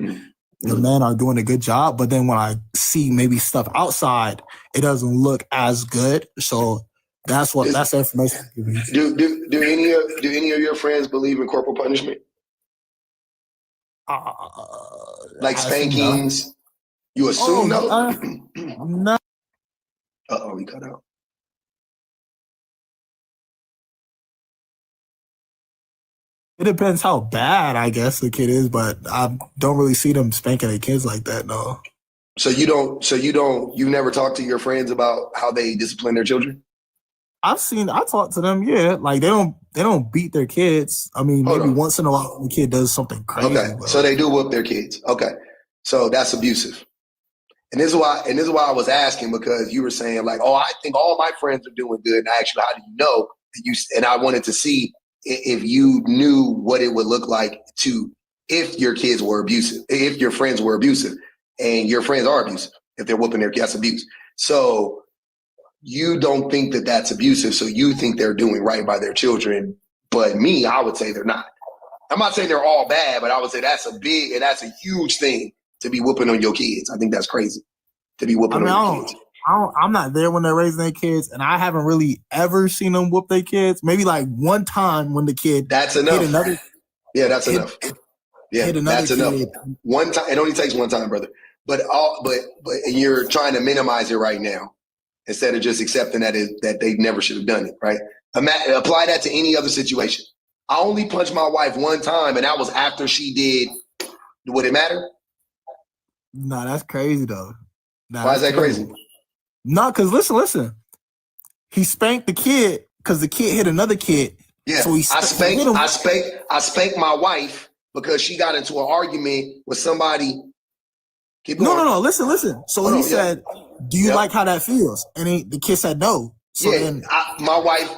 the men are doing a good job. But then when I see maybe stuff outside, it doesn't look as good. So that's the information. Do any of your friends believe in corporal punishment? Like spankings? You assume no? No. We cut out. It depends how bad, I guess, the kid is, but I don't really see them spanking their kids like that, no. You never talked to your friends about how they discipline their children? I talked to them, yeah. Like they don't beat their kids. I mean, maybe once in a while the kid does something crazy. Okay, so they do whoop their kids. Okay, so that's abusive. And this is why I was asking, because you were saying like, oh, I think all my friends are doing good. And I asked you, how do you know? And I wanted to see if you knew what it would look like if your kids were abusive, if your friends were abusive, and your friends are abusive, if they're whooping their kids, that's abuse. So you don't think that that's abusive. So you think they're doing right by their children. But me, I would say they're not. I'm not saying they're all bad, but I would say that's a huge thing to be whooping on your kids. I think that's crazy to be whooping on your kids. I'm not there when they're raising their kids, and I haven't really ever seen them whoop their kids. Maybe like one time when the kid that's enough. Enough. That's enough. One time. It only takes one time, brother. But and you're trying to minimize it right now instead of just accepting that they never should have done it, right? Apply that to any other situation. I only punched my wife one time, and that was after she did. Would it matter? No, that's crazy though. Why is that crazy? No, because listen. He spanked the kid because the kid hit another kid. Yeah, so I spanked my wife because she got into an argument with somebody. Keep going. No. Listen. So he said, "Do you like how that feels?" And the kid said no. So then my wife,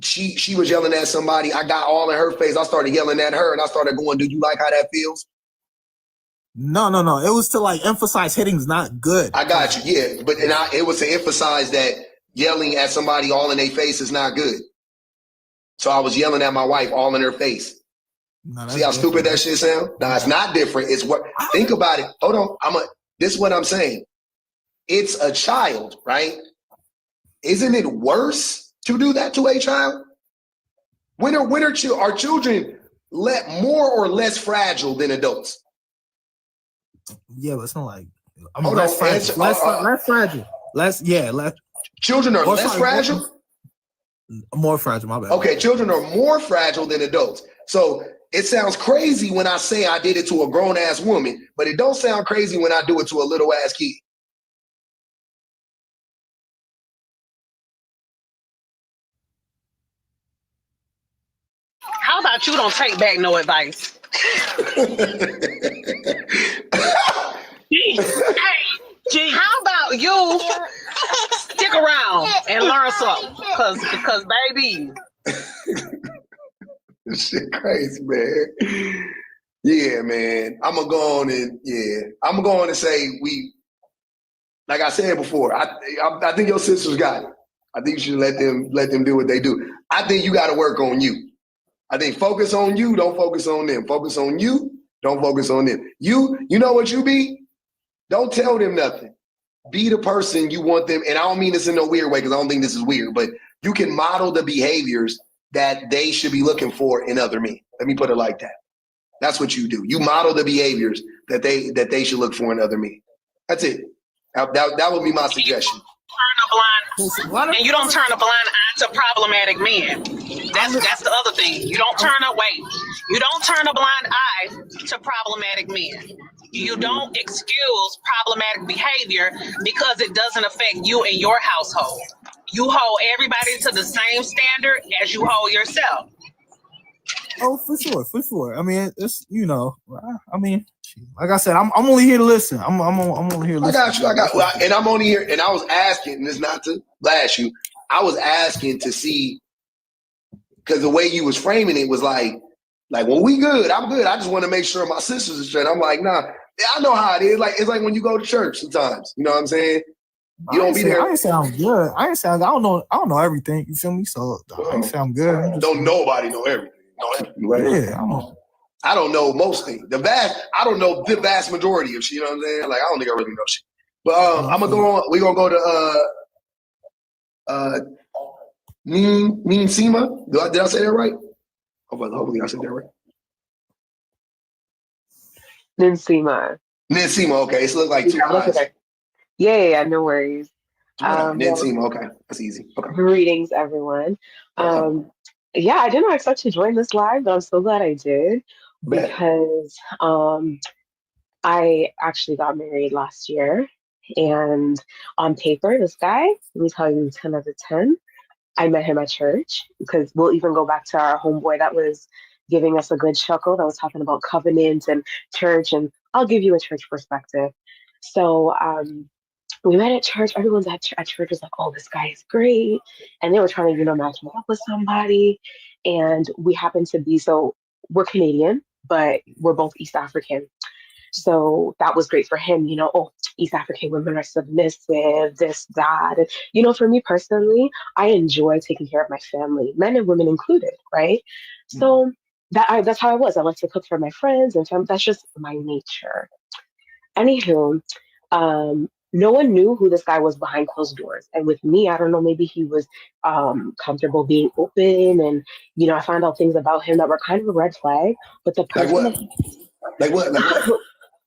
she was yelling at somebody. I got all in her face. I started yelling at her, and I started going, "Do you like how that feels?" No. It was to like emphasize hitting's not good. I got you. Yeah, but it was to emphasize that yelling at somebody all in their face is not good. So I was yelling at my wife all in her face. No, see how stupid that shit sound? No, it's not different. It's what. Think about it. Hold on. This is what I'm saying. It's a child, right? Isn't it worse to do that to a child? When are children more or less fragile than adults? Yeah, but it's not like less fragile. Less. Children are less fragile? More fragile, my bad. Okay, children are more fragile than adults. So it sounds crazy when I say I did it to a grown-ass woman, but it don't sound crazy when I do it to a little-ass kid. How about you don't take back no advice? Hey, how about you stick around and learn something? Because baby. This shit crazy, man. Yeah, man. I'm gonna go on and say like I said before, I think your sisters got it. I think you should let them do what they do. I think you gotta work on you. I think focus on you, don't focus on them. Focus on you, don't focus on them. You know what you be? Don't tell them nothing. Be the person you want them, and I don't mean this in no weird way because I don't think this is weird, but you can model the behaviors that they should be looking for in other men. Let me put it like that. That's what you do. You model the behaviors that they should look for in other men. That's it. That would be my suggestion. And you don't turn a blind eye to problematic men. That's the other thing. You don't turn a blind eye to problematic men. You don't excuse problematic behavior because it doesn't affect you and your household. You hold everybody to the same standard as you hold yourself. Oh, for sure. I mean, it's like I said, I'm only here to listen. I'm only here to listen. I got you. And I'm only here, and I was asking, and it's not to blast you. I was asking to see, because the way you was framing it was like, well, we good. I'm good. I just want to make sure my sisters are straight. I'm like, nah. I know how it is. Like it's like when you go to church sometimes. You know what I'm saying? You don't be there. I ain't say I'm good. I ain't say I don't know everything. You feel me? So I ain't say I'm good. I'm just, Don't nobody know everything. yeah, I don't know most things. I don't know the vast majority of shit. You know what I'm saying? Like I don't think I really know shit. But I'm gonna go on. We're gonna go to Neen Sima. Did I say that right? Hopefully I said that right. Ninsima. Ninsima, okay. It's look like two eyes. Okay. Yeah, no worries. Ninsima, okay. That's easy. Okay. Greetings, everyone. Yeah, I did not expect to join this live, but I'm so glad I did because I actually got married last year. And on paper, this guy, let me tell you, 10 out of 10. I met him at church because we'll even go back to our homeboy that was giving us a good chuckle that was talking about covenant and church. And I'll give you a church perspective. So we met at church. Everyone's at church was like, oh, this guy is great. And they were trying to, match me up with somebody. And we happen to be, so we're Canadian, but we're both East African. So that was great for him, East African women are submissive, this, that. And, for me personally, I enjoy taking care of my family, men and women included, right? So that's how I was. I like to cook for my friends and family. That's just my nature. Anywho, no one knew who this guy was behind closed doors. And with me, I don't know, maybe he was comfortable being open. And, I found out things about him that were kind of a red flag. But the person Like what?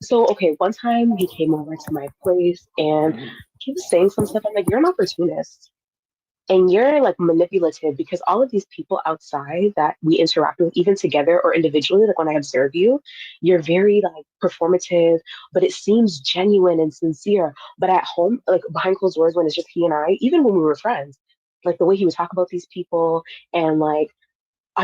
So, okay, one time he came over to my place and he was saying some stuff. I'm like, you're an opportunist and you're like manipulative because all of these people outside that we interact with, even together or individually, like when I observe you, you're very like performative, but it seems genuine and sincere. But at home, like behind closed doors, when it's just he and I, even when we were friends, like the way he would talk about these people and like,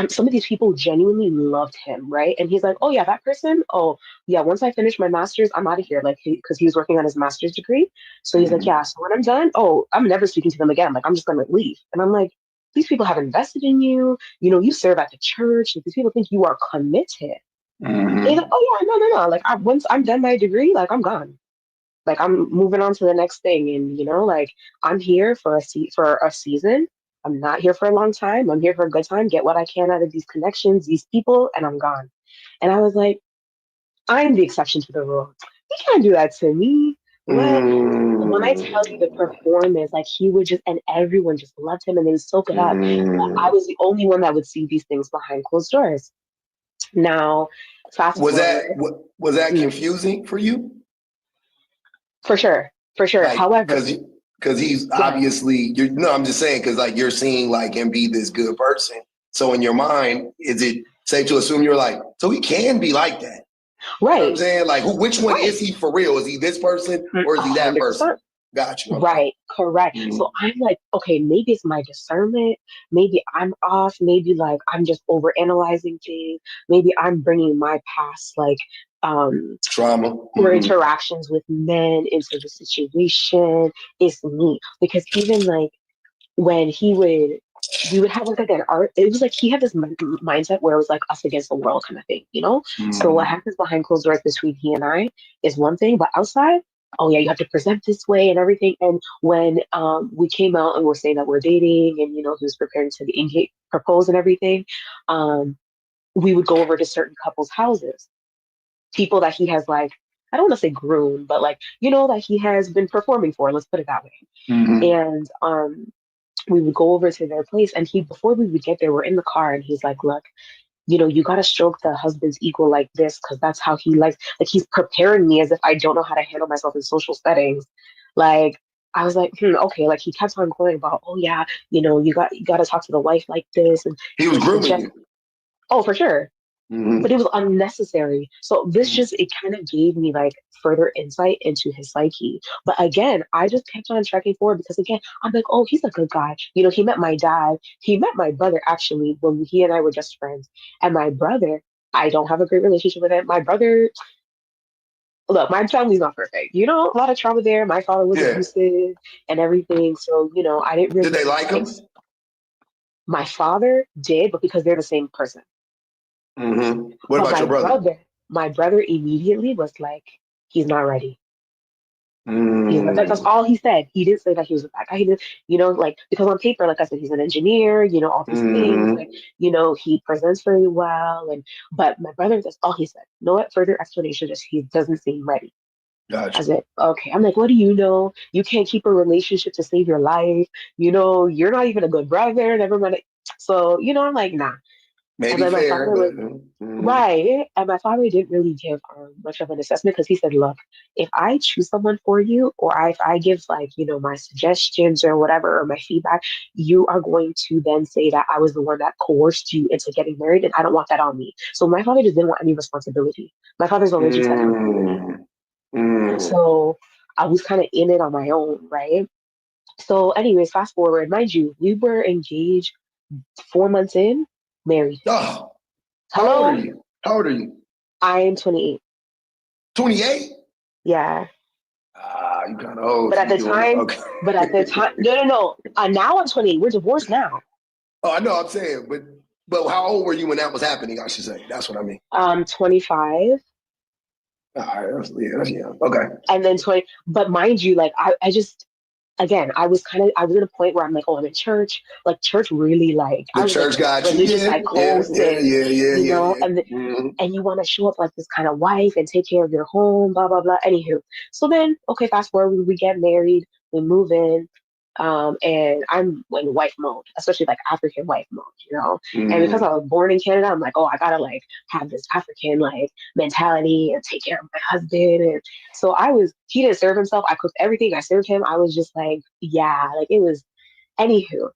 some of these people genuinely loved him, right? And he's like, oh yeah, that person, oh yeah, once I finish my master's, I'm out of here. Like, because he was working on his master's degree. So he's like, yeah, so when I'm done, oh, I'm never speaking to them again. Like, I'm just gonna leave. And I'm like, these people have invested in you. You serve at the church. Like, these people think you are committed. And he's like, oh yeah, no. Like, once I'm done my degree, like, I'm gone. Like, I'm moving on to the next thing. And, like, I'm here for a season. I'm not here for a long time. I'm here for a good time, get what I can out of these connections, these people, and I'm gone. And I was like, I'm the exception to the rule. You can't do that to me. When I tell you the performance, like he would just, and everyone just loved him and they would soak it up. But I was the only one that would see these things behind closed doors. Now, fast was forward, that confusing for you? For sure. Like, However, because he's obviously, I'm just saying, because like you're seeing like him be this good person. So in your mind, is it safe to assume you're like, so he can be like that? Right. You know what I'm saying? Like, which one is he for real? Is he this person or is he that 100%. person? Got you. Okay. Right, correct. So I'm like, okay, maybe it's my discernment. Maybe I'm off. Maybe like I'm just over analyzing things. Maybe I'm bringing my past like trauma or interactions with men into the situation. It's me because even like when we would have like an art. It was like he had this mindset where it was like us against the world kind of thing, So what happens behind closed doors between he and I is one thing, but outside, oh yeah, you have to present this way and everything. And when we came out and we're saying that we're dating, and he was preparing to propose and everything, we would go over to certain couples' houses, people that he has like, I don't want to say groomed, but like that he has been performing for. Let's put it that way. And we would go over to their place, and before we would get there, we're in the car, and he's like, look, you got to stroke the husband's ego like this because that's how he likes. Like he's preparing me as if I don't know how to handle myself in social settings. Like I was like, okay. Like he kept on going about, oh yeah, you got to talk to the wife like this, and he was grooming you. Oh, for sure. But it was unnecessary. So this it kind of gave me like further insight into his psyche. But again, I just kept on tracking forward because again, I'm like, oh, he's a good guy. He met my dad. He met my brother actually when he and I were just friends. And my brother, I don't have a great relationship with him. My brother, look, my family's not perfect. A lot of trauma there. My father was abusive and everything. So, I didn't really. Did they like him? My father did, but because they're the same person. What about your brother? My brother immediately was like, he's not ready. That's all he said. He didn't say that he was a bad guy. He did, like, because on paper, like I said, he's an engineer, all these things, like, he presents very well. But my brother, that's all he said. No further explanation, just he doesn't seem ready. Gotcha. I said, okay. I'm like, what do you know? You can't keep a relationship to save your life. You're not even a good brother. Never mind. So, I'm like, nah. Maybe and then fair, but right. And my father didn't really give much of an assessment because he said, look, if I choose someone for you, or if I give my suggestions or whatever, or my feedback, you are going to then say that I was the one that coerced you into getting married, and I don't want that on me. So my father just didn't want any responsibility. My father's allergic to everything. So I was kind of in it on my own, right? So anyways, fast forward, mind you, we were engaged 4 months in, married. Oh, Hello? How old are you? I am 28. 28? Yeah. You kind of old. But at the time, no. Now I'm 28. We're divorced now. Oh, I know. I'm saying, but how old were you when that was happening? I should say. That's what I mean. 25. All right, that's young. Okay. And then 20. But mind you, like I just. Again, I was at a point where I'm like, oh, I'm in church. Like church really I was church got religious psychosis, yeah. And you want to show up like this kind of wife and take care of your home, blah, blah, blah. Anywho. So then, okay, fast forward, we get married, we move in, and I'm in wife mode, especially like African wife mode, And because I was born in Canada, I'm like, oh, I gotta have this African mentality and take care of my husband. And so he didn't serve himself. I cooked everything. I served him. I was just it was, anywho.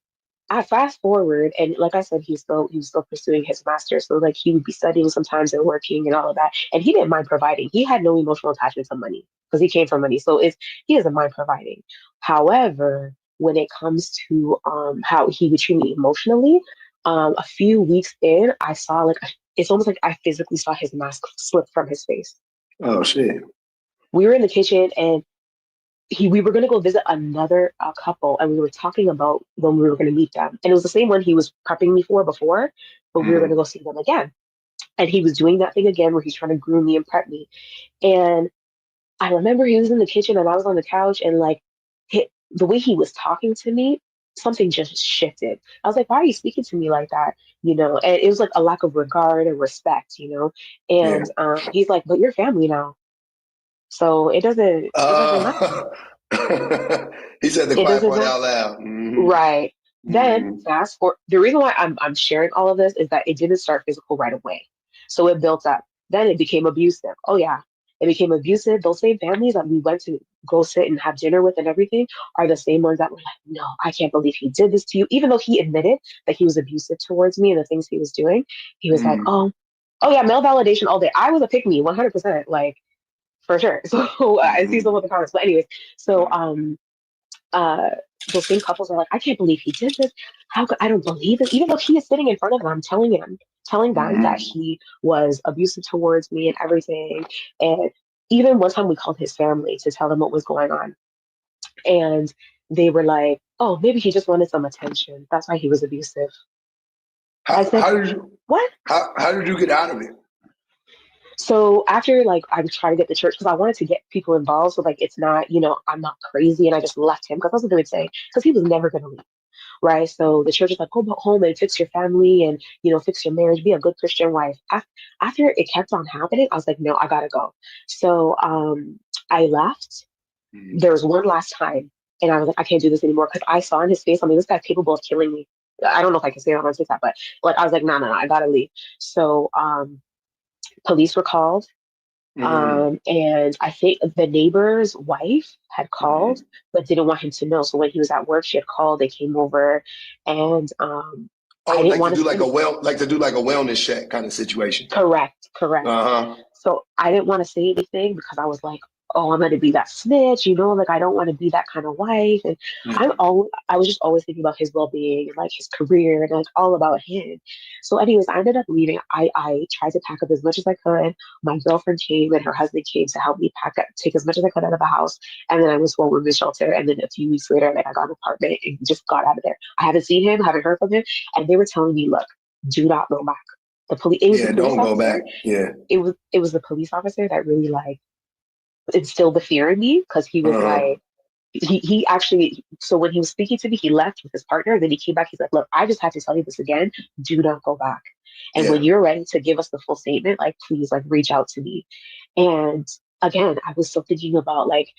I fast forward, and like I said, he was still pursuing his master's. So he would be studying sometimes and working and all of that. And he didn't mind providing. He had no emotional attachment to money because he came from money. So he doesn't mind providing. However, when it comes to how he would treat me emotionally, a few weeks in, I saw it's almost like I physically saw his mask slip from his face. Oh shit! We were in the kitchen, and we were going to go visit another couple, and we were talking about when we were going to meet them, and it was the same one he was prepping me for before, but we were going to go see them again, and he was doing that thing again where he's trying to groom me and prep me, and I remember he was in the kitchen and I was on the couch, and the way he was talking to me, something just shifted. I was like, why are you speaking to me like that? And it was like a lack of regard and respect, and he's like, but you're family now. So it doesn't matter. He said the quiet part out loud. Right. Then fast forward. The reason why I'm sharing all of this is that it didn't start physical right away. So it built up. Then it became abusive. Oh yeah. It became abusive. Those same families that we went to go sit and have dinner with and everything are the same ones that were like, no, I can't believe he did this to you. Even though he admitted that he was abusive towards me and the things he was doing, he was like, oh yeah, male validation all day. I was a pick me 100%. For sure. So I see some of the comments. But anyways, so those same couples are like, I can't believe he did this. I don't believe it. Even though he is sitting in front of them, telling them that he was abusive towards me and everything. And even one time we called his family to tell them what was going on. And they were like, oh, maybe he just wanted some attention. That's why he was abusive. How did you get out of it? So after I would try to get the church because I wanted to get people involved. So it's not, I'm not crazy and I just left him because that's what they would say because he was never going to leave. Right. So the church is like, go home and fix your family and, fix your marriage, be a good Christian wife. After it kept on happening, I was like, no, I got to go. So I left. There was one last time and I was like, I can't do this anymore because I saw in his face, this guy's capable of killing me. I don't know if I can say it on TikTok, but I was like, no, I got to leave. So police were called. And I think the neighbor's wife had called, but didn't want him to know. So when he was at work, she had called. They came over, and I didn't want to do a wellness check kind of situation. Correct. So I didn't want to say anything because I was like, oh, I'm going to be that snitch, I don't want to be that kind of wife. And I was just always thinking about his well-being and his career and all about him. So anyways, I ended up leaving. I tried to pack up as much as I could. My girlfriend came and her husband came to help me take as much as I could out of the house. And then I was home with the shelter. And then a few weeks later, I got an apartment and just got out of there. I haven't seen him, haven't heard from him. And they were telling me, look, do not go back. The police. Don't go back. Yeah. It was the police officer that really instilled the fear in me because he was like, he actually, so when he was speaking to me, he left with his partner. Then he came back. He's like, look, I just had to tell you this again. Do not go back. And when you're ready to give us the full statement, like, please, like, reach out to me. And again, I was still thinking about, like,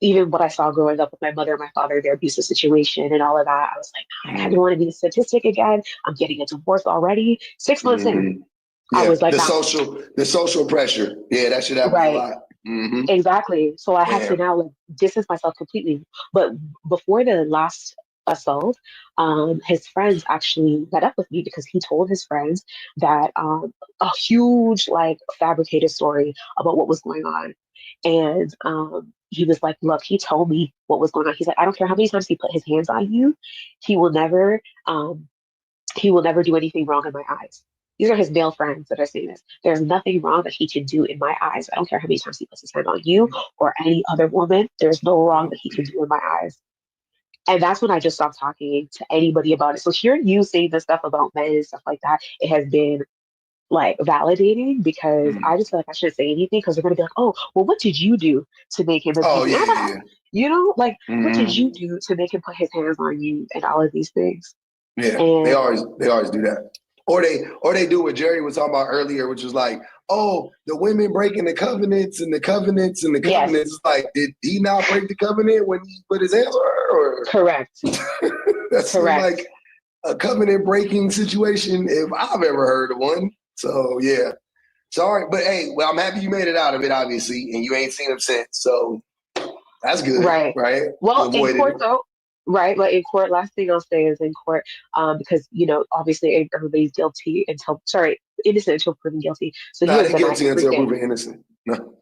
even what I saw growing up with my mother and my father, their abusive situation and all of that. I was like, I don't want to be a statistic again. I'm getting a divorce already. 6 months in, I was like, the social pressure. Yeah, that should happen a lot. Exactly. So I had to now like distance myself completely. But before the last assault, his friends actually met up with me because he told his friends that a huge like fabricated story about what was going on. And he was like, look, he told me what was going on. He's like, I don't care how many times he put his hands on you, he will never do anything wrong in my eyes. These are his male friends that are saying this. There's nothing wrong that he can do in my eyes. I don't care how many times he puts his hand on you or any other woman. There's no wrong that he can do in my eyes. And that's when I just stopped talking to anybody about it. So hearing you saying this stuff about men and stuff like that, it has been like validating because I just feel like I shouldn't say anything because they're going to be like, oh, well, what did you do to make him You know, like, what did you do to make him put his hands on you and all of these things? Yeah, and they always do that. Or they do what Jerry was talking about earlier, which was like, oh, the women breaking the covenants and the covenants and the covenants. It's like, did he not break the covenant when he put his hands on her? Or? Correct. That's like a covenant breaking situation if I've ever heard of one. So yeah, sorry, but hey, well, I'm happy you made it out of it, obviously, and you ain't seen him since. So that's good, right? Well, in court though. Right, but in court, last thing I'll say is in court, because you know, obviously everybody's innocent until proven guilty. So they're guilty until proven innocent. No.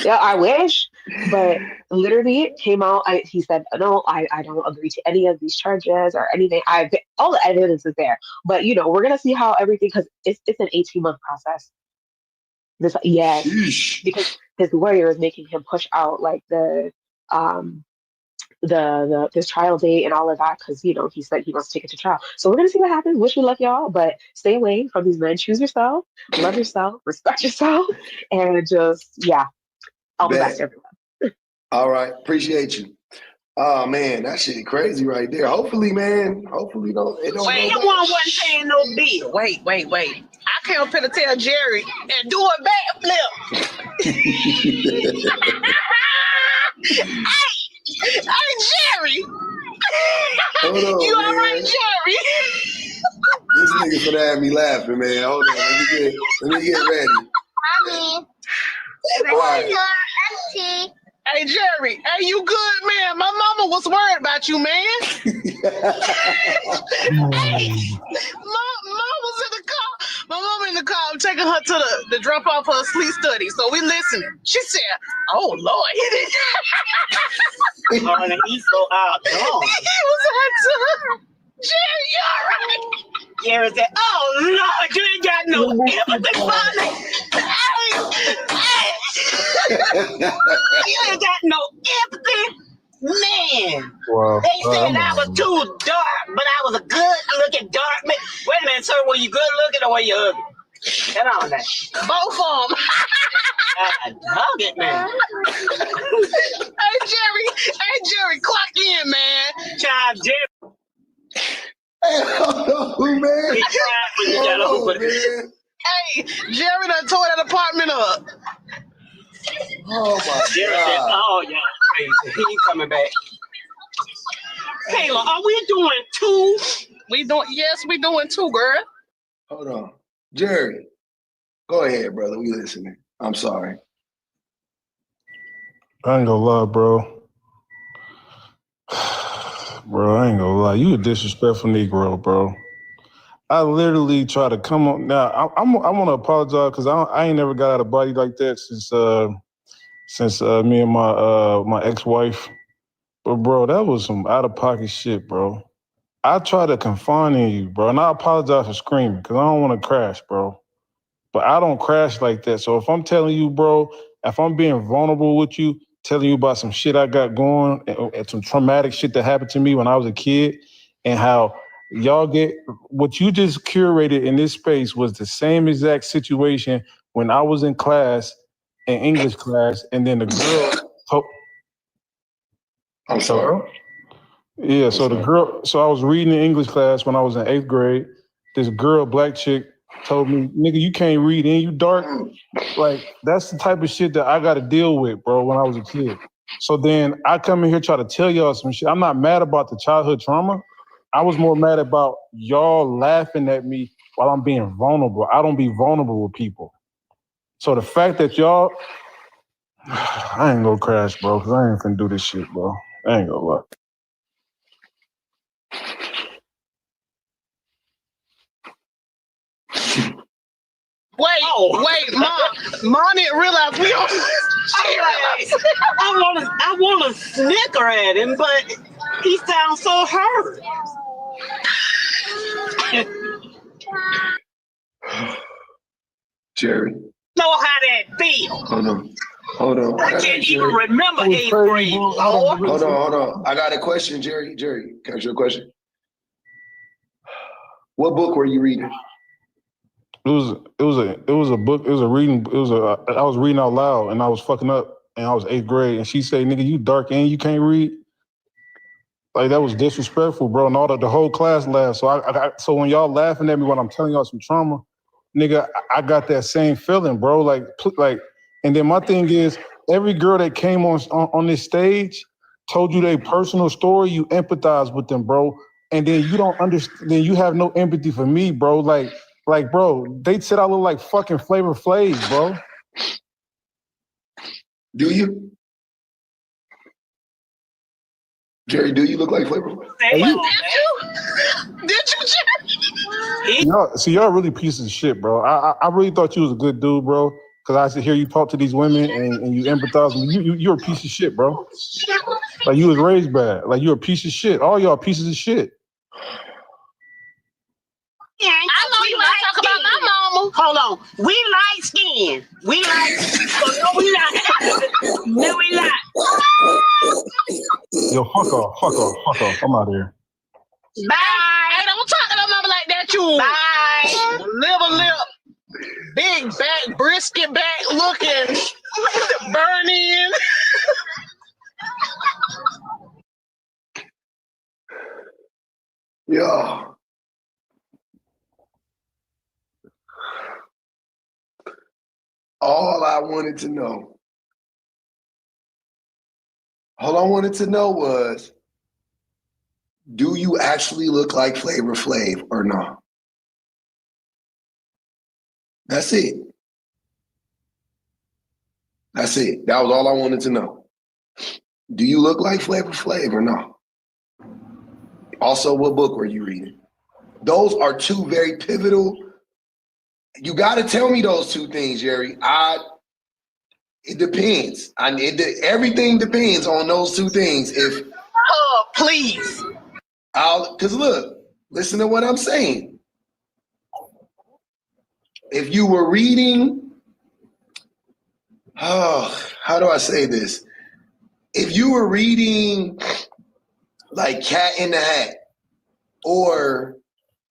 Yeah, I wish, but literally it came out. He said, "No, I don't agree to any of these charges or anything. All the evidence is there, but you know, we're gonna see how everything because it's an 18-month process. Because his lawyer is making him push out like the this trial date and all of that because you know he said he wants to take it to trial. So we're gonna see what happens. Wish me luck, y'all, but stay away from these men. Choose yourself, love yourself, respect yourself, and just all the best, everyone. All right, appreciate you. Oh man, that shit crazy right there. Hopefully, man. Hopefully, it don't. Wait, you wasn't paying no bill. Wait. I came up here to tell Jerry and do a backflip. Hey, Jerry! Hold on, you man. all right, Jerry? This nigga gonna have me laughing, man. Hold on, let me get ready. Hey, Jerry, hey, you good, man? My mama was worried about you, man. Hey, mom was in the car. My mama in the car. I'm taking her to the drop off her sleep study. So we listening. She said, "Oh Lord, he's so out. He was out. Jerry, you all right? Jerry said, "Oh Lord, you ain't got no empathy for me. You ain't got no empathy, man." Wow. They said I was too dark, but I was a good-looking dark man. Wait a minute, sir, were you good-looking or were you ugly? Get on that. Both of them. Dog it, man. Hey, Jerry, clock in, man. Child, Jerry. Hey, man. He tried when you got over. Hey, Jerry done tore that apartment up. Oh my Jerry God. said, "Oh, y'all crazy. He ain't coming back." Kayla, are we doing two? Yes, we doing two, girl. Hold on. Jerry, go ahead, brother. We listening. I'm sorry. I ain't gonna lie, bro. Bro, I ain't gonna lie. You a disrespectful Negro, bro. I literally try to come on. Now, I want to apologize because I ain't never got out of body like that since me and my ex-wife. But, bro, that was some out-of-pocket shit, bro. I try to confine in you, bro, and I apologize for screaming because I don't want to crash, bro. But I don't crash like that. So if I'm telling you, bro, if I'm being vulnerable with you, telling you about some shit I got going and some traumatic shit that happened to me when I was a kid and how y'all get what you just curated in this space was the same exact situation when I was in class, in English class, and then the girl So, I'm sorry. Yeah, so the girl, so I was reading in English class when I was in 8th grade. This girl, black chick, told me, nigga, you can't read and you dark. Like, that's the type of shit that I got to deal with, bro, when I was a kid. So then I come in here try to tell y'all some shit. I'm not mad about the childhood trauma. I was more mad about y'all laughing at me while I'm being vulnerable. I don't be vulnerable with people. So the fact that y'all, I ain't gonna crash, bro, because I ain't finna do this shit, bro. I ain't gonna lie. Wait, Mom didn't realize we on. I want to snicker at him, but he sounds so hurt. Jerry. Know how that feels. Hold on. I can't even remember 8th grade. Hold on. I got a question, Jerry. Jerry, can I ask you a question? What book were you reading? It was a book. It was a reading. I was reading out loud and I was fucking up and I was 8th grade and she said, "Nigga, you dark and you can't read." Like that was disrespectful, bro. And all the whole class laughed. So so when y'all laughing at me when I'm telling y'all some trauma, nigga, I got that same feeling, bro. Like, and then my thing is, every girl that came on this stage told you their personal story. You empathize with them, bro. And then you don't understand. Then you have no empathy for me, bro. Like, bro, they said I look like fucking Flavor Flav, bro. Do you? Jerry, do you look like Flavor Flav? Did you, Jerry? No, see, y'all really pieces of shit, bro. I really thought you was a good dude, bro. Because I used to hear you talk to these women and you empathize with me. You're a piece of shit, bro. Like, you was raised bad. Like, you're a piece of shit. All y'all pieces of shit. I know you want to talk about my mama. Hold on. We light skin. We light skin. No, we not. No, we not. Yo, fuck off. I'm out of here. Bye. Hey, don't talk to my mama like that, you. Bye. Lip. Big back, brisket back looking. Burn in. Yo. All I wanted to know was, do you actually look like Flavor Flav or not? That's it. That was all I wanted to know. Do you look like Flavor Flav or not? Also, what book were you reading? Those are two very pivotal. You got to tell me those two things, Jerry. It depends. Everything depends on those two things. Please. Because look, listen to what I'm saying. If you were reading, how do I say this? If you were reading like Cat in the Hat or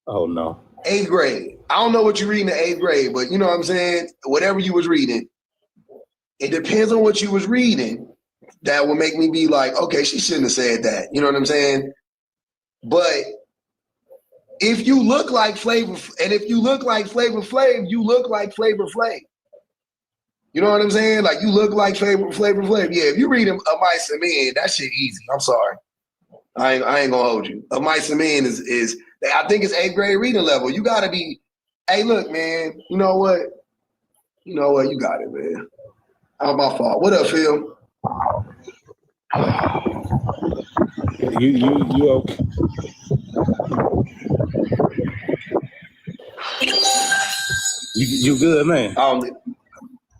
8th grade, I don't know what you read in the 8th grade, but you know what I'm saying? Whatever you was reading, it depends on what you was reading. That would make me be like, okay, she shouldn't have said that. You know what I'm saying? But if you look like Flavor, and if you look like Flavor Flav, you look like Flavor Flav. You know what I'm saying? Like you look like Flavor Flav. Yeah, if you read Of Mice and Men, that shit easy. I'm sorry. I ain't gonna hold you. Of Mice and Men is I think it's 8th grade reading level. You gotta be, hey, look, man, you know what? You got it, man. Not my fault. What up, Phil? You okay? You good, man?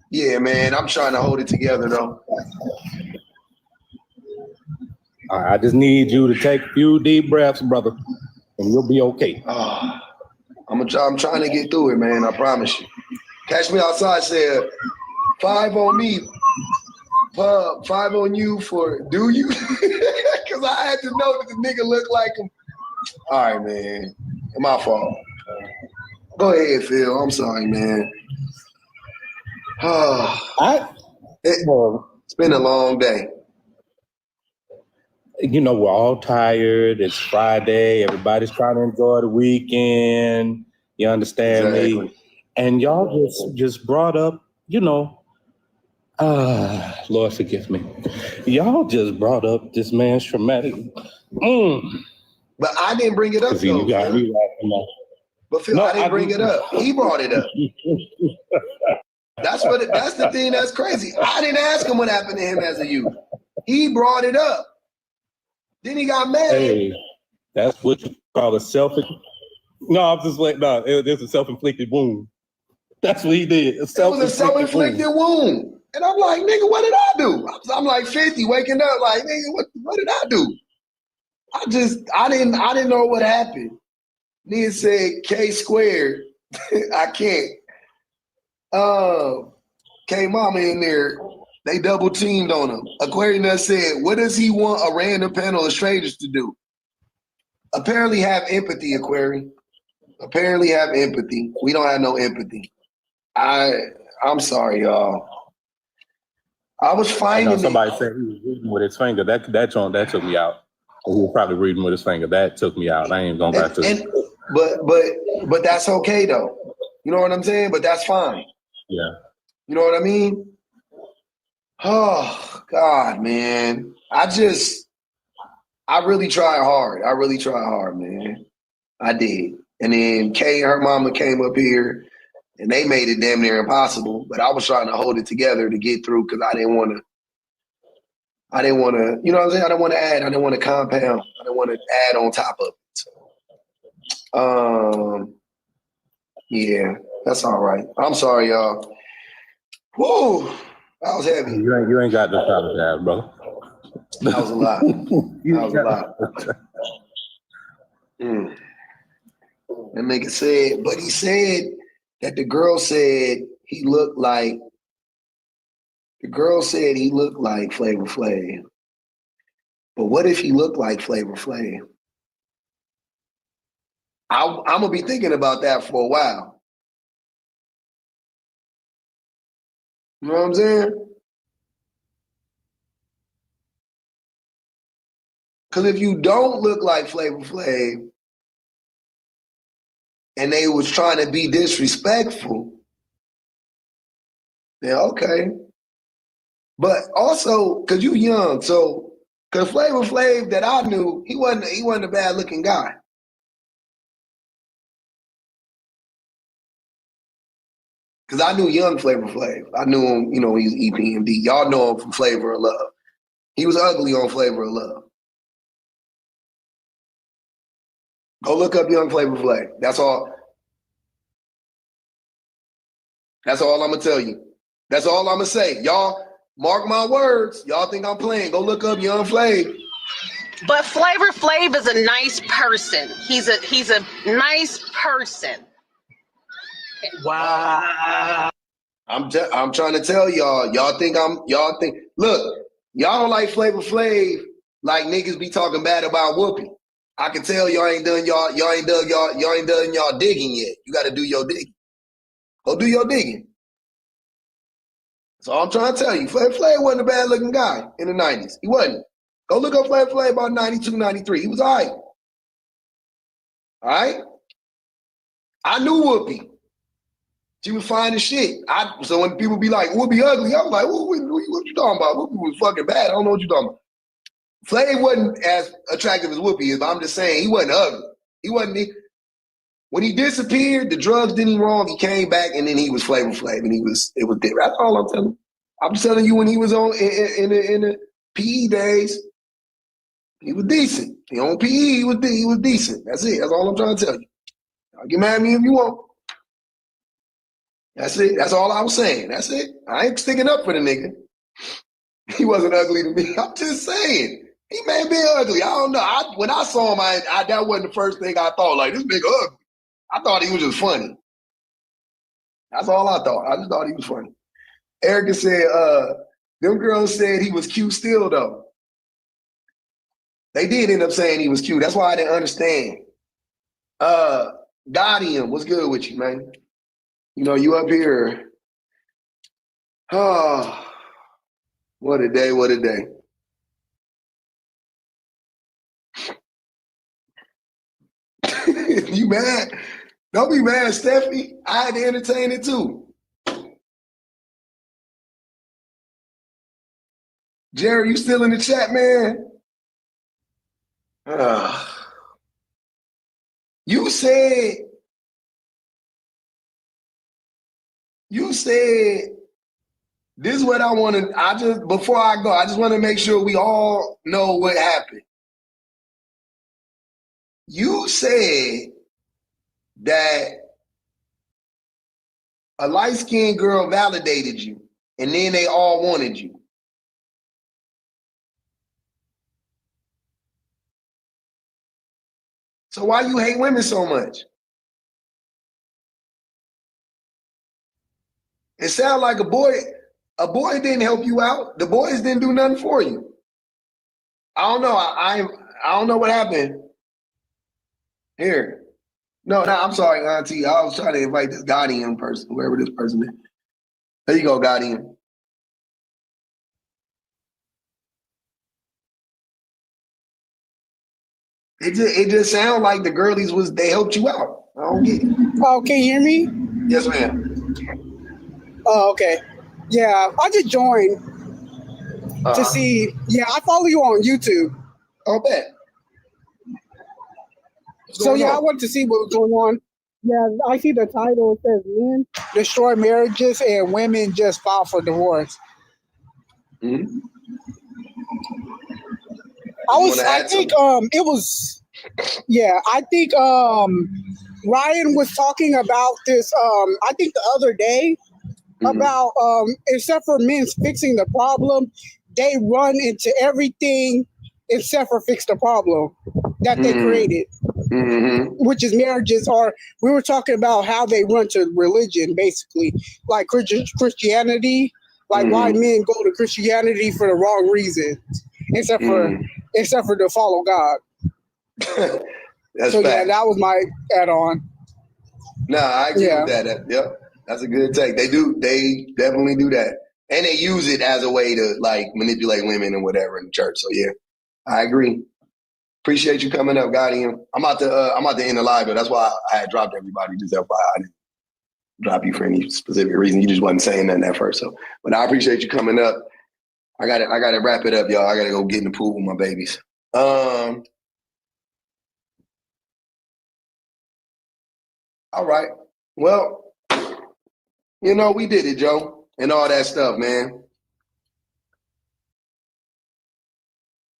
Yeah, man. I'm trying to hold it together, though. I just need you to take a few deep breaths, brother, and you'll be okay. I'm trying to get through it, man. I promise you. Catch Me Outside said, 5 on me, 5 on you for do you? Because I had to know that the nigga looked like him. All right, man. My fault. Go ahead, Phil. I'm sorry, man. been a long day. You know, we're all tired. It's Friday. Everybody's trying to enjoy the weekend. You understand me? And y'all just brought up, you know, Lord forgive me. Y'all just brought up this man's traumatic. But I didn't bring it up though. You got me laughing at. But Phil, I didn't bring it up. He brought it up. That's the thing that's crazy. I didn't ask him what happened to him as a youth. He brought it up. Then he got mad. Hey, that's what you call a No, I'm just like, no, it's a self-inflicted wound. That's what he did. It was a self-inflicted wound. And I'm like, nigga, what did I do? I'm like 50, waking up like, nigga, what did I do? I didn't know what happened. Nigga said K squared. I can't. K Mama in there, they double teamed on him. Aquarius said, what does he want a random panel of strangers to do? Apparently have empathy, Aquarius. Apparently have empathy. We don't have no empathy. I'm sorry, y'all. I was finding somebody said he was reading with his finger. That took me out. He was probably reading with his finger. That took me out. I ain't going back to it. But that's okay though. You know what I'm saying? But that's fine. Yeah. You know what I mean? Oh God, man. I really tried hard. I really tried hard, man. I did. And then Kay and her mama came up here and they made it damn near impossible. But I was trying to hold it together to get through because I didn't want to, you know what I'm saying? I didn't want to add. I didn't want to compound. I didn't want to add on top of it. So, yeah, that's all right. I'm sorry, y'all. Whoa, that was heavy. You ain't got no problem, that, bro. That was a lot. That was a lot. That nigga said, but he said that the girl said he looked like Flavor Flav. But what if he looked like Flavor Flav? I'm gonna be thinking about that for a while. You know what I'm saying? Because if you don't look like Flavor Flav and they was trying to be disrespectful, then okay. But also, because you young, so because Flavor Flav that I knew, he wasn't a bad looking guy. Because I knew young Flavor Flav. I knew him, you know, he's EPMD. Y'all know him from Flavor of Love. He was ugly on Flavor of Love. Go look up young Flavor Flav. That's all. That's all I'm gonna tell you. That's all I'm gonna say. Y'all mark my words. Y'all think I'm playing. Go look up young Flav. But Flavor Flav is a nice person. He's a nice person. Wow. I'm trying to tell y'all. Y'all think look, y'all don't like Flavor Flav like niggas be talking bad about Whoopi. I can tell y'all ain't done y'all digging yet. You gotta do your digging. Go do your digging. So I'm trying to tell you, Flavor Flav wasn't a bad looking guy in the 90s. He wasn't. Go look up Flavor Flav about 92, 93. He was all right. All right? I knew Whoopi. She was fine as shit. So when people be like, Whoopi ugly, I was like, what you talking about? Whoopi was fucking bad. I don't know what you're talking about. Flav wasn't as attractive as Whoopi is, but I'm just saying he wasn't ugly. He wasn't. When he disappeared, the drugs did him wrong. He came back, and then he was Flavor Flav, and it was different. That's all I'm telling you. I'm telling you, when he was on in the PE days, he was decent. He on PE, he was decent. That's it. That's all I'm trying to tell you. Y'all get mad at me if you want. That's it. That's all I was saying. That's it. I ain't sticking up for the nigga. He wasn't ugly to me. I'm just saying. He may be ugly. I don't know. When I saw him, that wasn't the first thing I thought. Like, this nigga ugly. I thought he was just funny. That's all I thought. I just thought he was funny. Erica said, them girls said he was cute still, though. They did end up saying he was cute. That's why I didn't understand. Gaudium, what's good with you, man? You know, you up here. Oh, What a day, what a day. You mad? Don't be mad, Stephanie. I had to entertain it too. Jerry, you still in the chat, man? You said this is what I want to, before I go, I just want to make sure we all know what happened. You said that a light-skinned girl validated you, and then they all wanted you. So why you hate women so much? It sounds like a boy didn't help you out. The boys didn't do nothing for you. I don't know. I don't know what happened. Here. No, I'm sorry, Auntie. I was trying to invite this Guardian person, whoever this person is. There you go, Guardian. It just sounds like the girlies they helped you out. I don't get it. Oh, can you hear me? Yes, ma'am. Oh, okay. Yeah, I just joined to see. Yeah, I follow you on YouTube. Oh, bet. So yeah, I wanted to see what was going on. Yeah, I see the title. It says "Men Destroy Marriages and Women Just File for Divorce." Mm-hmm. I think Ryan was talking about this. I think the other day about except for men fixing the problem, they run into everything except for fix the problem that they created. Mm-hmm. Which is marriages, or we were talking about how they run to religion, basically, like Christianity, like why men go to Christianity for the wrong reasons, except for to follow God. That's so fact. yeah, that was my add-on. No, I agree with that. Yep, that's a good take. They definitely do that, and they use it as a way to like manipulate women and whatever in the church. So yeah, I agree. Appreciate you coming up, Guardian. I'm about to end the live, but that's why I had dropped everybody. Just FYI, I didn't drop you for any specific reason. You just wasn't saying nothing at first. So, but I appreciate you coming up. I got to wrap it up, y'all. I got to go get in the pool with my babies. All right. Well, we did it, Joe, and all that stuff, man.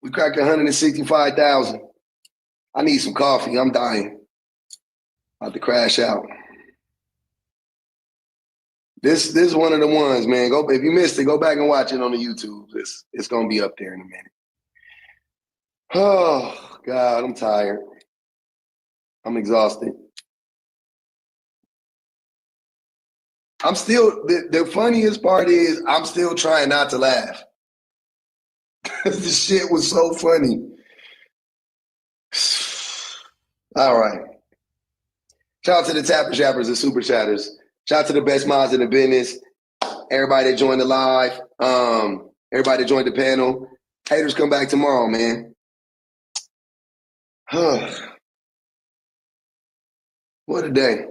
We cracked 165,000. I need some coffee. I'm dying. About to crash out. This is one of the ones, man. If you missed it, go back and watch it on the YouTube. It's gonna be up there in a minute. Oh God, I'm tired. I'm exhausted. I'm still the funniest part is I'm still trying not to laugh. The shit was so funny. All right. Shout out to the Tapper Shappers and Super Chatters. Shout out to the best minds in the business. Everybody that joined the live. Everybody that joined the panel. Haters, come back tomorrow, man. What a day.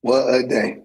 What a day.